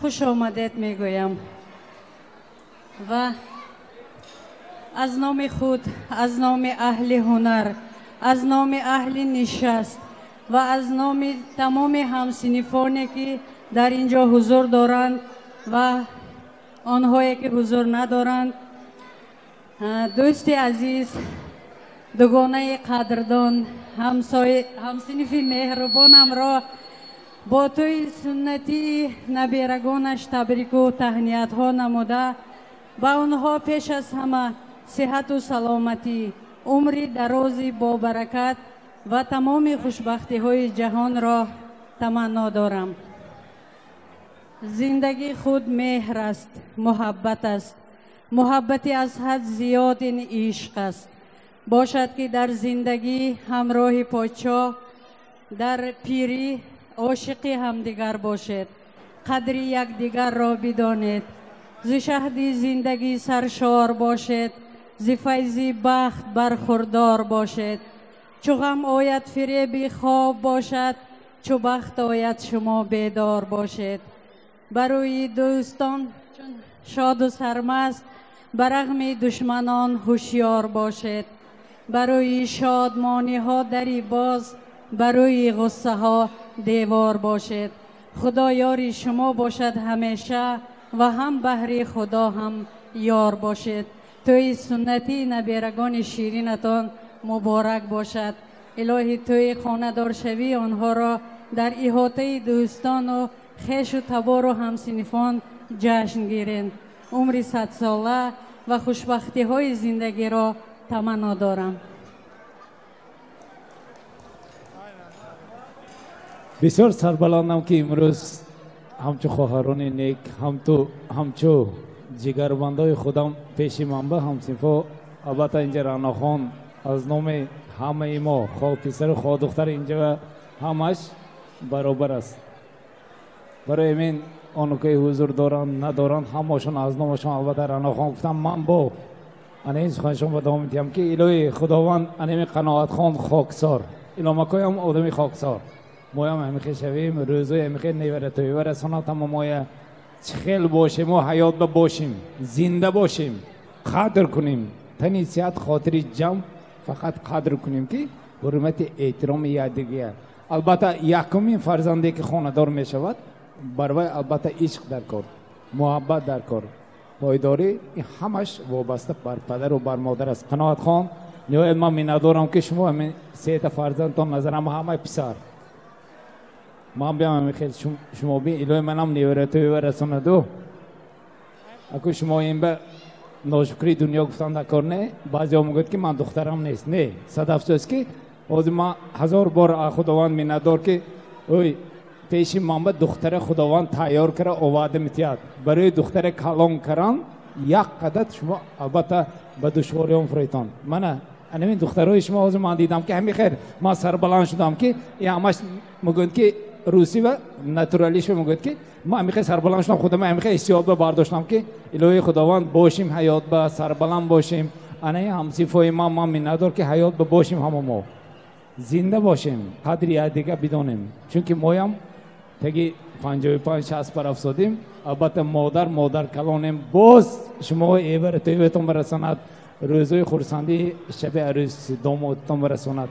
خوش آمدید میگویم و از نام خود، از نام اهل هنر، از نام اهل نشست و از نام تمام همسنفانی که در اینجا حضور دارند و آنهایی که حضور ندارند، دوست عزیز، دوگانه قدردان، همسنف مهربانم را با توی سنتی نبیرگانش تبریک و تهنیت ها نموده و آنها پیش از همه صحت و سلامتی، عمری درازی با برکت و تمام خوشبختی های جهان را تمنا دارم. زندگی خود مهر است، محبت است. محبتی از حد زیاد این عشق است. باشد که در زندگی همراه پادشاه، در پیری عاشق همدیگر باشد. قدر یکدیگر را بدانید. ز شهد زندگی سرشار باشد، ز فیض بخت برخوردار باشد. چو غم آید فریب خواب باشد، چو بخت آید شما بیدار باشد. برای دوستان شاد و سرمست، برغم دشمنان هوشیار باشد. برای شادمانی ها دری باز، برای غصه ها دیوار باشد. خدا یاری شما باشد همیشه و هم بهر خدا هم یار باشد. توی سنتی نبیرگان شیرینتان مبارک باشد. الهی توی خانه دار شوی آنها را در احاطه دوستان و خویش و تبار و همسنفان جشن گیرند. عمر 100 ساله و خوشبختی های زندگی را تمنا دارم. بسیار سربلندم که امروز همچو خواهران نیک، همچو جگربندای خودم پیش منبع همسنفا، البته اینجا رعناخان از نام همه ما، خواه پسر و خواه دختر اینجا همش برابر است. برای این آنو که حضور دارن ندارن همشون از نامشون البته رعناخان گفتم. من با این سخنشون با دوام میتیم که الهی خداوند انیم قناعت خان خاکسار، الهی هم آدمی خاکسار، ما هم همیشه شویم روزای همیشه نیوره توی ورسانات هم مایه چخیل باشیم و حیات باشیم، زنده باشیم، قدر کنیم. تنی سیاد خاطر جمع فقط قدر کنیم که حرمت احترام یادگیه. البته یکمین فرزنده که خاندار می شود برای البته عشق در کار، محبت در کار، پایداری، این همش وابسته بر پدر و بر مادر است. قناعت خان نهایت من میندارم که شما همین 3 فرزندتان نظرم همه پسر، من بیام خیلی شما بین الهی منم نیوره توی ورسانه دو. اگه شما این به ناشکری دنیا گفتن نکار نه، بعضی ها میگوید که من دخترم نیست. نه، صد افسوس که از من 1000 بار خداوند میندار که اوی پیش من به دختر خداوند تیار کرده آواده میتیاد. برای دختر کلام کردن یک قدر شما البته به دشواری هم فریتان. من این دخترای شما از من دیدم که همین خیر من سربلند شدم که این همش میگوید که روسی و ناتورالیش میگوید که ما همیشه سربلند شدم، خودم همیشه استعداد به برداشتم که الهی خداوند باشیم، حیات به سربلند باشیم. انا همسیفای ما میندار که حیات به باشیم، همه ما زنده باشیم، قدری دیگه بدونیم. چون که ما هم تگی 55-60 پر افسودیم. البته مادر کلانیم. باز شما ایور تویتون برساند، روزای خورسندی شب عروس دامادتون برساند.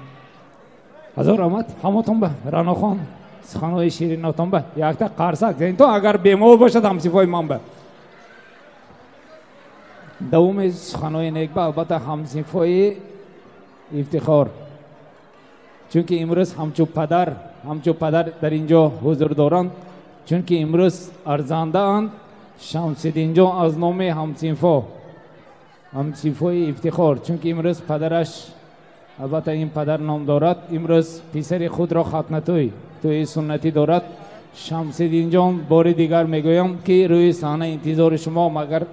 هزار رحمت همتون به رعناخان سخنهای شیریناتون به یک تا قرصک این تو اگر بیمار باشد همسیفای من به دوم سخنهای نیک به البته همسیفای افتخار. چون که امروز همچو پدر در اینجا حضور دارند، چون که امروز ارزنده اند شمس‌الدین جان از نام همسیفای افتخار. چون که امروز پدرش البته این پدر نام دارد، امروز پسر خود را ختنه توی سنتی دارد. شمس‌الدین جان بار دیگر میگویم که روی صحنه انتظار شما، مگر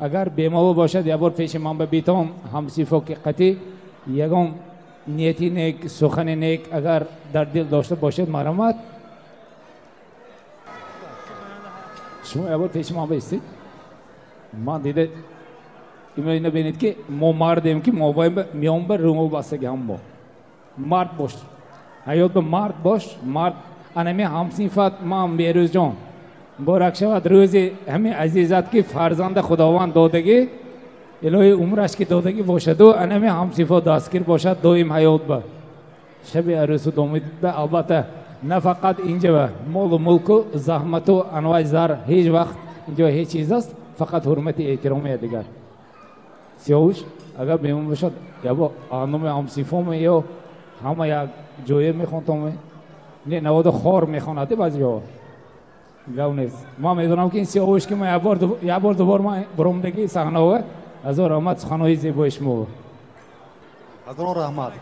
اگر بیمو باشد یه بار پیش من بیتون همسیفو که قطعی یگان نیتی نیک سخن نیک اگر در دل داشته باشد مرامت شما یه بار پیش من بیستید من دیده اینو بینید که ما مردیم که ما باید میان بر رومو بستگی هم با مرد باش حیات به مرد باش مرد انمی همصفت ما بیروز جان بارک شود روزی همین عزیزت که فرزند خداوند دادگی الهی عمرش که دادگی باشد و انمی همصفت دستگیر باشد دویم حیات با شب عروس و دومید به البته نه فقط اینجا مال و ملک و زحمت و انواع زر هیچ وقت اینجا هیچ چیز است فقط حرمت احترامی دیگر سیاوش اگر بیمون باشد یا با آنوم همصفت یا همه یک جویه میخوندم نه نواد خار میخوانده بعضی جا گاو نیست ما میدونم که این سیاوش که ما یه بار دوبار ما برامدگی صحنه و هزار رحمت سخنهای زیبای شما هزار رحمت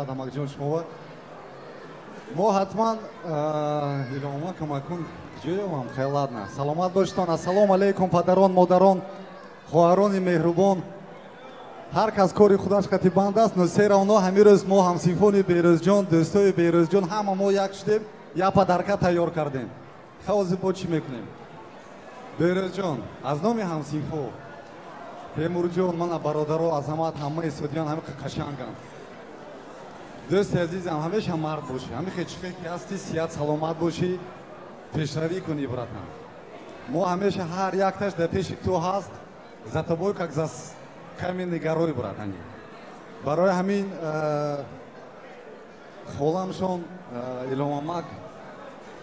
همه جون شما ما حتما ایلوما کمکون جویم هم خیلات نه سلامت باشتان السلام علیکم پدران مادران خواهران مهربان هر کس کاری خودش قطیبند است نصیر اونا همین روز ما همسیفون بیروز جان دوستای بیروز جان همه ما یک شدیم یا پدرکه تیار کردیم خوازی با چی میکنیم بیروز جان از نام همسیفو تیمور جان من برادر و عظمت همه استودیان همه قشنگم دوست عزیزم همیشه مرد باشی همیشه چیزی که هستی صحت سلامت باشی پیشروی کنی براتون ما همیشه هر یک تاش در پیش تو هست за тобой как за каменный горой братани барои ҳамин холамшон иломамак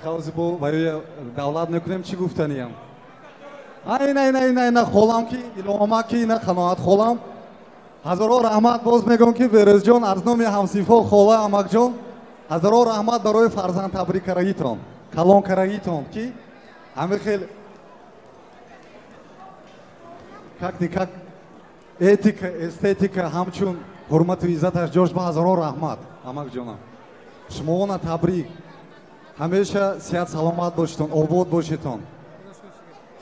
хавзи бо барои давлат мекунем чӣ гуфтаниям ай холам ки иломамак ки ина қаноат холам ҳазоро раҳмат боз мегӯям ки берӯзҷон аз номи ҳамсифо хола амакҷон ҳазоро раҳмат барои фарзандтабрикарагитон калонкарагитон ки ҳамин хел как-никак этика, эстетика, ҳамчун ҳурмату иззаташ ҷош ба ҳазоро раҳмат амакҷонам шумоона табрик ҳамеша сеҳат саломат бошитон обод бошитон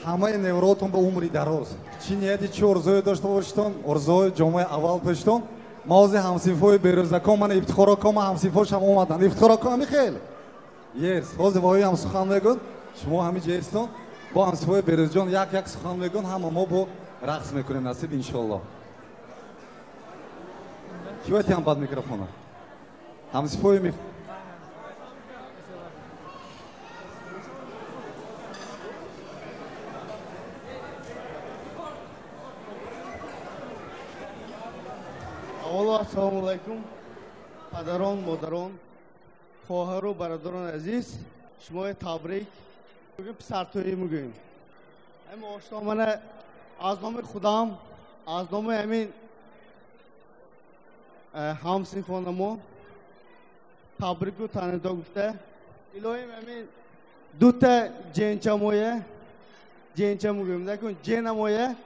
ҳамаи невротон ба умри дароз чӣ нияти чӣ орзуе дошта бошитон орзуҳои ҷомаи аввал пештон мавзи ҳамсинфҳои берӯзакон мана ифтихоракон ма ҳамсинфҳошам омаданд ифтихоракон ҳами хел ес ҳозир воҳои ҳам сухан мегӯд шумо ҳами ҷестон бо ҳамсинфҳои берӯзҷон як сухан мегӯн ҳама мо бо رقص میکنیم نصیب انشالله کی باید هم بعد میکروفونه همسیفوی می اولا السلام علیکم پدران مادران خواهر و برادران عزیز شما تبریک میگیم پسرتویی میگیم اما آشنامانه از نام خودم از نام همین همسینفونمون تبریک و تانیدا گفته الهیم همین دوتا جنچمویه جنچمو گویم نکن جنمویه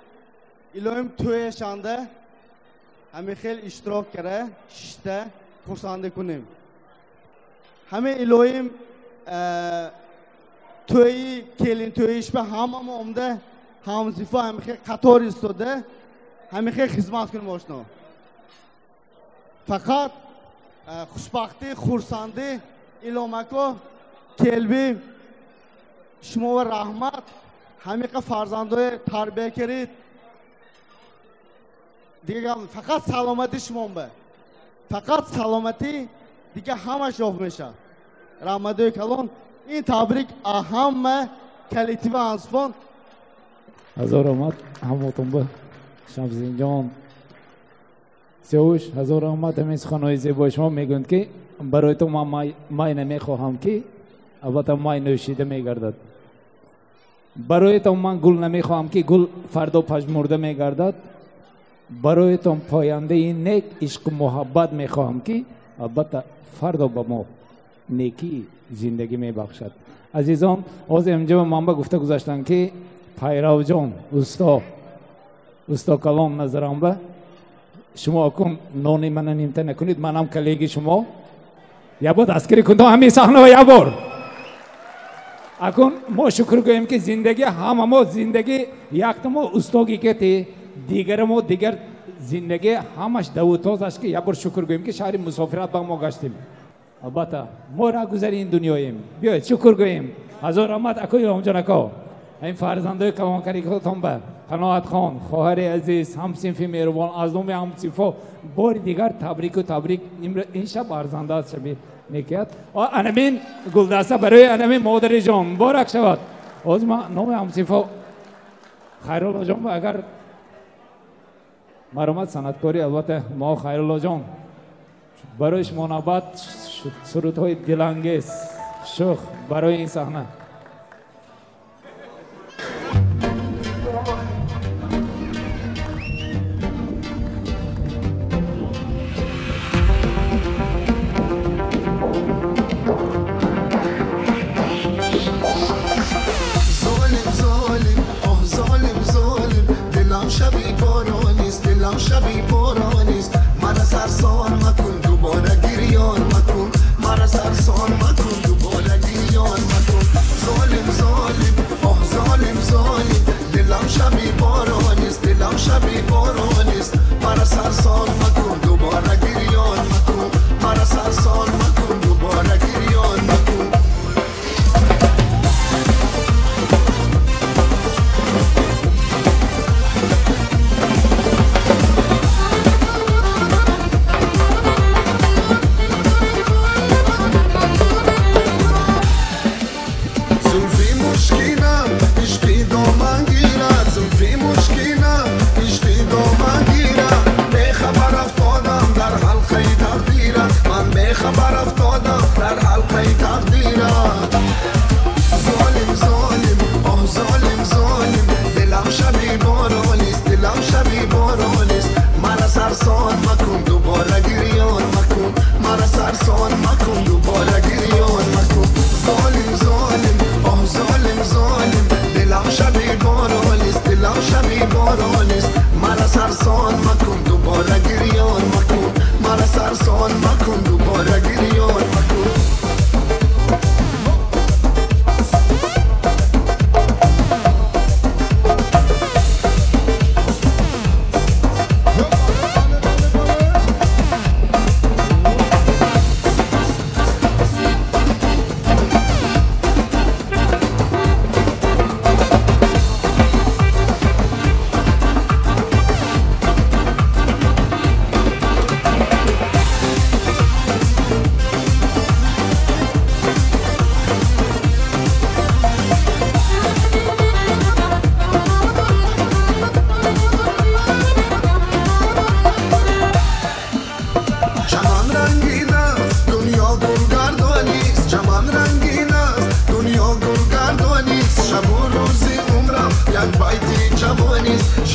الهیم توی شانده همین خیلی اشتراک کرده ششته خورسنده کنیم همین الهیم توی کلین تویش به همه اومده همزیفا همیشه قطار ایستاده همیشه خدمت کنیم آشنا فقط خوشبختی خورسندی ایلامکو کلبی شما و رحمت همیشه فرزندای تربیه کرید دیگه فقط سلامتی شما به فقط سلامتی دیگه همه شاف میشه رحمتای کلان این تبریک اهم کلیتیو انسفان هزار آمد هموتون به شمسین جان سیاوش هزار آمد همین سخنهای زیبای شما میگویند که برای تو من مای نمیخواهم که البته مای نوشیده میگردد برای تو من گل نمیخواهم که گل فردا پژمرده میگردد برای تو پاینده نیک عشق و محبت میخواهم که البته فردا با ما نیکی زندگی میبخشد عزیزان از اینجا من به گفته گذاشتن که پیرو جان استا کلام نظرم به شما کن نانی من نیمته نکنید منم کلیگی شما یا بود اسکری کن تو همین صحنه و یا بار اکن ما شکر گوییم که زندگی همه زندگی یکتم استوگی که تی دیگر ما دیگر زندگی همش دوتاز است که یک بار شکر گوییم که شهر مسافرت با ما گشتیم. البته ما را گذری این دنیاییم. بیاید شکر گوییم. هزار رحمت اکوی همجان اکو. این فرزندای کلانکاری خودتان به قناعت خان خواهر عزیز همصنفی مهربان از نام همصنفا بار دیگر تبریک و تبریک. این شب ارزنده است شبی میکرد. انمین گلدسته برای انمین مادر جان مبارک شود. از ما نام همصنفا خیرالله جان اگر مرامت سندکاری البته ما خیرالله جان برای شما نوبت سرودهای دلانگیز شوخ برای این صحنه. شبی بارانیست دلم شبی بارانیست مرا سرسان مکن دوباره گریان مکن مرا سرسان مکن دوباره گریان مکن ظالم ظالم آه ظالم ظالم دلم شبی بارانیست دلم شبی بارانیست مرا سرسان مکن دوباره گریان مکن مرا سرسان مکن دوباره گریان مکن خبر افتادم در حلقه تقدیرت ظالم ظالم آه ظالم ظالم دلم شبی بارانیست دلم شبی بارانیست مرا سرسان مکن دوباره گریان مکن مرا سرسان مکن دوباره گریان مکن ظالم ظالم آه ظالم ظالم دلم شبی بارانیست دلم شبی بارانیست مرا سرسان مکن دوباره گریان مکن مرا سرسان مکن دوباره گریان مکن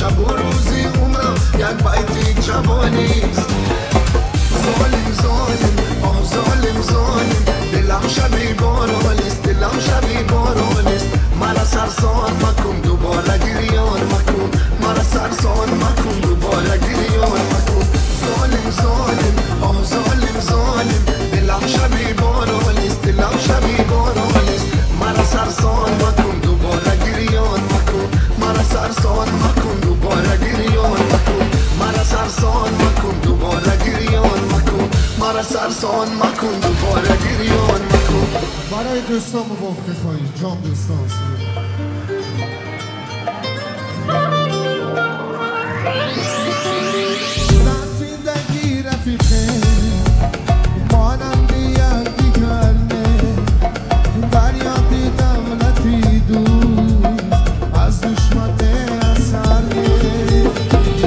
شب و روزی عمرم یک بیتی جوانیست ظالم ظالم آه ظالم ظالم دلم شبی بارانیست دلم شبی بارانیست مرا سرسان مکن دوباره گریان مکن مرا سرسان مکن دوباره گریان مکن ظالم ظالم آه ظالم ظالم دلم شبی بارانیست دلم شبی بارانیست مرا سرسان مکن دوباره گریان مکن مرا سرسان مکن دوباره گریان مکن مرا سرسان مکن دوباره گریان مکن مرا سرسان مکن دوباره گریان مکن برای دوستان موافقه خواهید جان دوستان زندگی رفیقه مانند یک دیگرنه در یاد دولتی دوست از دشمن اثره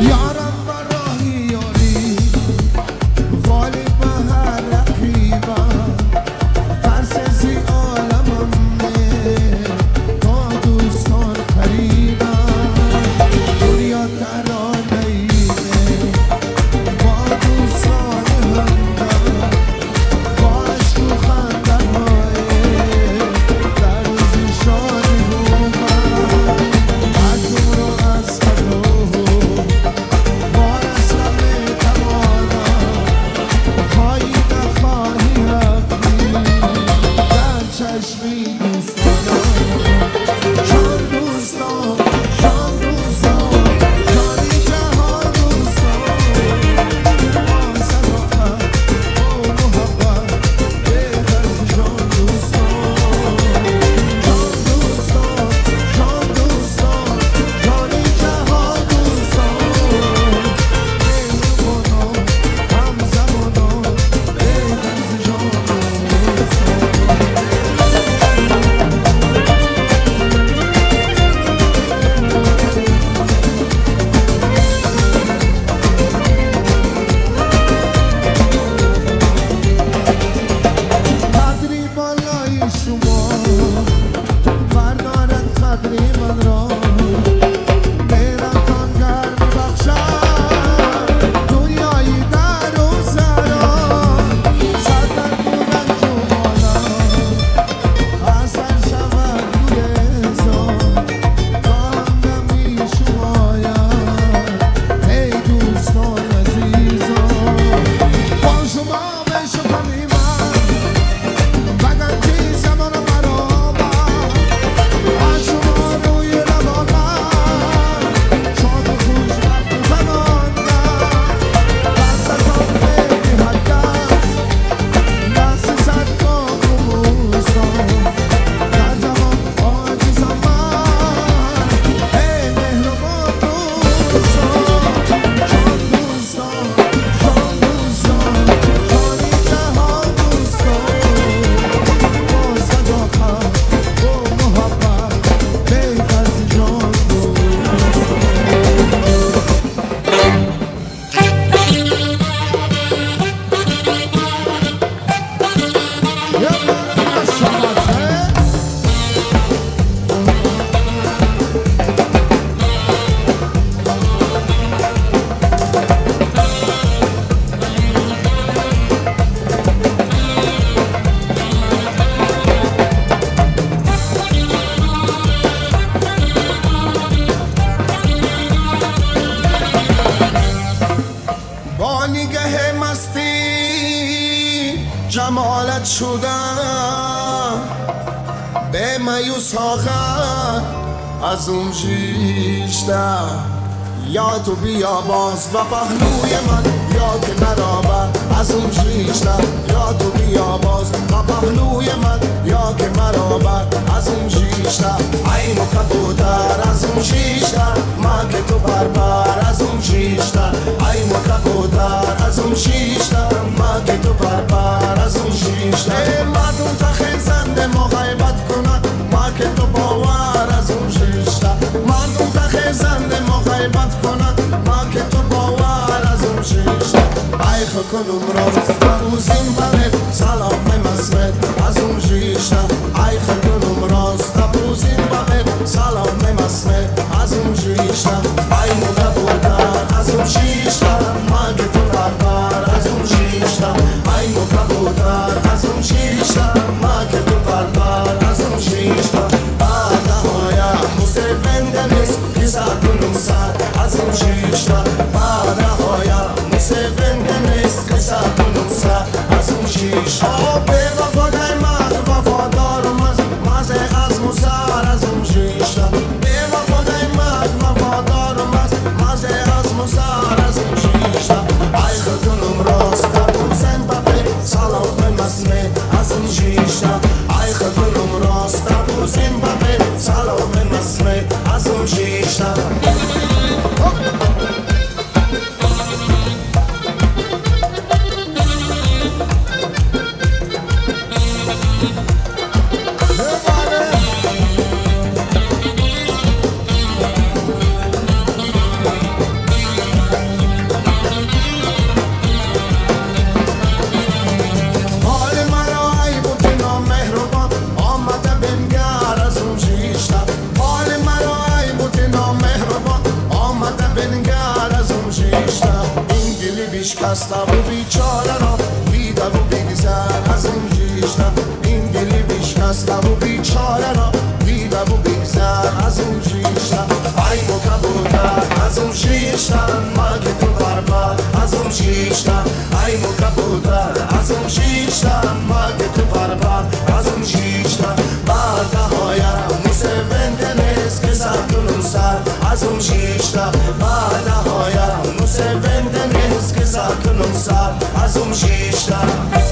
یارم برای یاری غالب به هر رقیبم ترس زی عالمم نه تا دور جمالت شدم به مایوس آخر از اون جیشتر یا تو بیا باز و پهلوی من یا که مرا از اون جیشتر یا تو بیا باز و پهلوی من یا که مرا از اون جیشتر ای مکبوتر از اون جیشتر ما که تو بربر از اون جیشتر ای مکبوتر از اون جیشتر ما که تو بربر از اون جیشتر مردم تخیزنده ما غیبت کنن ما که تو باور از اون جیشتر مردم تخیزنده ما غیبت کنن ما که تو باور از اون جیشتر ای خکنم راست روزیم بره سلام مسمت از اون جیشتر ای خکنم راست روزیم بره سلام مسمت از اون جیشتر ای مکبوتر از اون جیشتر ما که تو بربر از اون جیشتر ای مکبوتر از اون جیشتر ما که تو بربر از اون جیشتر بعدهایا مسفندنیست کساتونم سر از اون جیشتر بعدهایا مسفندنیست کساتونم سر از اون جیشتر به وفادای من وفادارم از مزه از موسر از اون جیشتر به وفادای من وفادارم از مزه از موسر از اون جیشتر ای خطونم راست بوزن ببه سلام مسمه از اون جیشتر ای خطونم راست بوزن ببه سلام مسمه از اون جیشتر شکسته و بیچاره را دیده و بگذر از اون جیشتر این دلی بشکسته و بیچاره را دیده و بگذر از اون جیشتر ای مکبوتر از اون جیشتر ما که تو بربر از اون جیشتر ای مکبوتر از اون جیشتر ما که تو بربر از اون جیشتر بعد سر از اون شیشتر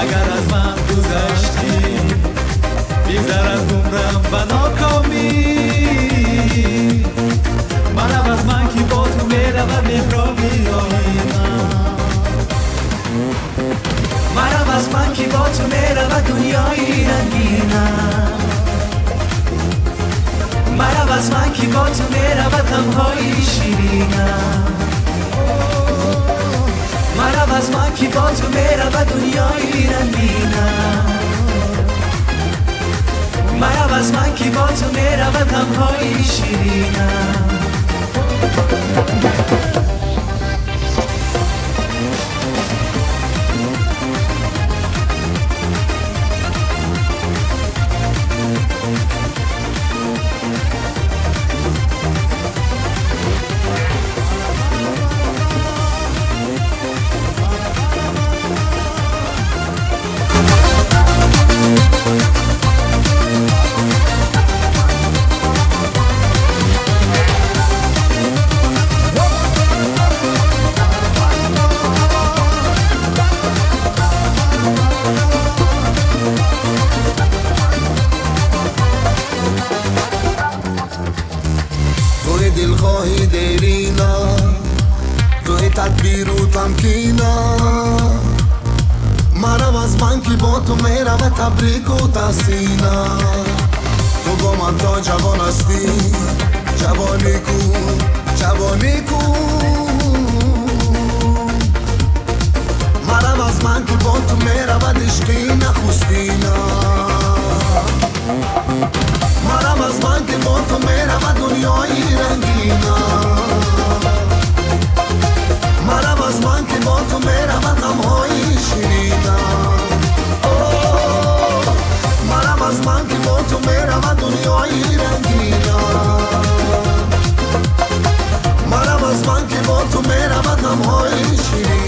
اگر از من گذشتی بیشتر از عمرم و ناکامی منم از من که با تو میرم و مهرابی منم از من که با تو میرم و دنیایی رنگینم منم از من که با تو میرم و تنهایی شیرینم منم از من که با تو میرم و دنیایی رنگینم منم از من که با تو میرم و تنهایی شیرینم دلخواهی دیرینا توی تدبیر و تمکینا منم از من که با تو میرم و تبریک و تحسینا تو با من تا جوان هستی جوانی کو جوانی کو منم از من که با تو میرم و دشتی نخوستینا منم از من که با تو میرم و دنیایی رنگینم منم از من که با تو میرم و غمهای دنیای شیرینم منم از من که با تو میرم دنیای رنگینم منم از من که با تو میرم غمهای شیرینم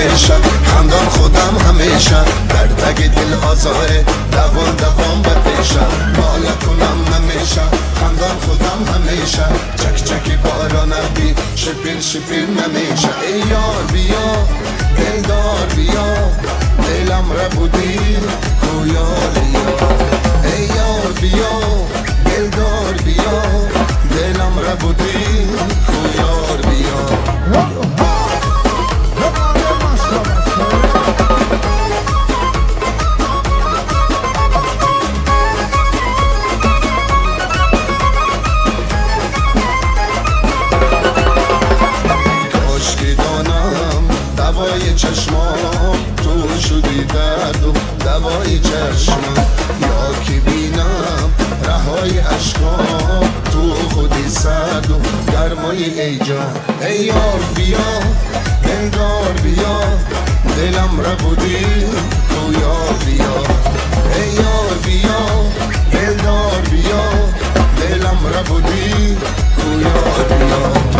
همیشه خندان خودم همیشه در تگ دل آزاره دوام بپیشه بالا کنم همیشه خندان خودم همیشه چک چکی باران بی شپیل نمیشه ای یار بیا دلدار بیا دلم را بودی کویار بیا ای یار بیا دلدار بیا دلم را بودی کویار بیا چشمام تو شدی درد و دوای چشمم یا که بینم رهای عشقام تو خودی سرد و گرمای ای جان ای یار بیا دلدار بیا دلم را بودی تو یار بیا ای یار بیا دلدار بیا دلم را بودی تو یار بیا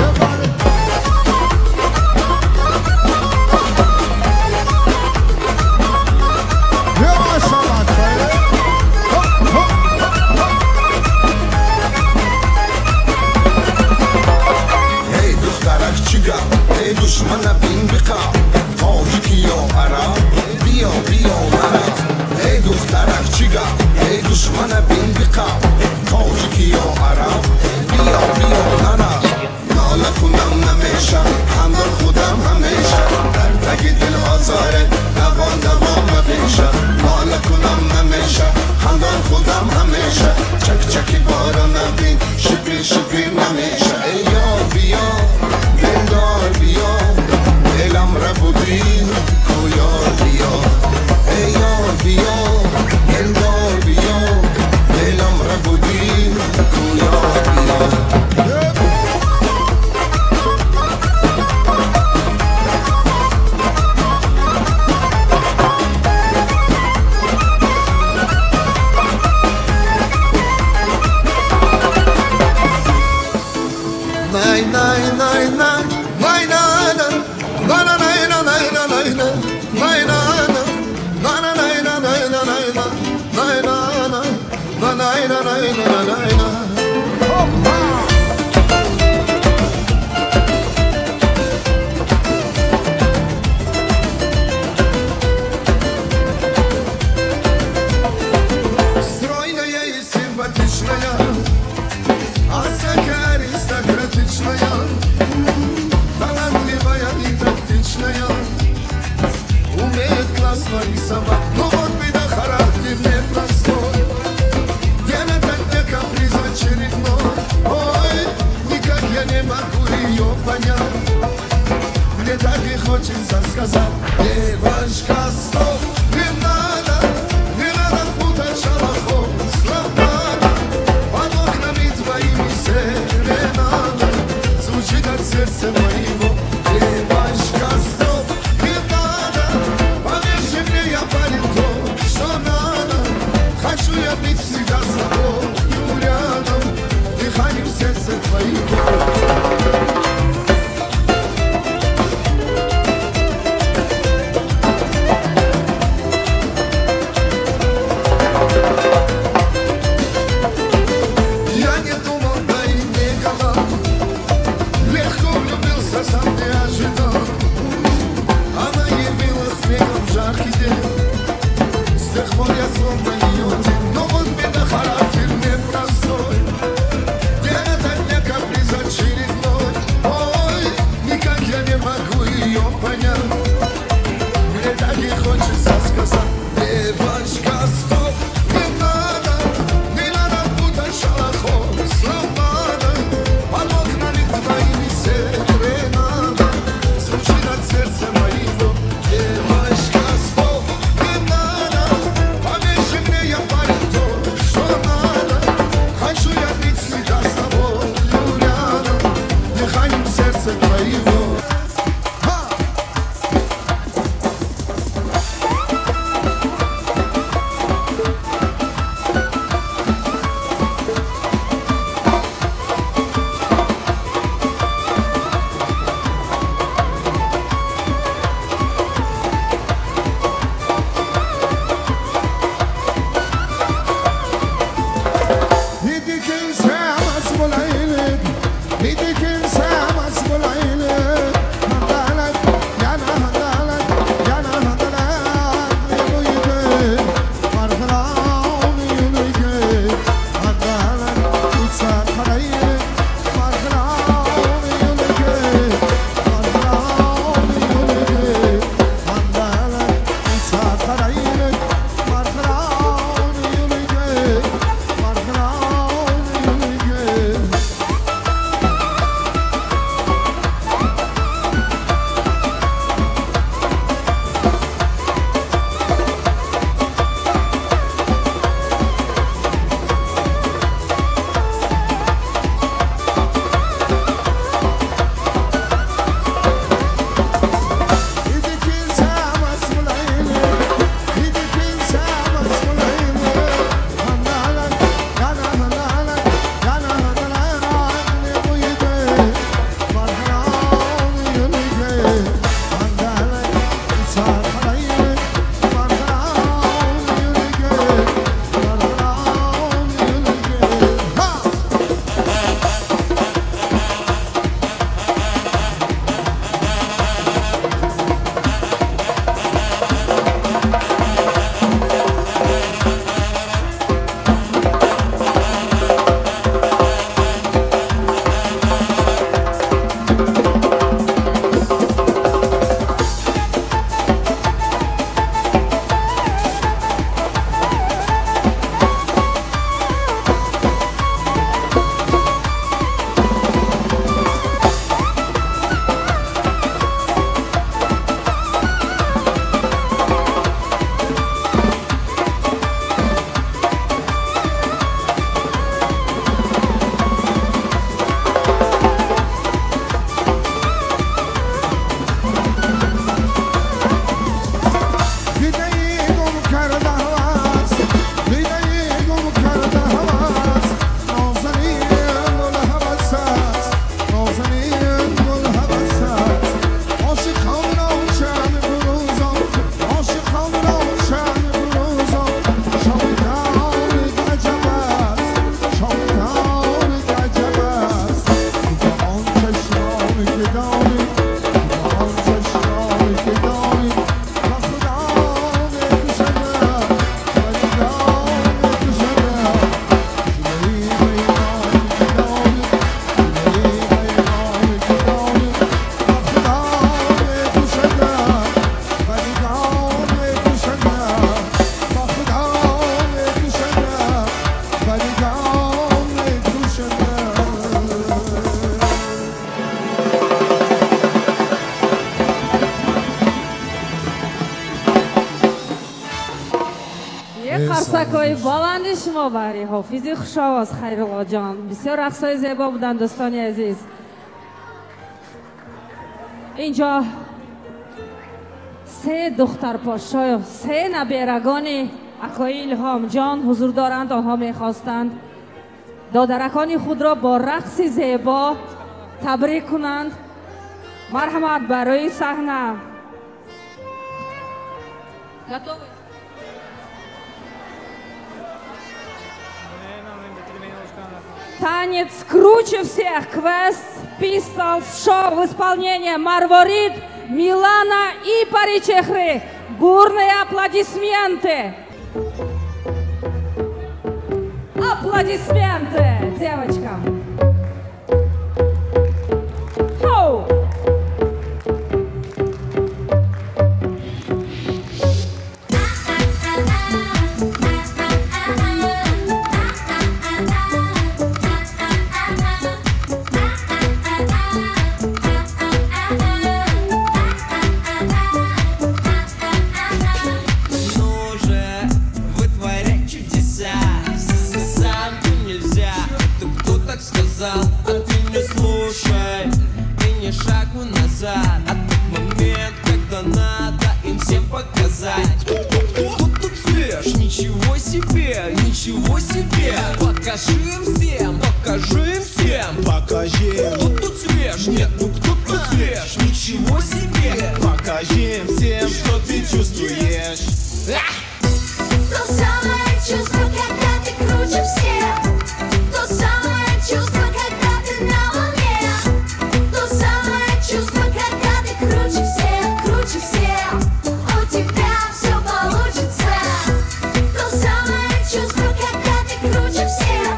دشمن بین بقا تاجیکی یا عرب بیا مرا ای دخترک چیگا ای دشمن بین بقا تاجیکی یا عرب بیا بیا ننا ناله کنم نمیشه همدار خودم همیشه در تک دل آزاره دوان دوان نمیشه ناله کنم نمیشه همدار خودم همیشه چک چکی بارا نبین شپیر شپیر نمیشه ای یار بیا دلدار بیا دلم را بودی کو یار بیا ای یار بیا دلدار بیا دلم را بودی کو یار بیا Hidi kimse mas bulaylik, hidi kimse mas bulaylik. تشکر بلند شما برای حافظی خوش‌آواز خیرالله جان. بسیار رقصای زیبا بودن دوستان عزیز. اینجا سه دختر پاشای سه نبیرگان اکای الهام جان حضور دارند. آنها میخواستند دادرکان خود را با رقص زیبا تبریک کنند. مرحمت برای صحنه. Танец круче всех. Квест Pistols шоу в исполнении Марворид, Милана и Паричехры. Бурные аплодисменты. Аплодисменты девочкам. Хоу! А ты не слушай и не шагу назад. А тот момент, когда надо им всем показать. Кто тут свеж? Ничего себе, ничего себе. Покажи им всем, покажи им всем. Покажи. Кто тут свеж? Нет, ну кто тут свеж? Ничего себе. Покажи им всем, что ты чувствуешь. То самое чувство, когда ты круче всех. То самое чувство, когда ты на волне. То самое чувство, когда ты круче всех, круче всех. У тебя все получится. То самое чувство, когда ты круче всех.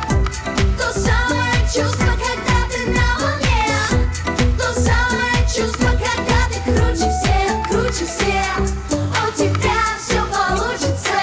То самое чувство, когда ты на волне. То самое чувство, когда ты круче всех, круче всех. У тебя все получится.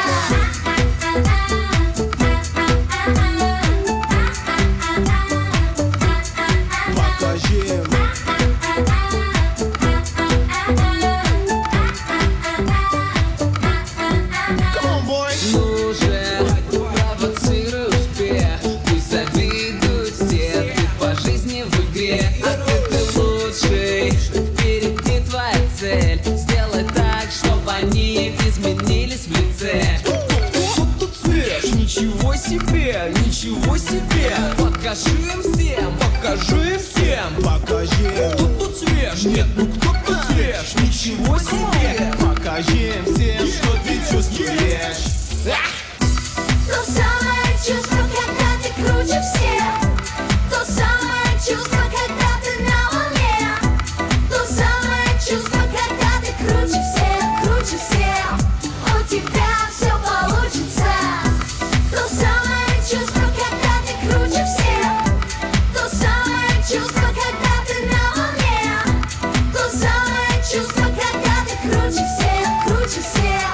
Сделай так, чтобы они изменились в лице. Кто тут свеж? Ничего себе, ничего себе. Покажи им всем, покажи им всем. Покажи. Кто тут свеж? Нет, ну кто тут свеж? Ничего себе. Покажи им всем, что ты чувствуешь. То самое чувство, когда ты круче всех. То самое чувство, когда ты на волне. То самое чувство, когда ты круче всех, круче всех. У тебя все получится. То самое чувство, когда ты круче всех. То самое чувство, когда ты на волне. То самое чувство, когда ты круче всех, круче всех.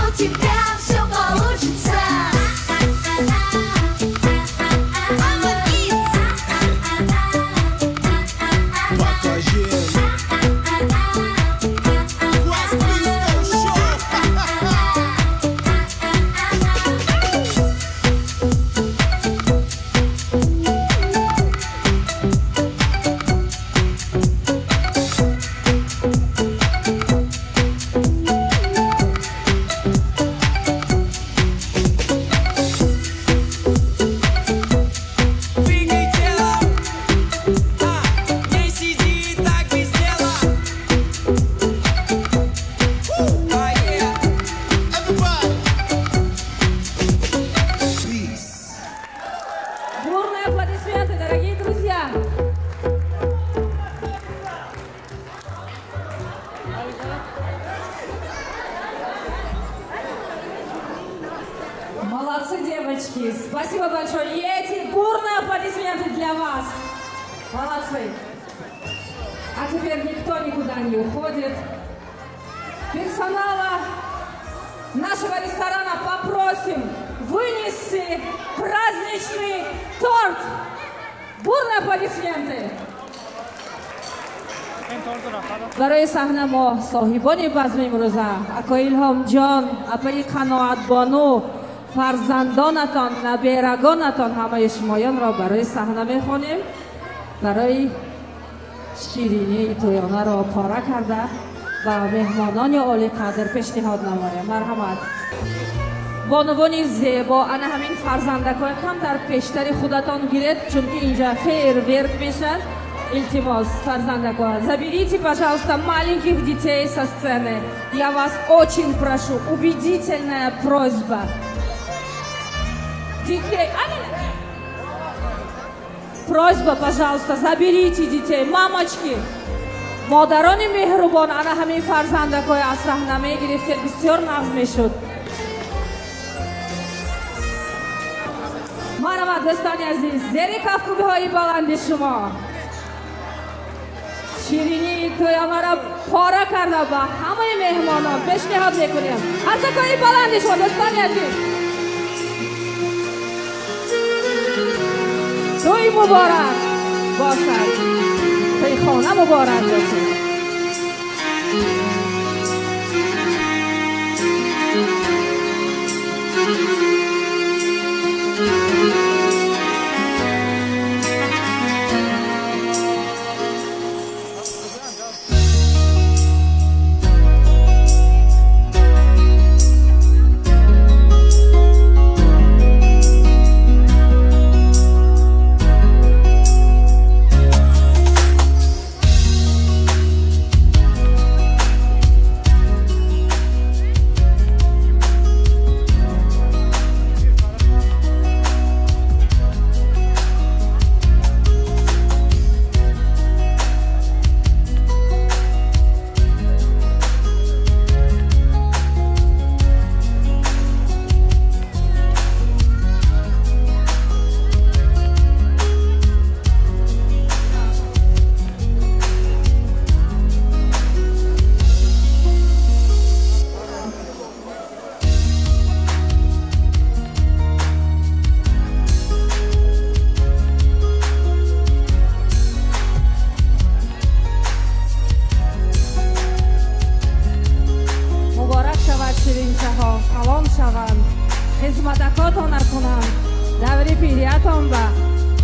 У тебя все получится. Бурные аплодисменты, дорогие друзья! Молодцы, девочки! Спасибо большое! И эти бурные аплодисменты для вас! Молодцы! А теперь никто никуда не уходит. Персонала нашего ресторана попросим вынести праздничный торт. Бурные аплодисменты. برای صحنه ما صاحبان بزم امروزه اکای الهام جان، اپری قناعت بانو، فرزندانتان نبیرگانتان همه شمایان را برای صحنه میخوانیم. برای شیرینی تویانه را پاره کرده و مهمانان عالی قدر پیشنهاد نمایم. مرحمت. بانوانی زیبا، انا همین فرزندکای کم در پیشتری خودتان گیرید چون که اینجا фейерверк میشن. Илтимос, фарзандакова, заберите, пожалуйста, маленьких детей со сцены. Я вас очень прошу, убедительная просьба. Детей, просьба, пожалуйста, заберите детей. Мамочки, модарони меҳрубон, ана ҳамин фарзандакои аз саҳна гирифтед, бисёр нағз мешуд. Марҳамат, дӯстони азиз, зери кафкубиҳои баланди шумо. شیرینی تویانه را پاره کرده با همه مهمانان پیشنهاد میکنیم. عرضکاری بلندی شما دوستانی عزیز. توی مبارک باشد، توی خانه مبارک باشد.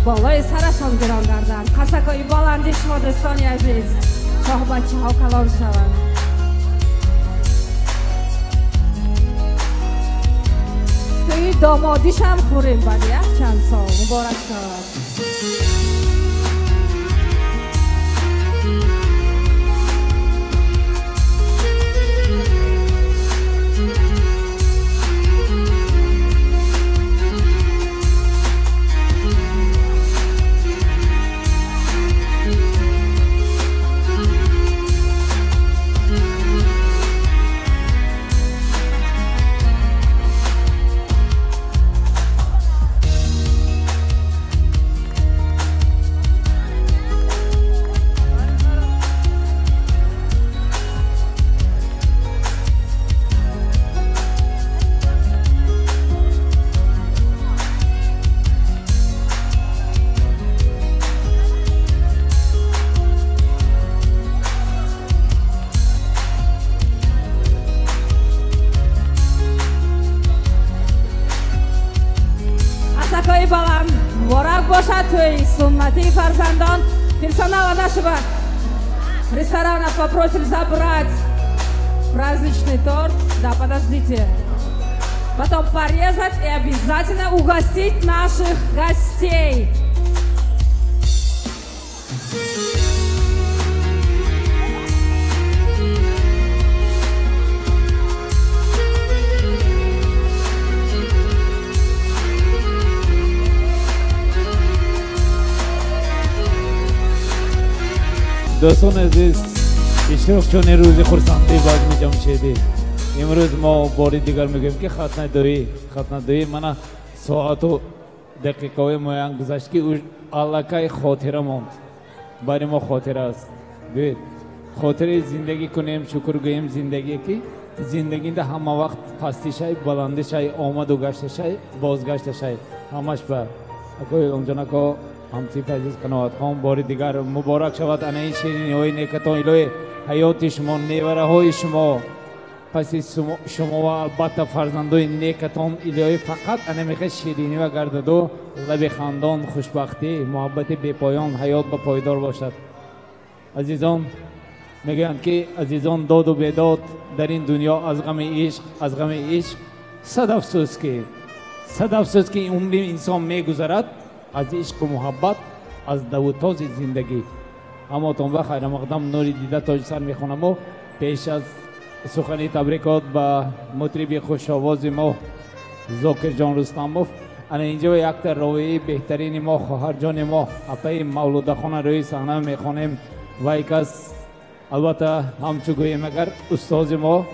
بالای سرشان گران گردند. قسکای بلندی شما دوستانی عزیز، شاه بچه ها کلان شوند. توی دامادیش هم خوریم بعد یک چند سال. مبارک شود. مبارک باشد توی суннати фарзандон. Персонала нашего ресторана попросили забрать праздничный торт. Да, подождите. Потом порезать и обязательно угостить наших гостей. دوستان عزیز، اشتراکچیان روز خورسندی بزم جمشیدی. امروز ما باری دیگر میگیم که ختنه دویی من ساعت و دقیقه معین گذشت که علاقه خاطره ماند. برای ما خاطره است. ببین خاطره زندگی کنیم، شکر گوییم زندگی که زندگی ده همه وقت پستی شای، بلندی شای، آمد و گشت شای، بازگشت شای، همش بر اکوی اونجا نکو همتی عزیز قناعت خان باری دیگر مبارک شود. انهی شیرینی های نیکتان الهی حیات شما، نیوره های شما پس شما و البته فرزندای نیکتان الهی فقط انمیخه شیرینی و گرددو لب خندان خوشبختی محبت بی پایان حیات به پایدار باشد. عزیزان میگویند که عزیزان داد و بیداد در این دنیا از غم عشق صد افسوس که عمر انسان میگذرد از عشق و محبت از دوتاز زندگی. اما تون و خیر مقدم نوری دیده تاج سر میخونم و پیش از سخنی تبریکات به مطرب خوش آواز ما زاکر جان رستموف. انا اینجا یک تا روی بهترین ما خواهر جان ما اپای مولود خانه روی صحنه میخونیم و یک از البته همچو گوییم اگر استاد ما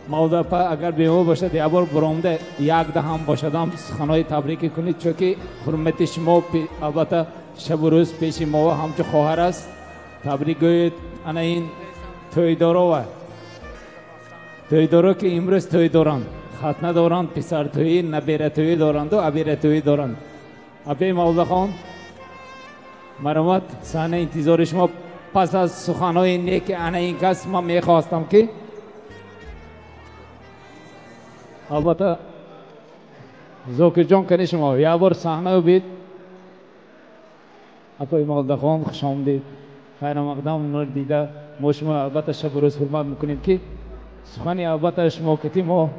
مولود اپا اگر به ما باشد یک بار برامده یک ده هم باشدم سخنای تبریک کنید چون که حرمت شما البته شب و روز پیش ما همچو خواهر است. تبریک گوید. انا این تویدارا که امروز توی دارند ختنه دارند پسر توی نبیره توی دارند و عبیره توی دارند. ابی مولده خان مرامت صحنه انتظار شما. پس از سخنهای نیک انا این کس من میخواستم که البته زاکر جان کنی شما یک بار صحنه رو بید. ابی مولده خان خوش آمدید. خیر مقدم نور دیده ما شما البته شب و روز حرمت میکنیم که سخنی البته شما کتی ما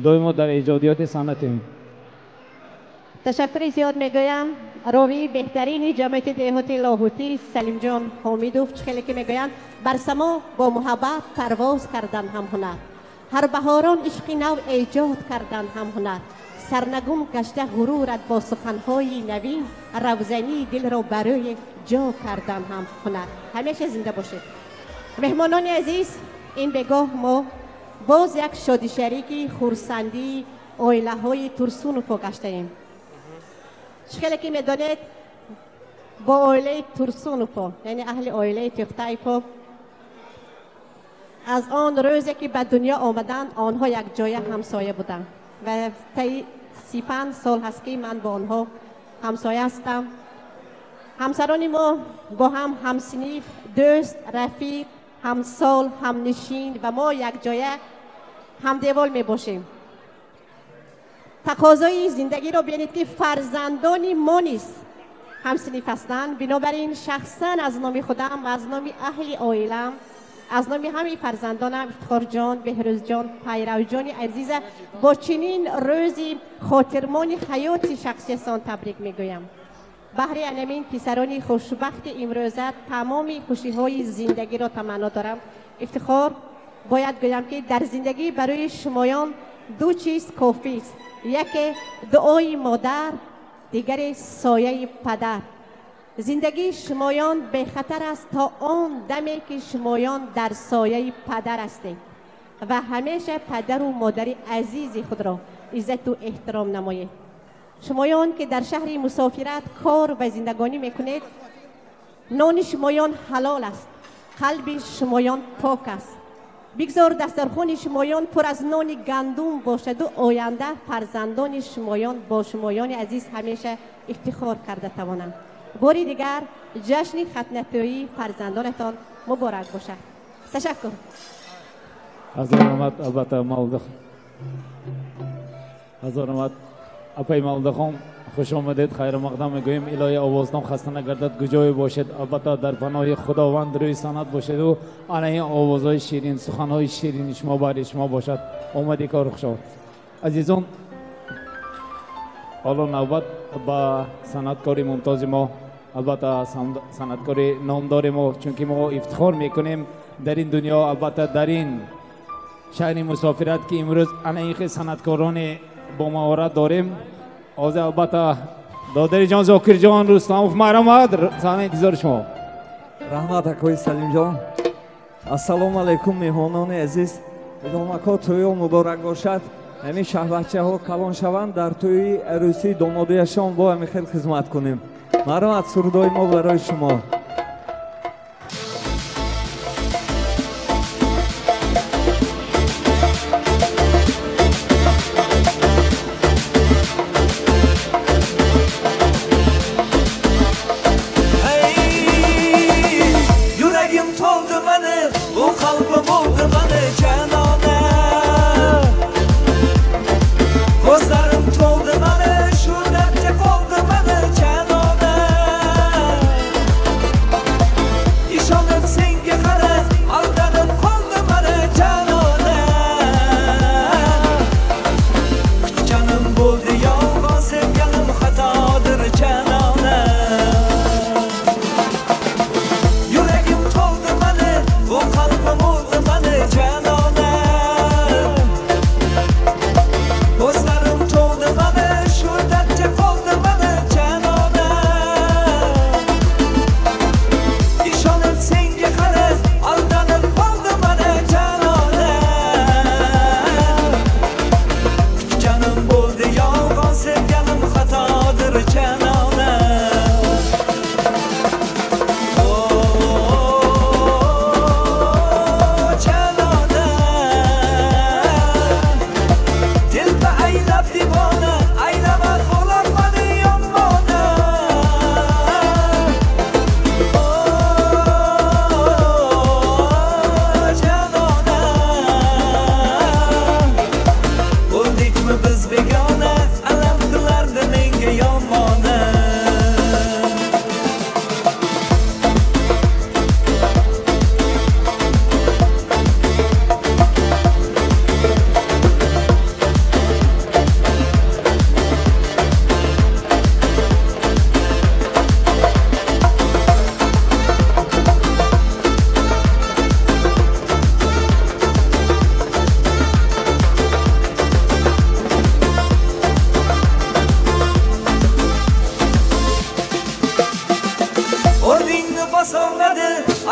دوی در ایجادیات صنعتیم. تشکر زیاد میگویم راوی بهترین جامعه دهاتی لاهوتی سلیم جان حامیدوف خیلی که میگویند بر سما با محبت پرواز کردن هم هنر، هر بهاران عشقی نو ایجاد کردن هم هنر، سرنگون گشته غرورت با سخنهای نوین، روزنی دل را برای جا کردن هم هنر. همیشه زنده باشید. مهمانان عزیز، این بگاه ما باز یک شادی شریکی خورسندی آیله های ترسون رو گشته ایم. خیلی که میدانید با آیله ترسون یعنی اهل آیله تختای از آن روزی که به دنیا آمدند آنها یک جای همسایه بودند و طی 35 سال هست که من با آنها همسایه هستم. همسران ما با هم همسنیف، دوست، رفیق، همسال، همنشین و ما یک جایه همدیوال می باشیم. تقاضای زندگی رو بینید که فرزندان ما نیست همسنیف هستند. بنابراین شخصا از نام خودم و از نام اهل عائله‌ام، از نام همه فرزندانم افتخار جان، بهروز جان، پیرو جان عزیز با چنین روزی خاطرمان حیات شخصیتان تبریک میگویم. بهر انمین پسرانی خوشبخت امروزه تمام خوشی های زندگی را تمنا دارم. افتخار باید گویم که در زندگی برای شمایان دو چیز کافی است. یکی دعای مادر، دیگری سایه پدر. زندگی شمایان به خطر است تا آن دمی که شمایان در سایه پدر هستید و همیشه پدر و مادر عزیز خود را عزت و احترام نمایید. شمایان که در شهر مسافرت کار و زندگانی میکنید، نان شمایان حلال است، قلب شمایان پاک است. بگذار دسترخوان شمایان پر از نان گندم باشد و آینده فرزندان شمایان با شمایان عزیز همیشه افتخار کرده توانند. باری دیگر جشن ختنه‌تویی فرزندانتان مبارک باشد. تشکر. هزار رحمت. البته مولده هزار رحمت. اپای مولده خان خوش آمدید. خیر مقدم میگوییم الهی آوازنام خسته نگردد گجای باشد. البته در پناه خداوند روی سنت باشد و آن این آوازهای شیرین سخنهای شیرین شما برای شما باشد. آمدی کار خوش آمد. عزیزان حالا نوبت با صنعتکار ممتاز ما، البته صنعتکار نامدار ما، چون که ما افتخار میکنیم در این دنیا، البته در این شهر مسافرت که امروز انیق صنعتکاران با مهارت داریم. از البته دادر جان، زاکر جان، رستموف مرحمت. صحنه انتظار شما. رحمت اکوی سلیم جان. السلام علیکم مهمانان عزیز. ادامکات توی مبارک باشد. همین شهر بچه ها کلان شوند در توی عروسی دامادیشان با همین خیلی خدمت کنیم. مرحمت. سرودای ما برای شما. Yüreğim toldu beni, bu kalbim oldu beni Cenane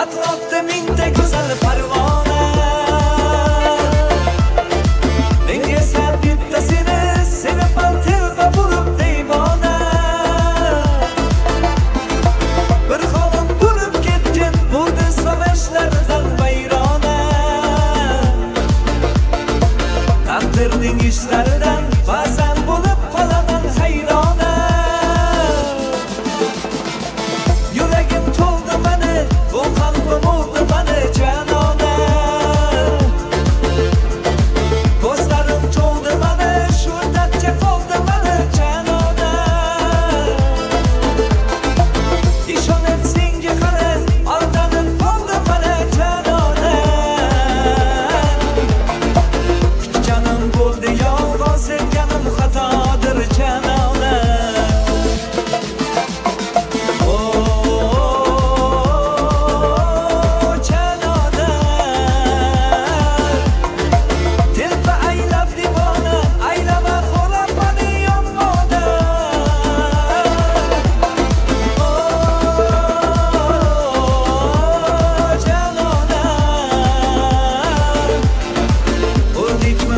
atrofda mingta go'zal parvona. Menga esa bittasini sevib telba bo'lib devona. Bir xonim bo'lib ketgan bo'ldi sog'inchlardan vayrona. Taqdirning ishlaridan ba'zan bo'lib qolaman hayrona. Yuragim to'ldi mani, bu qalbim o'ldi mani janona. Ko'zlarim to'ldi mani, shu dardga qoldi mani janona. Ishonib senga qarab, aldanib qoldi mani janona. Kutganim bo'ldi yolg'on, sevganim xatodir janona.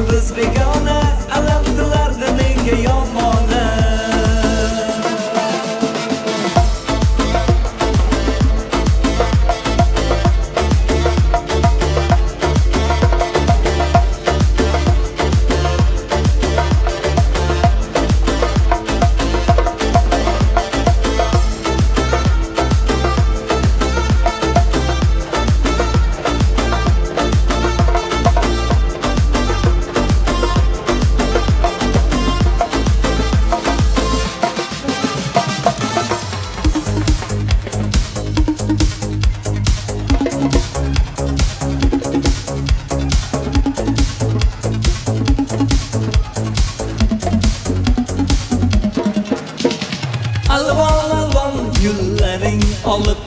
Biz begona, alam qilardi menga yomona. Alvon alvon gullaring olib,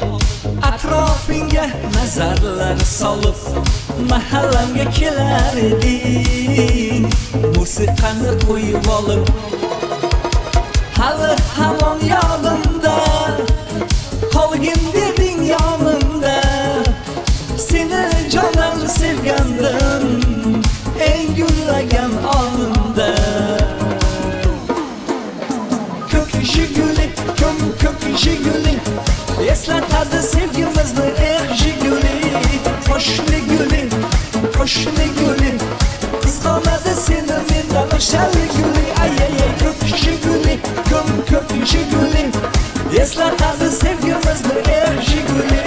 atrofingga nazarlar solib, mahallamga kelar eding, musiqani qo'yib olib. Hali hamon yodimda, qolgin deding yonimda. Seni jonan sevgandim, eng gullagan onimda. Jiguli, ko'k jiguli, eslatadi sevgimizni jiguli. Qo'shni guli, qizg'onadi seni mendan o'shali guli. Ay ko'k jiguli, ko'k jiguli, eslatadi sevgimizni jiguli.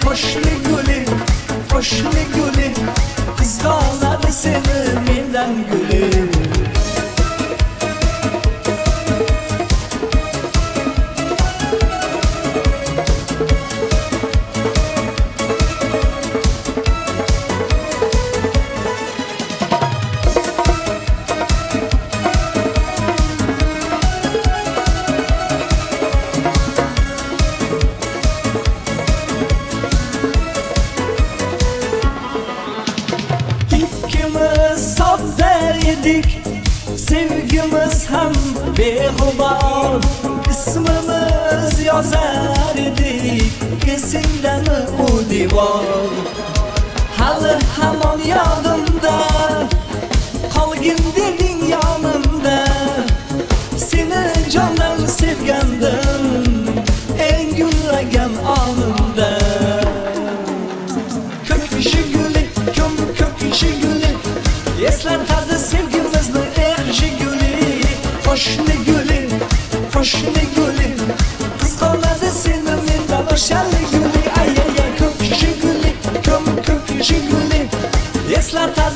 Qo'shni guli, qizg'onadi seni mendan guli. Sevgimiz ham beg'ubor, ismimiz yozar edik, esingdami u devor. Hali hamon yodimda, qolgin deding yonimda. Seni jondan sevgandim, eng gullagan onimda. Ko'k jiguli, ko'k jiguli, eslatadi sevgimizni jiguli. Qo'shni guli, qizg'onadi seni mendan o'shali guli. Ay ko'k jiguli, eslatadi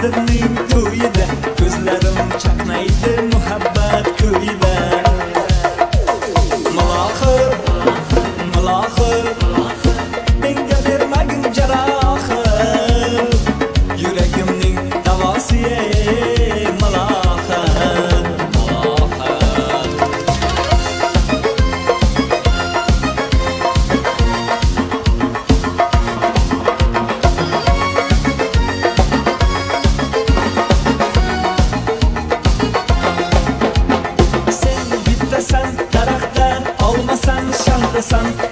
sadrning to'yida ko'zlarim chaqnaydi muhabbat ko'yida Mulohir mulohir menga bermagin jarohat yuragimning davosi mulohir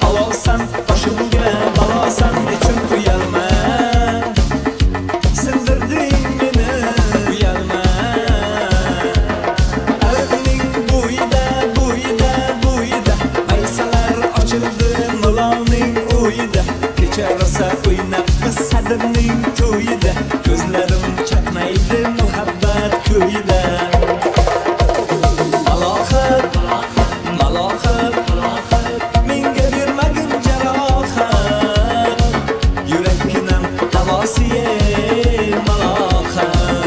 Alosan, başımga balosan nechun uyalma Sindirding meni uyalma Arabning bo'yida Maysalar ochildi milonning o'yida Kecha rosa o'ynab biz sadrning to'yida Ko'zlarim chaqnaydi muhabbat ko'yida Malohat menga bermagin jarohat yurakkinam havosiye malohat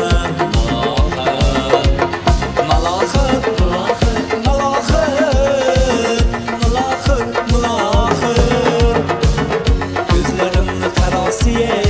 ko'zlarimni qarosiye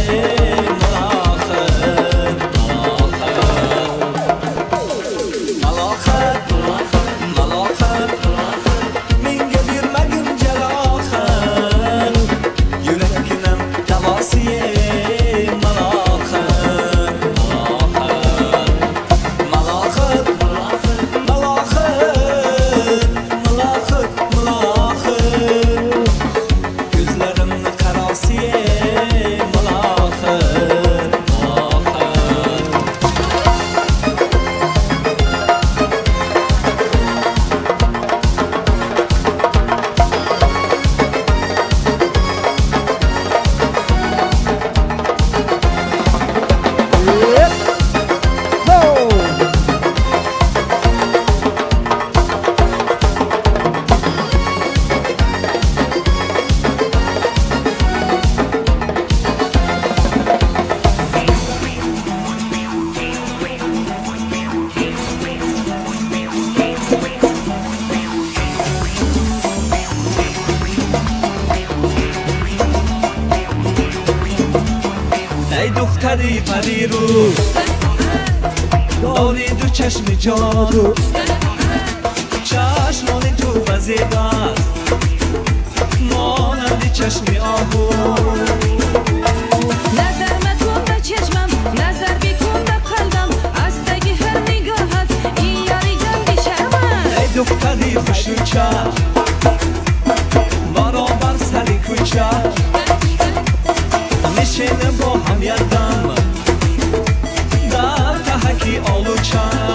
دختری پری رو داری دو چشم جادو چشمان تو وزیباست مانندی چشم آهو نظر مکن به چشمم نظر بیکن به قلبم از تگی هر نگاهت این یاری جان بیشرمم ای دختری خوشوچه برابر سری کوچه نشینه با هم یادم در تحکی آلوچم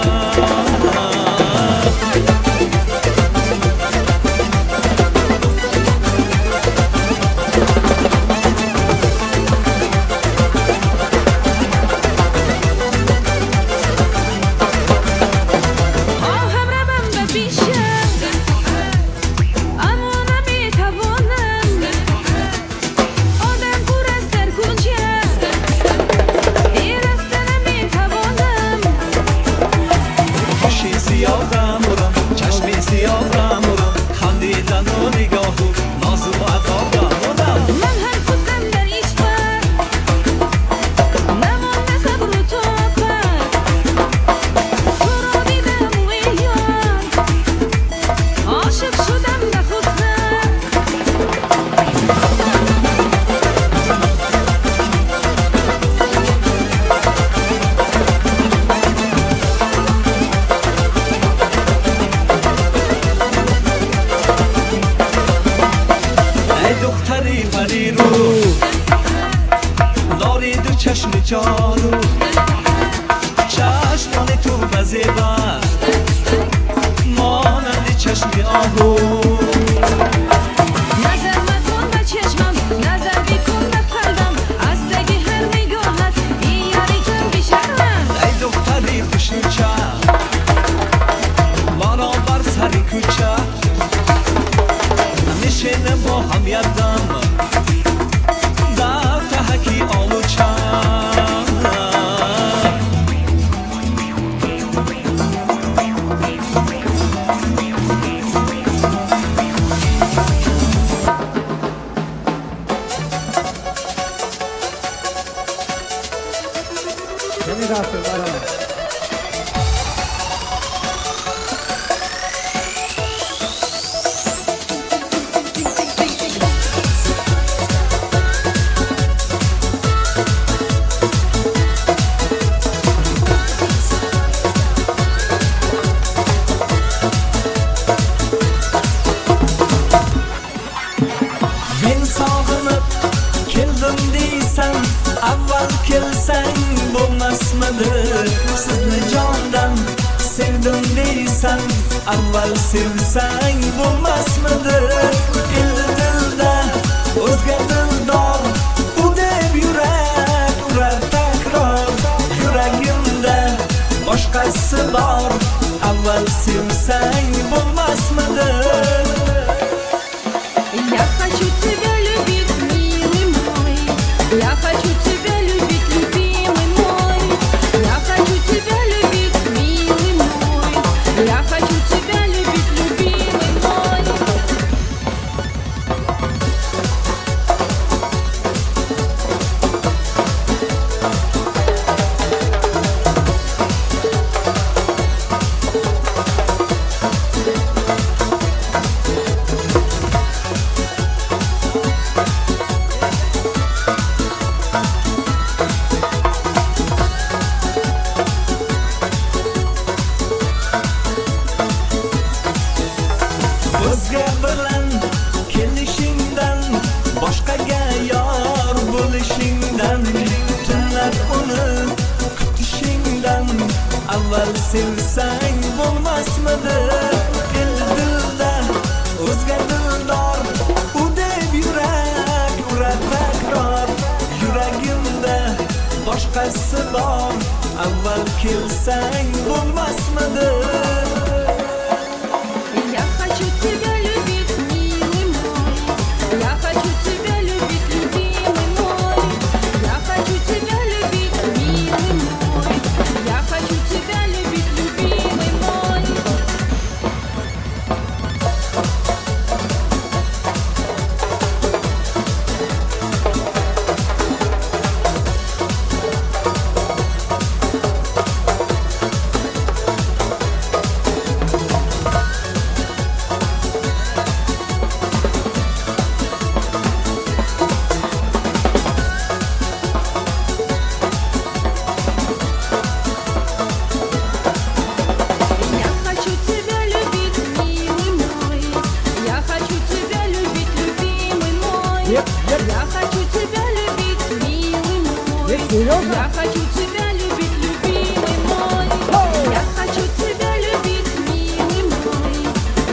چشم جادو چشمان تو وزیباست مانند چشم آهو نظر مکن به چشمم نظر بیکن به قلبم از تگی هر نگاهت این یاری جان بیشرمم ای دختری خوشوچه برابر سری کوچه نشینه با هم یادم در تحکی آلوچه یعنی رفته برام Avval kelsang bo'lmasmidi sizni jondan sevdim deysan avval sevsang bo'lmasmidi endi dilda o'zga dildor u deb yurak urar takror yuragimda boshqasi bor avval sevsang bo'lmasmidi Я хочу тебя любить, милый мой. Я хочу тебя любить, любимый мой. Я хочу тебя любить, милый мой. Я хочу тебя любить, любимый мой. O'zga bilan kelishingdan boshqaga yor bo'lishingdan tunlar uni kutishingdan avval sevsang bo'lmasmidi el dilda o'zga dildor u deb yurak urar takror yuragimda boshqasi bor avval kelsang bo'lmasmidi Я хочу тебя любить, милый мой. Я хочу тебя любить, любимый мой. Я хочу тебя любить, милый мой. Я хочу тебя любить, любимый мой. Я хочу тебя любить, милый мой. Я хочу тебя любить, любимый мой. Я хочу тебя любить, милый мой. Я хочу тебя любить, любимый мой. Я хочу тебя любить, милый мой.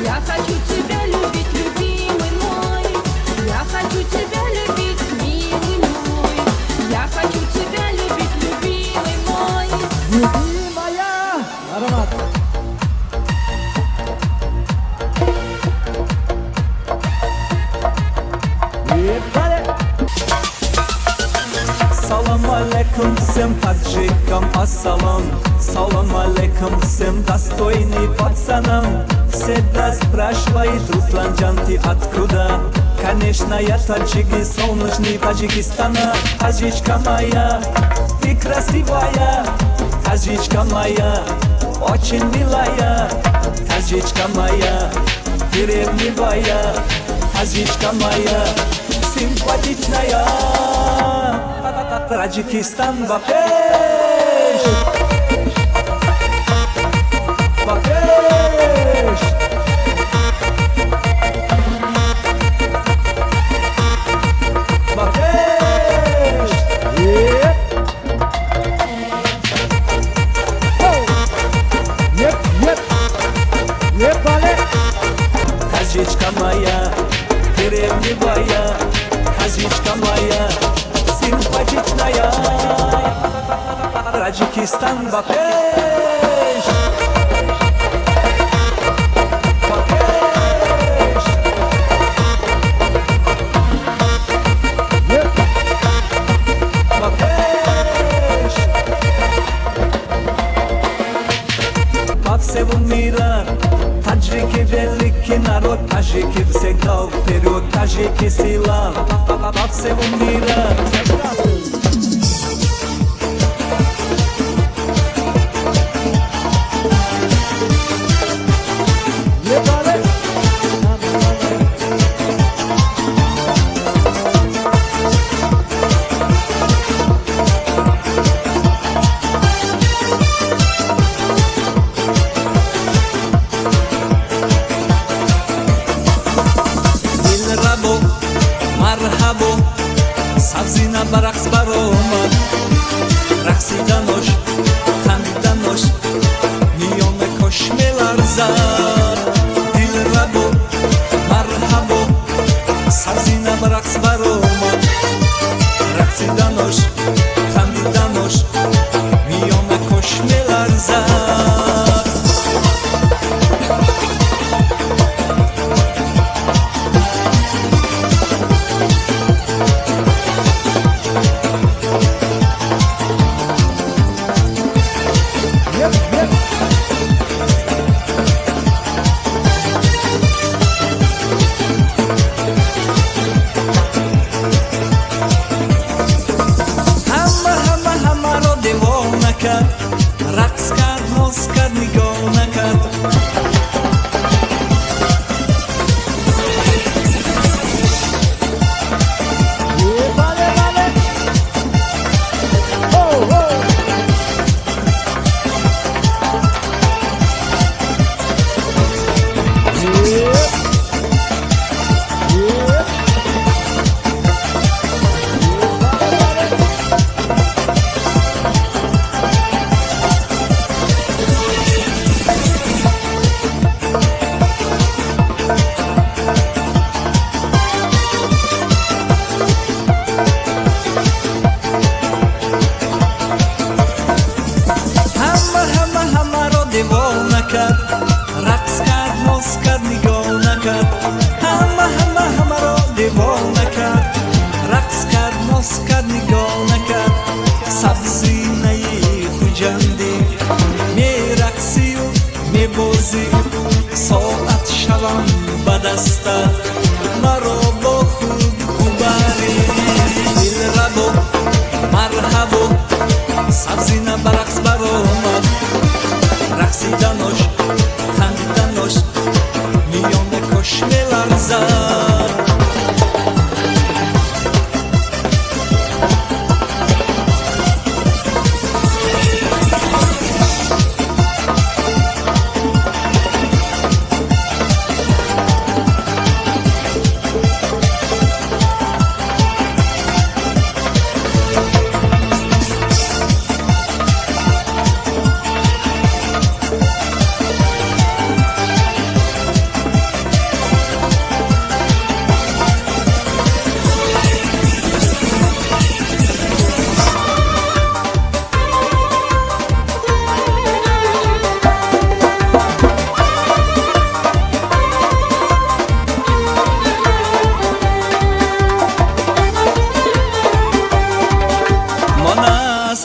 Я хочу тебя любить, любимый мой. Я хочу тебя любить, милый мой. Я хочу тебя любить, любимый мой. Любимая! Аромат! Салам алейкум всем таджикам, ассалам. Салам алейкум всем достойным пацанам. Всегда спрашивает Русланджан, ты откуда? Конечно, я таджик из солнечный Таджикистана. Таджичка моя, ты красивая. Таджичка моя, очень милая. Таджичка моя, ты ревнивая. Таджичка моя, симпатичная. Таджикистан Бакеш, Бакеш. Бакеш. Таджичка моя, ты ревнивая. Таджичка моя, симпатичная. Таджикистан Бакеш. Бакеш. Бакеш. По всему миру таджики великий народ, таджики всегда вперед, таджики сила. По всему миру.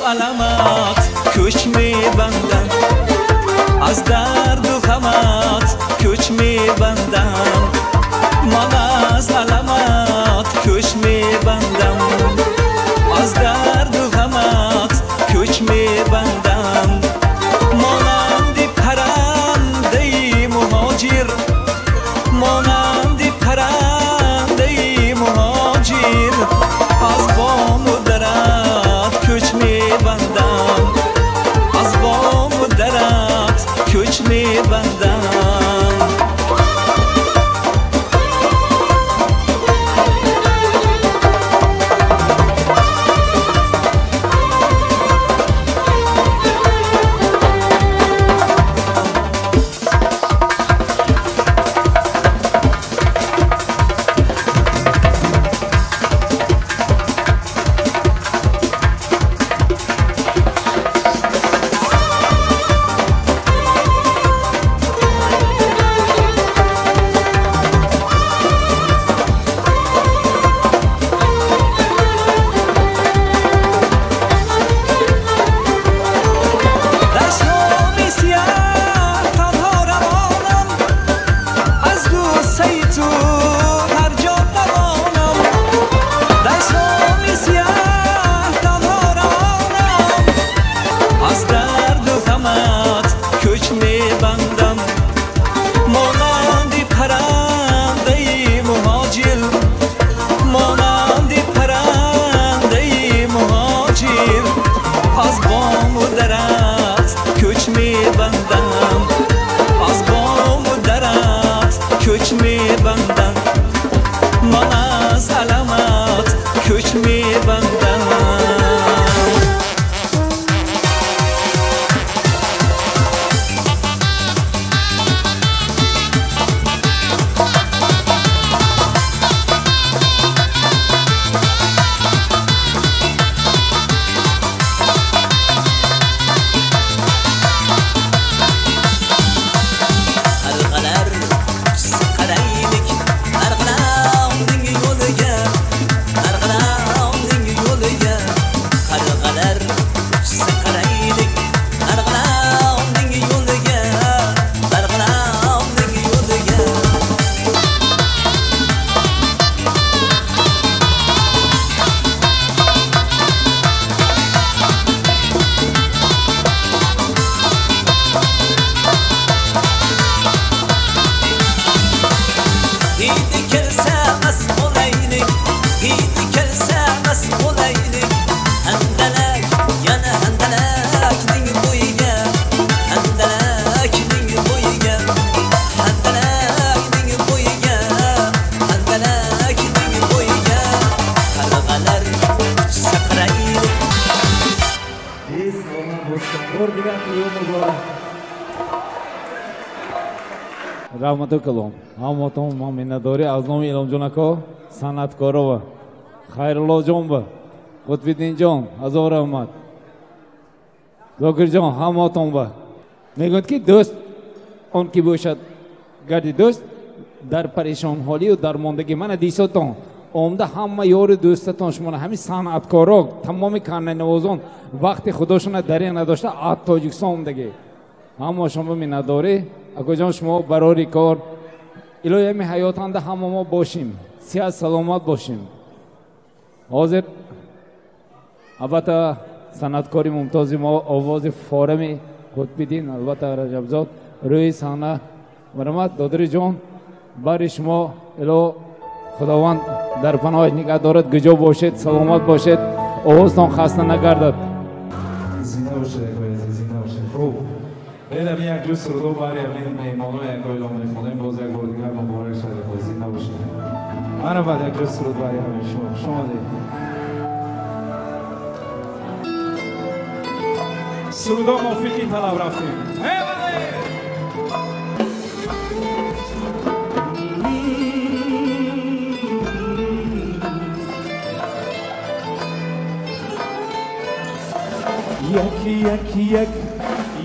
علمات کوچ میبندم از درد و غمات کوچ میبندم من از علمات کوچ میبندم از درد و غمات کوچ میبندم مانند پرنده مهاجر مانند پرنده مهاجر از بام و درت کوچ میبندم از بام و درت کوچ میبندم رحمت کلام همتون ما مناداری از نام ایلام جونکو صنعتکارا خیرالله جان با قطب‌الدین جان هزار رحمت زاکر جان همتون با میگوید که دوست اون کی باشد گردی دوست در پریشان حالی و درماندگی من دیساتون عمده همه یار دوستتان شما همین صنعتکارا تمام کارنامه نوازان وقتی خودشون دری نداشته از تاجیکستان اومدگی همه شما مناداری اگه جان شما برای کار الهی همین حیاتنده همه ما باشیم صحت سلامت باشیم حاضر البته صنعتکاری ممتازی ما آواز فارمی قطب‌الدین البته رجبزاد روی صحنه مرمت دادری جان برای شما الهی خداوند در پناهش نگه دارد گجا باشید سلامت باشید آوازتان خسته نگردد زنده باشید زنده باشید خوب بیدم یک جوز سرودو برای همین میمانو یک گویلام میخونیم باز یک بار دیگر مبارک شده زنده باشید من بعد یک جوز سرود برای همین شما دید سرودا موفقی طلب رفتیم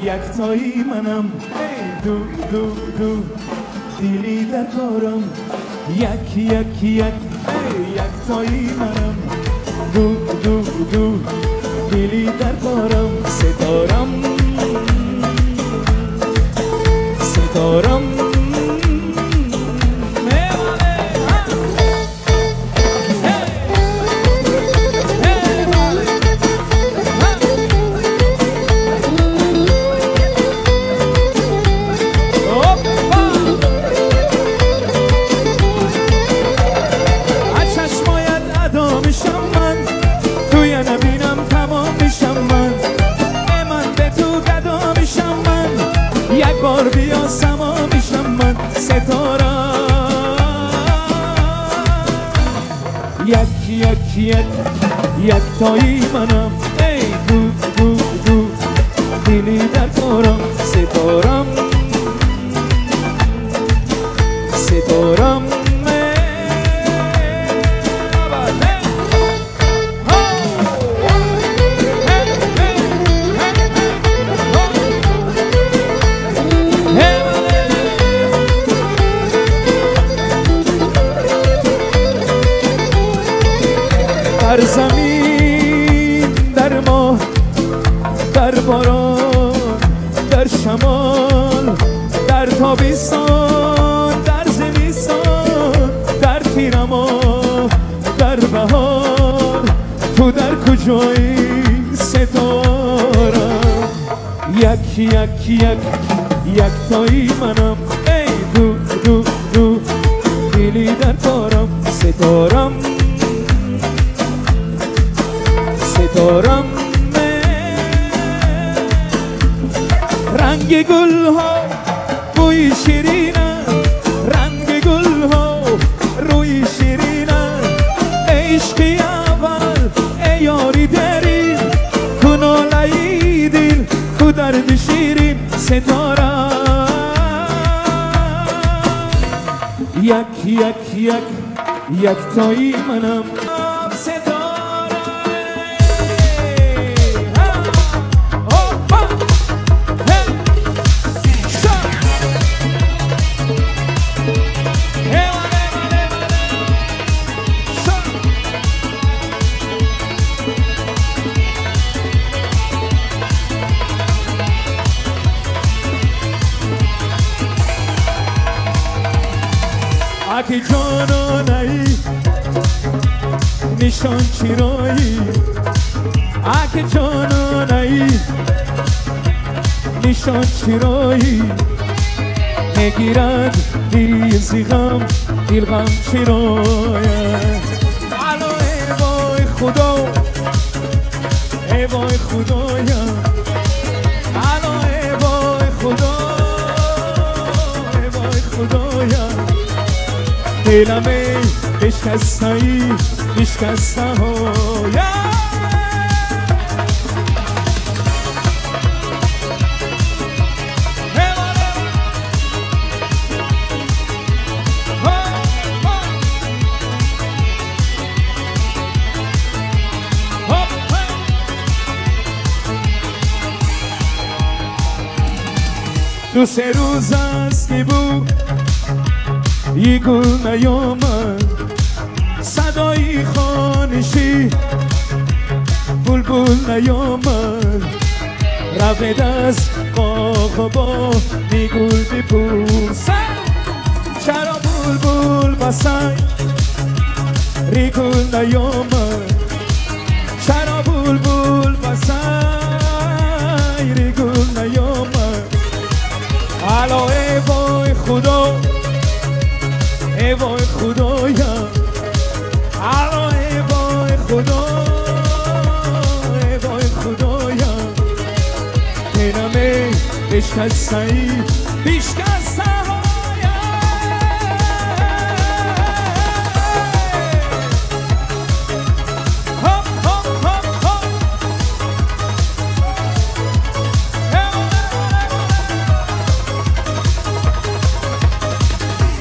یک تایی منم دو دو دو دیلی در کارم یک تایی منم دو دو دو دیلی در کارم ستارم ستارم ستارم بار بیا سما میشم من ستارم یک تایی منم ای دو دو دو دلی در کارم ستارم ستارم در زمین در ماه در باران در شمال در تابستان در زمستان در تیرماه در بهار تو در کجایی ستارم یک تایی منم ای دو دو دو دلی در کارم ستارم ستارم رنگ گل ها بوی شیرینه رنگ گل ها روی شیرینه عشقی اول ای یاری درین کنالایی دل کدرد شیرین ستارم یک تایی منم اگه جانانایی نشان چرایی اگه جانانایی نشان چرایی نگیرد دیزی غم دل غم چراید الو ای وای خدا ای وای خدایم الو ای وای خدا ای وای خدایم دلم بشکستایی بشکسته هایم دو سه روز است که بود یه گل نیامد صدای خانشی بلبل نیامد رفت از قاقبا میگل بپرسم چرا بلبل بسنگ ریگل نیامد چرا بلبل بسنگ ریگل نیامد الو ای وای خدا ای وای خدایم الو ای وای خدا ای وای خدایم دلم بشکسته‌ای بشکسته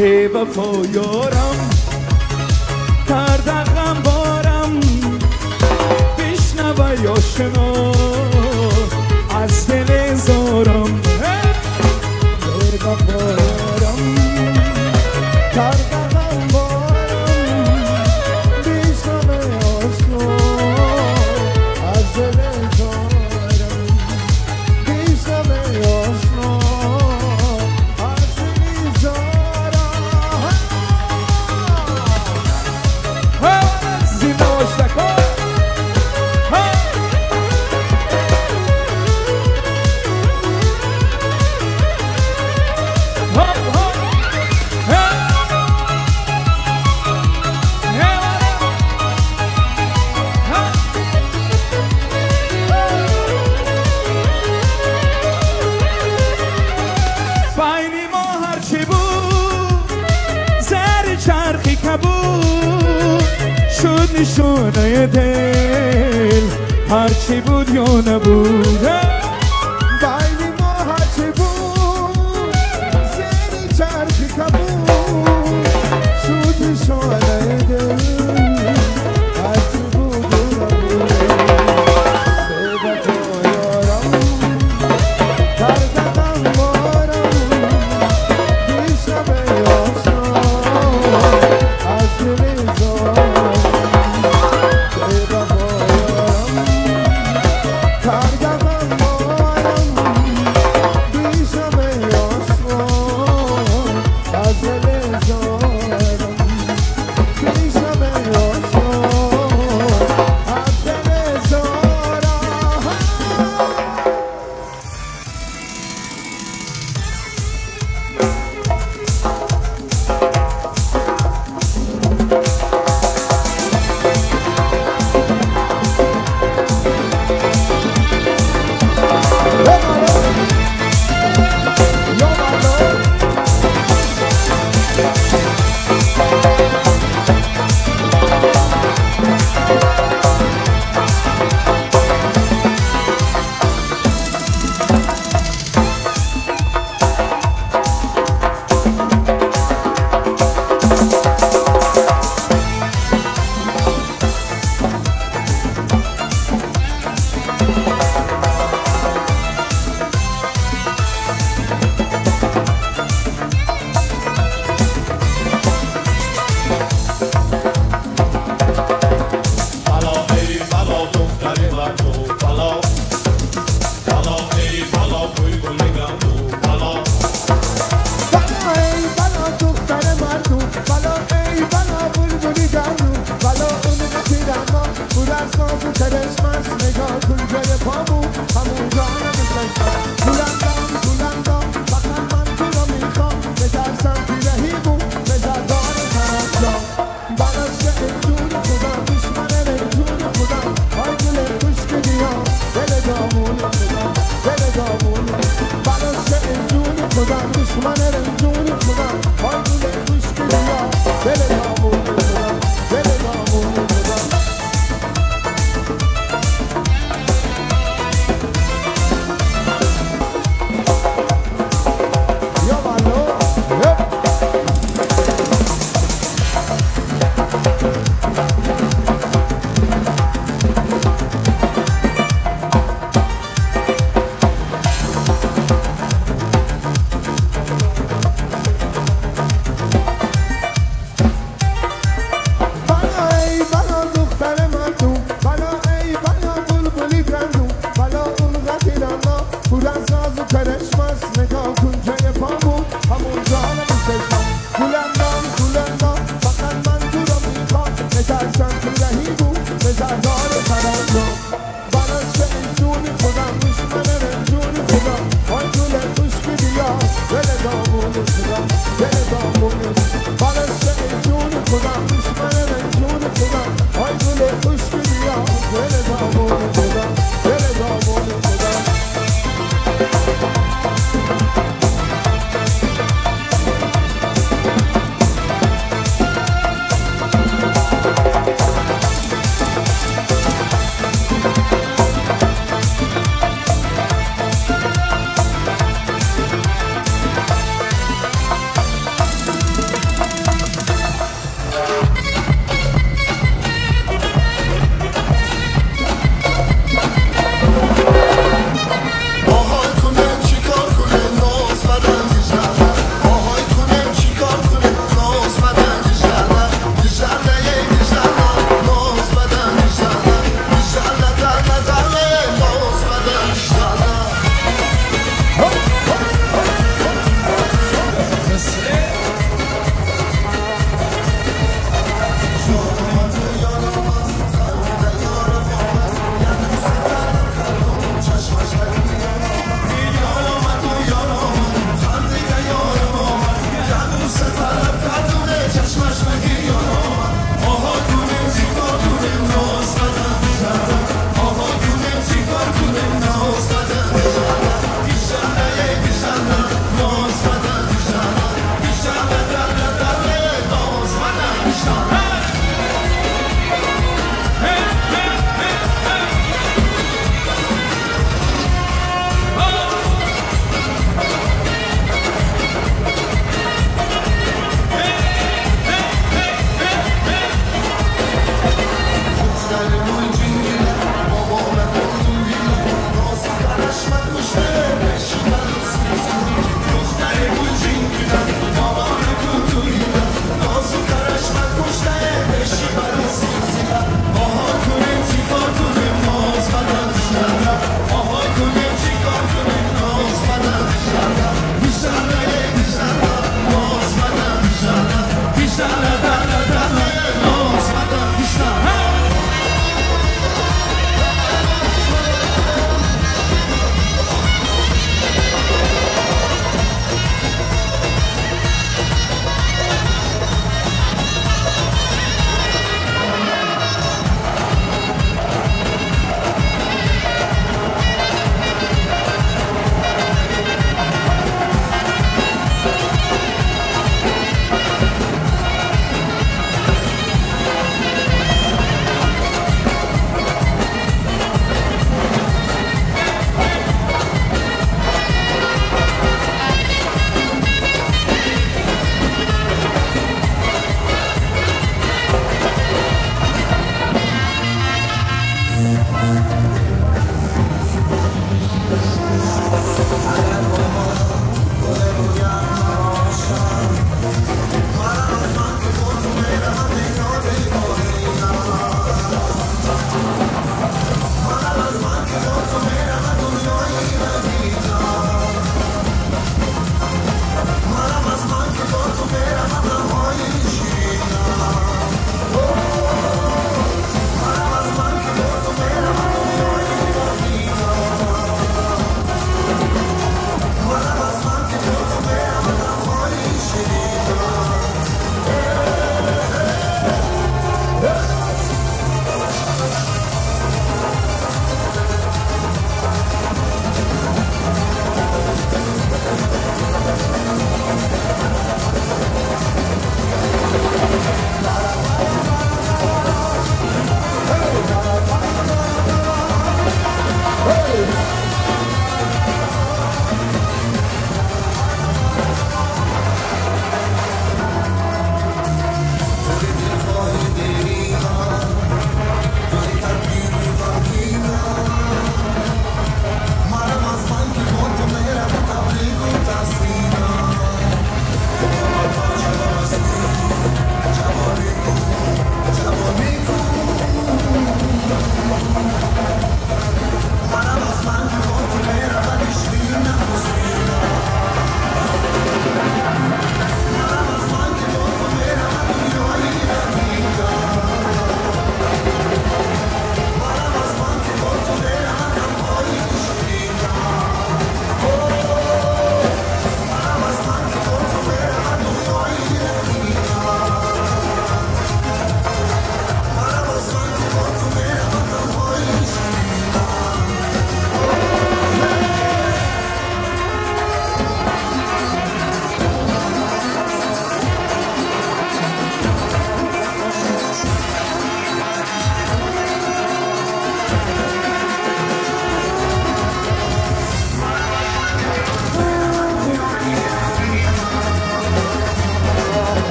ای وفا یارم کرده غم بارم بشنوه یا شنا از دل زارم ای وفا یارم کرده غم بارم بشنوه یا شنا از دل زارم نشانه دل هرچی بود یا نبود بین ما هرچی بود زیر چرخی کبود شد نشانه دل هرچی بود یا نبود سیدت و یارم کردم بارم دیشب آشنا از دل زارم سیدت و یارم کردم بارم دیشب آشنا از دل زارم دیشب آشنا از دل زارم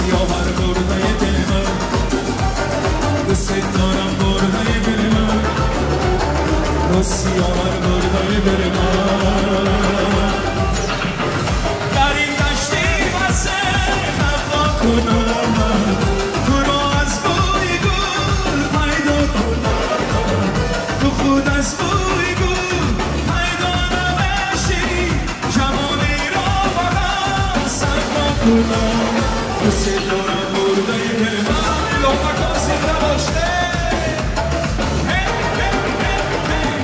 سیاهر برده دل من دوست دارم برده دل من تو سیاهر برده دل من در این دشتی واسه خفا کنم تو رو از بوی گل پیدا کنم تو خود از بوی گل پیدا نمیشی جوانی را فقط صفا کنم دوست دارم برده دل من لومه کسی نباشه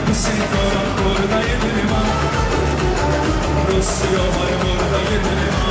دوست دارم برده دل من رو سیاهر برده دل من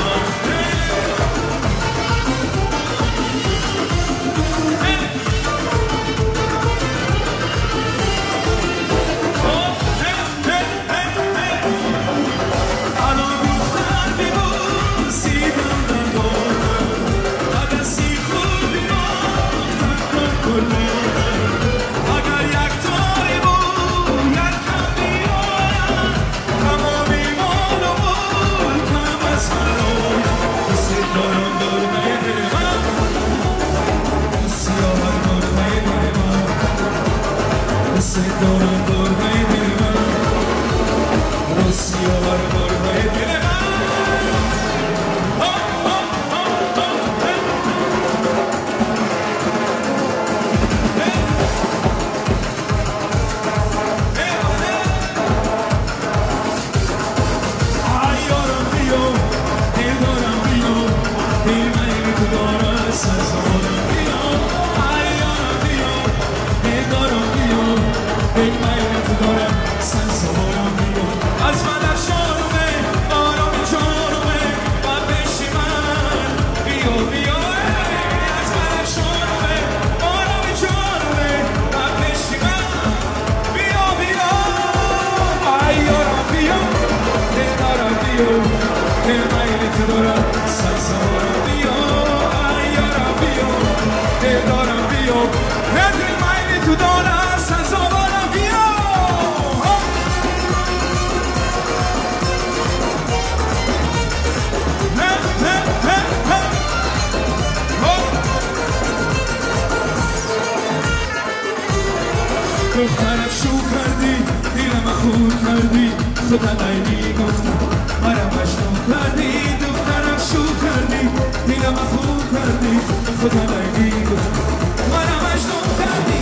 دخترک شو کردی دیلم خون کردی خدا لیلی گفتم مرا مجنون کردی دخترک شو کردی دیلم خون کردی خدا لیلی گفتم مرا مجنون کردی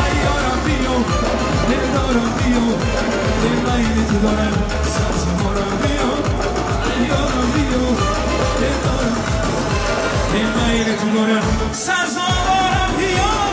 آی یارم بیو دل دارم بیو دل لیلی تو دارم ساز مارم بیو آی یارم بیو دل دارم دل لیلی تو دارم ساز مارم بیو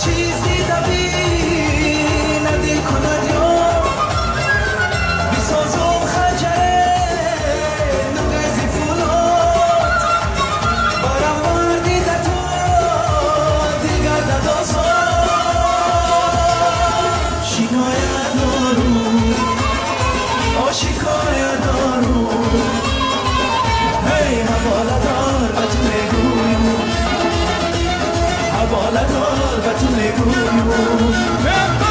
چیزی دبی ندی کند یا بیسازم خجره نگزی فولاد برم وردی دتو دیگر ددازم شکایت دارو شکایت دارو هی حواله دار به تو میگویم حواله دار به تو میگویم